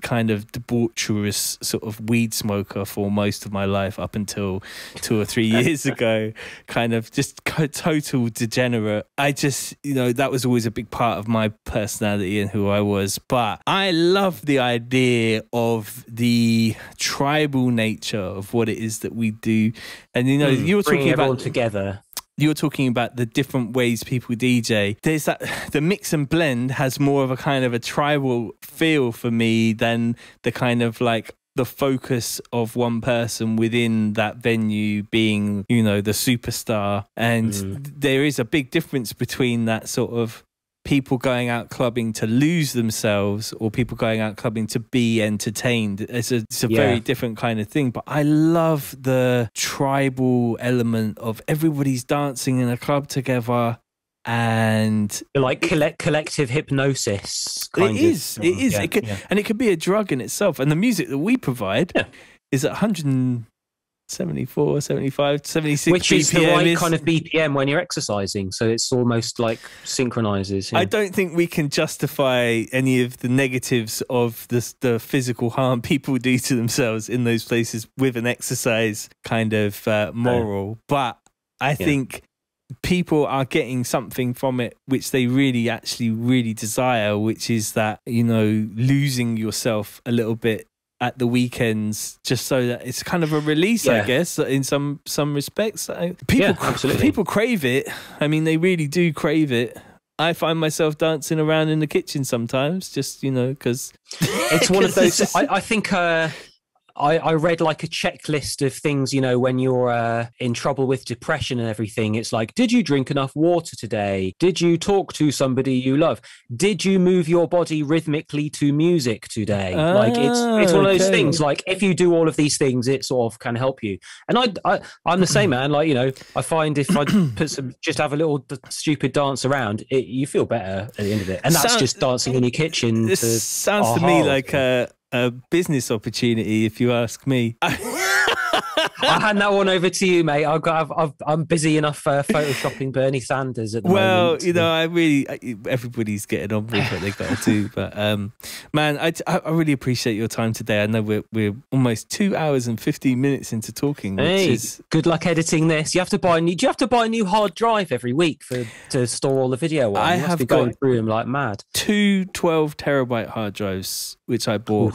kind of debaucherous sort of weed smoker for most of my life up until 2 or 3 years ago, kind of just total degenerate. I just, you know, that was always a big part of my personality and who I was. But I love the idea of the tribal nature of what it is that we do. And, you know, you were talking about together. You're talking about the different ways people DJ. There's that, the mix and blend has more of a kind of a tribal feel for me than the kind of like the focus of one person within that venue being, you know, the superstar. And there is a big difference between that sort of people going out clubbing to lose themselves or people going out clubbing to be entertained. It's a very different kind of thing. But I love the tribal element of everybody's dancing in a club together, and like collective hypnosis. It is. And it could be a drug in itself. And the music that we provide is at 174, 75, 76 which BPM. is the right kind of BPM when you're exercising, so it's almost like synchronizes. I don't think we can justify any of the negatives of the physical harm people do to themselves in those places with an exercise kind of moral, but I think people are getting something from it which they really desire, which is that, you know, losing yourself a little bit at the weekends, just so that it's kind of a release, I guess, in some respects. People crave it. I mean, they really do crave it. I find myself dancing around in the kitchen sometimes, just, because it's one of those. I think I read like a checklist of things, when you're in trouble with depression and everything. It's like, did you drink enough water today? Did you talk to somebody you love? Did you move your body rhythmically to music today? Like it's one of those things. Like if you do all of these things, it sort of can help you. And I'm the same, man. Like, I find if I just have a little stupid dance around, you feel better at the end of it. And that's just dancing in your kitchen. This sounds to me like a business opportunity, if you ask me. I'll hand that one over to you, mate. I'm busy enough photoshopping Bernie Sanders at the moment. Well, everybody's getting on with what they've got to do. But man, I really appreciate your time today. I know we're almost 2 hours and 15 minutes into talking. Hey, good luck editing this. Do you have to buy a new hard drive every week to store all the video on? I have going through them like mad. 2 12 terabyte hard drives, which I bought.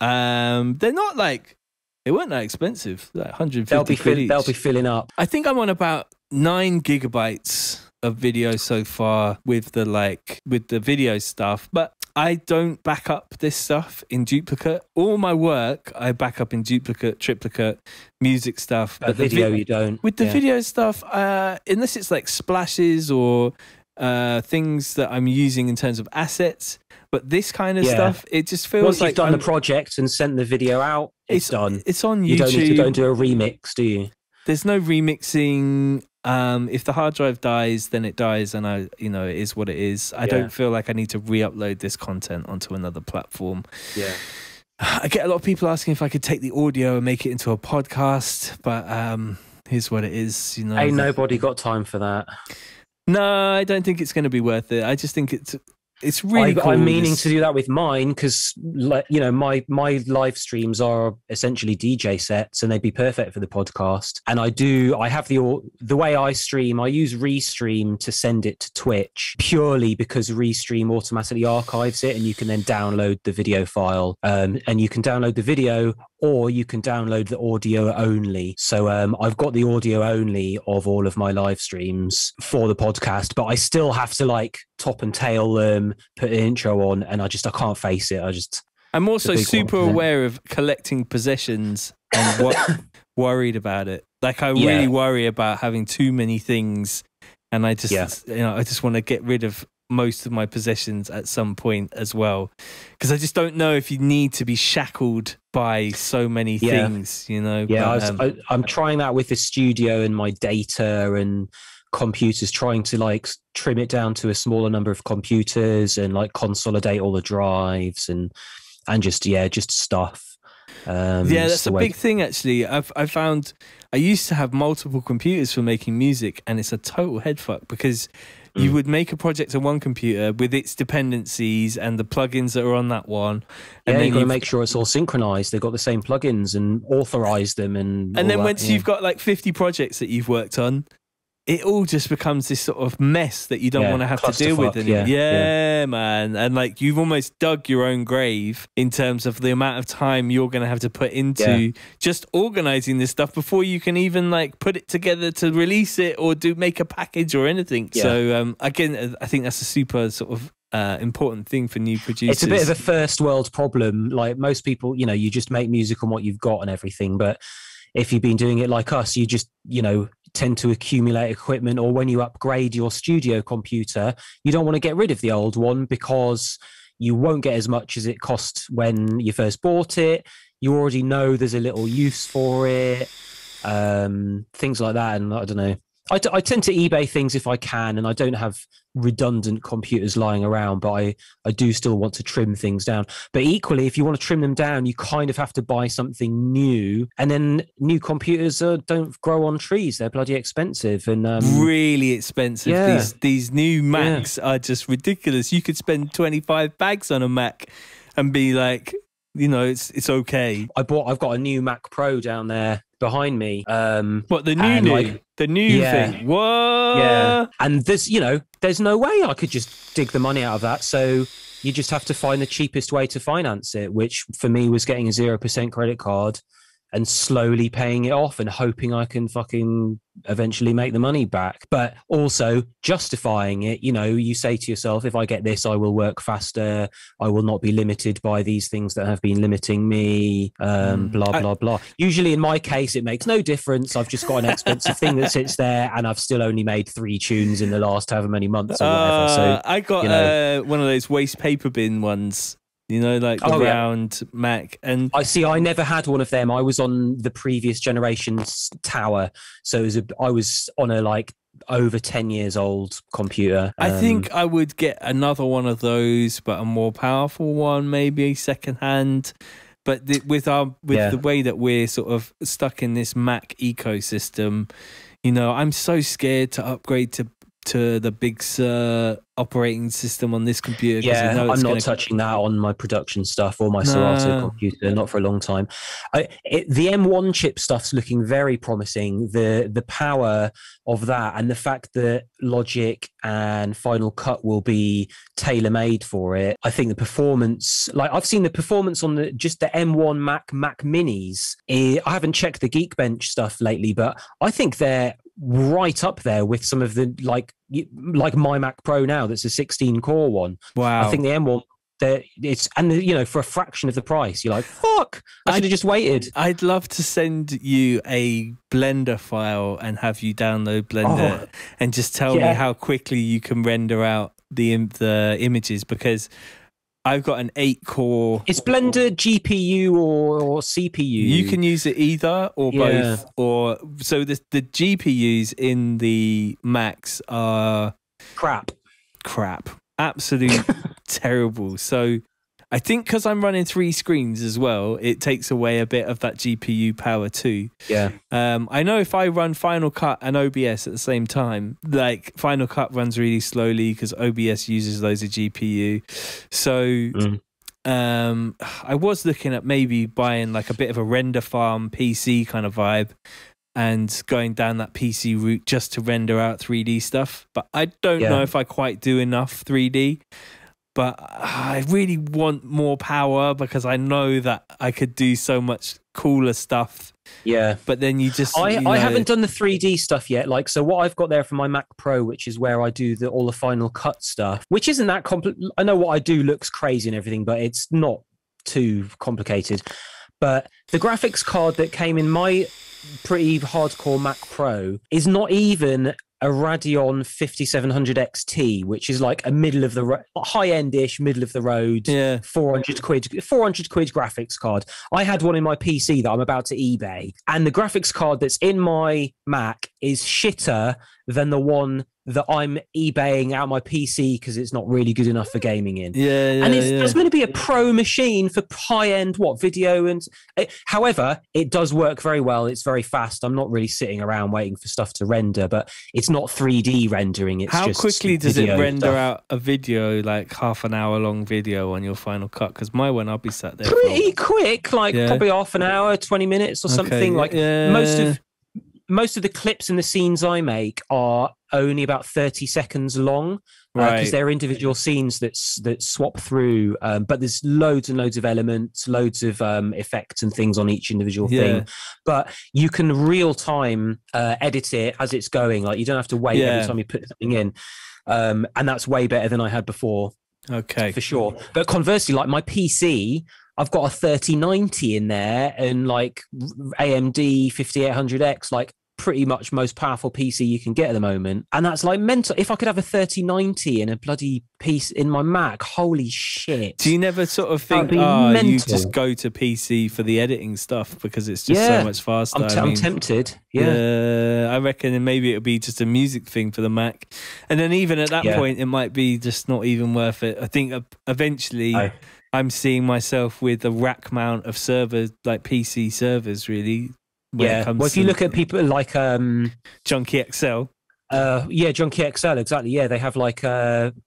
They're not like, they weren't that expensive, like 150 quid each. They'll be filling up. I think I'm on about 9 gigabytes of video so far with the video stuff, but I don't back up this stuff in duplicate. All my work I back up in duplicate, triplicate, music stuff. But video you don't. With the video stuff, unless it's like splashes or things that I'm using in terms of assets. But this kind of stuff, it just feels once like you've done the project and sent the video out, it's done. It's on YouTube. You don't need to go and do a remix, do you? There's no remixing. If the hard drive dies, then it dies, and it is what it is. I don't feel like I need to re-upload this content onto another platform. Yeah. I get a lot of people asking if I could take the audio and make it into a podcast, but here's what it is. Ain't nobody got time for that. No, I don't think it's going to be worth it. I just think it's really cool. I'm meaning to do that with mine because, my live streams are essentially DJ sets and they'd be perfect for the podcast. And I have the way I stream, I use Restream to send it to Twitch purely because Restream automatically archives it and you can then download the video file. And you can download the video or you can download the audio only. So I've got the audio only of all of my live streams for the podcast, but I still have to top and tail them, put an intro on, and I can't face it. I'm also super aware of collecting possessions and worried about it. Like I really worry about having too many things, and I just I just want to get rid of most of my possessions at some point as well, because I just don't know if you need to be shackled by so many things. I'm trying that with the studio and my data and computers, trying to trim it down to a smaller number of computers and consolidate all the drives and just stuff. That's a big thing actually. I found I used to have multiple computers for making music, and it's a total head fuck because you would make a project on one computer with its dependencies and the plugins that are on that one. And then you've got to make sure it's all synchronized. They've got the same plugins and authorize them. And then once you've got 50 projects that you've worked on, it all just becomes this sort of mess that you don't want to have to deal with anymore. Yeah, man. And you've almost dug your own grave in terms of the amount of time you're going to have to put into just organizing this stuff before you can even put it together to release it or make a package or anything. Yeah. So again, I think that's a super sort of important thing for new producers. It's a bit of a first world problem. Like most people, you just make music on what you've got and everything. But if you've been doing it like us, you just, tend to accumulate equipment, or when you upgrade your studio computer, you don't want to get rid of the old one because you won't get as much as it cost when you first bought it. You already know there's a little use for it, things like that. And I don't know. I tend to eBay things if I can, and I don't have redundant computers lying around, but I do still want to trim things down. But equally, if you want to trim them down, you kind of have to buy something new. And then new computers don't grow on trees. They're bloody expensive. And really expensive. Yeah. These new Macs are just ridiculous. You could spend 25 bags on a Mac and be like, it's okay. I've got a new Mac Pro down there behind me. What, the new thing? What? Yeah. And there's no way I could just dig the money out of that. So You just have to find the cheapest way to finance it, which for me was getting a 0% credit card and slowly paying it off and hoping I can fucking eventually make the money back. But also justifying it, you know, you say to yourself, if I get this, I will work faster. I will not be limited by these things that have been limiting me, blah, blah, blah. Usually in my case, it makes no difference. I've just got an expensive thing that sits there and I've still only made 3 tunes in the last however many months or whatever. So I got one of those waste paper bin ones. You know, like the round Mac. And I never had one of them. I was on the previous generation's tower. So I was on a like over 10 years old computer. I think I would get another one of those, but a more powerful one, maybe secondhand. But with the way that we're sort of stuck in this Mac ecosystem, you know, I'm so scared to upgrade to the Big Sur operating system on this computer. Yeah, I'm not touching that on my production stuff or my Serato computer, not for a long time. The M1 chip stuff's looking very promising. The power of that and the fact that Logic and Final Cut will be tailor-made for it. I think the performance, like I've seen the performance on just the M1 Mac Minis. I haven't checked the Geekbench stuff lately, but I think they're right up there with some of the like my Mac Pro now that's a 16-core one. Wow. I think the M1 you know, for a fraction of the price, you're like, fuck, I should have just waited. I'd love to send you a Blender file and have you download Blender and just tell me how quickly you can render out the images, because I've got an 8-core. Is Blender GPU or CPU? You can use it either or both. Or so the GPUs in the Macs are crap, absolute terrible. So I think because I'm running 3 screens as well, it takes away a bit of that GPU power too. Yeah. I know if I run Final Cut and OBS at the same time, like Final Cut runs really slowly because OBS uses loads of GPU. So I was looking at maybe buying like a bit of a render farm PC kind of vibe and going down that PC route just to render out 3D stuff. But I don't know if I quite do enough 3D. But I really want more power because I know that I could do so much cooler stuff. Yeah. But then you just... I haven't done the 3D stuff yet. Like, so what I've got there for my Mac Pro, which is where I do all the Final Cut stuff, which isn't that complicated. I know what I do looks crazy and everything, but it's not too complicated. But the graphics card that came in my pretty hardcore Mac Pro is not even a Radeon 5700 XT, which is like a middle of the high-end-ish, middle of the road, 400 quid graphics card. I had one in my PC that I'm about to eBay, and the graphics card that's in my Mac is shitter than the one that I'm eBaying out my PC because it's not really good enough for gaming in. And it's meant to be a pro machine for high-end video, and however, it does work very well. It's very fast. I'm not really sitting around waiting for stuff to render, but it's not 3D rendering. It's how quickly does it render stuff. out a video, like half an hour long video on your Final Cut? Because my one, I'll be sat there pretty quick, like probably half an hour, 20 minutes or something. Like most of the clips and the scenes I make are only about 30 seconds long, because they're individual scenes that swap through. But there's loads and loads of elements, loads of effects and things on each individual thing. But you can real time edit it as it's going. Like you don't have to wait every time you put something in. And that's way better than I had before. Okay, for sure. But conversely, like my PC, I've got a 3090 in there and like AMD 5800X, like pretty much most powerful PC you can get at the moment. And that's like mental. If I could have a 3090 and a bloody piece in my Mac, holy shit. Do you never sort of think, you just go to PC for the editing stuff because it's just so much faster? I'm tempted. I reckon maybe it'll be just a music thing for the Mac. And then even at that point, it might be just not even worth it. I think eventually I'm seeing myself with a rack mount of servers, like PC servers, really. Well, if you look at people like Junkie XL, Yeah, Junkie XL, exactly. Yeah, they have like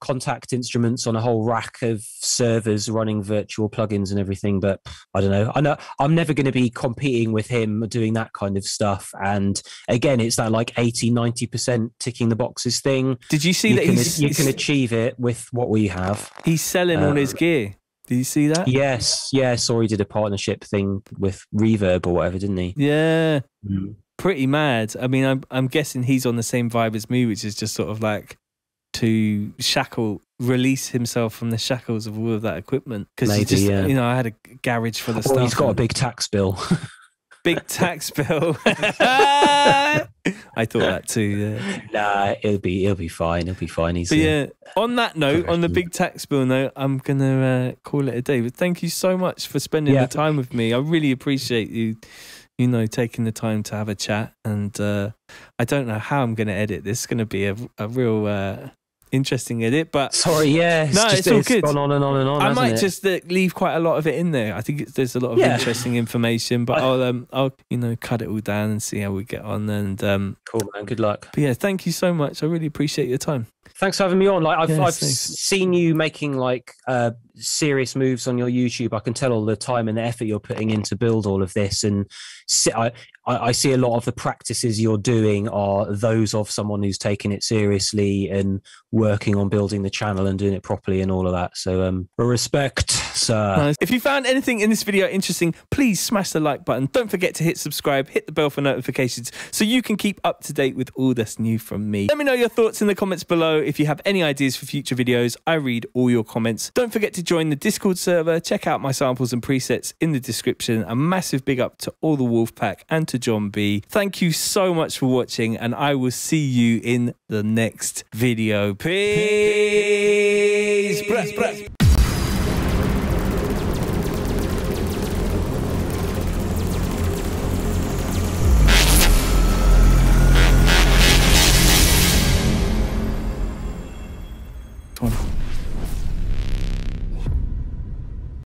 contact instruments on a whole rack of servers running virtual plugins and everything. But I don't know. I know I'm never going to be competing with him doing that kind of stuff. And again, it's that like 80-90% ticking the boxes thing. Did you see that you can achieve it with what we have? He's selling all his gear. Did you see that? Yes. Yeah, saw he did a partnership thing with Reverb or whatever, didn't he? Yeah. Pretty mad. I mean, I'm guessing he's on the same vibe as me, which is just sort of like to release himself from the shackles of all of that equipment. Because you know, I had a garage for the stuff. He's got a big tax bill. Big tax bill. I thought that too. Yeah. Nah, he'll be fine. He'll be fine. He's on that note, on the big tax bill note, I'm gonna call it a day. But thank you so much for spending the time with me. I really appreciate you know, taking the time to have a chat. And I don't know how I'm gonna edit this. It's gonna be a real interesting edit, but sorry, it's all good. Gone on and on and on. I might just leave quite a lot of it in there. I think there's a lot of interesting information, but I'll you know, cut it all down and see how we get on. And cool, man. Good luck. But yeah, thank you so much. I really appreciate your time. Thanks for having me on. Like I've seen you making like serious moves on your YouTube. I can tell all the time and the effort you're putting in to build all of this, and I see a lot of the practices you're doing are those of someone who's taking it seriously and working on building the channel and doing it properly and all of that. So respect, sir. Nice. If you found anything in this video interesting, please smash the like button. Don't forget to hit subscribe, hit the bell for notifications so you can keep up to date with all that's new from me. Let me know your thoughts in the comments below. If you have any ideas for future videos, I read all your comments. Don't forget to join the Discord server. Check out my samples and presets in the description. A massive big up to all the Wolfpack and to John B. Thank you so much for watching, and I will see you in the next video. Peace.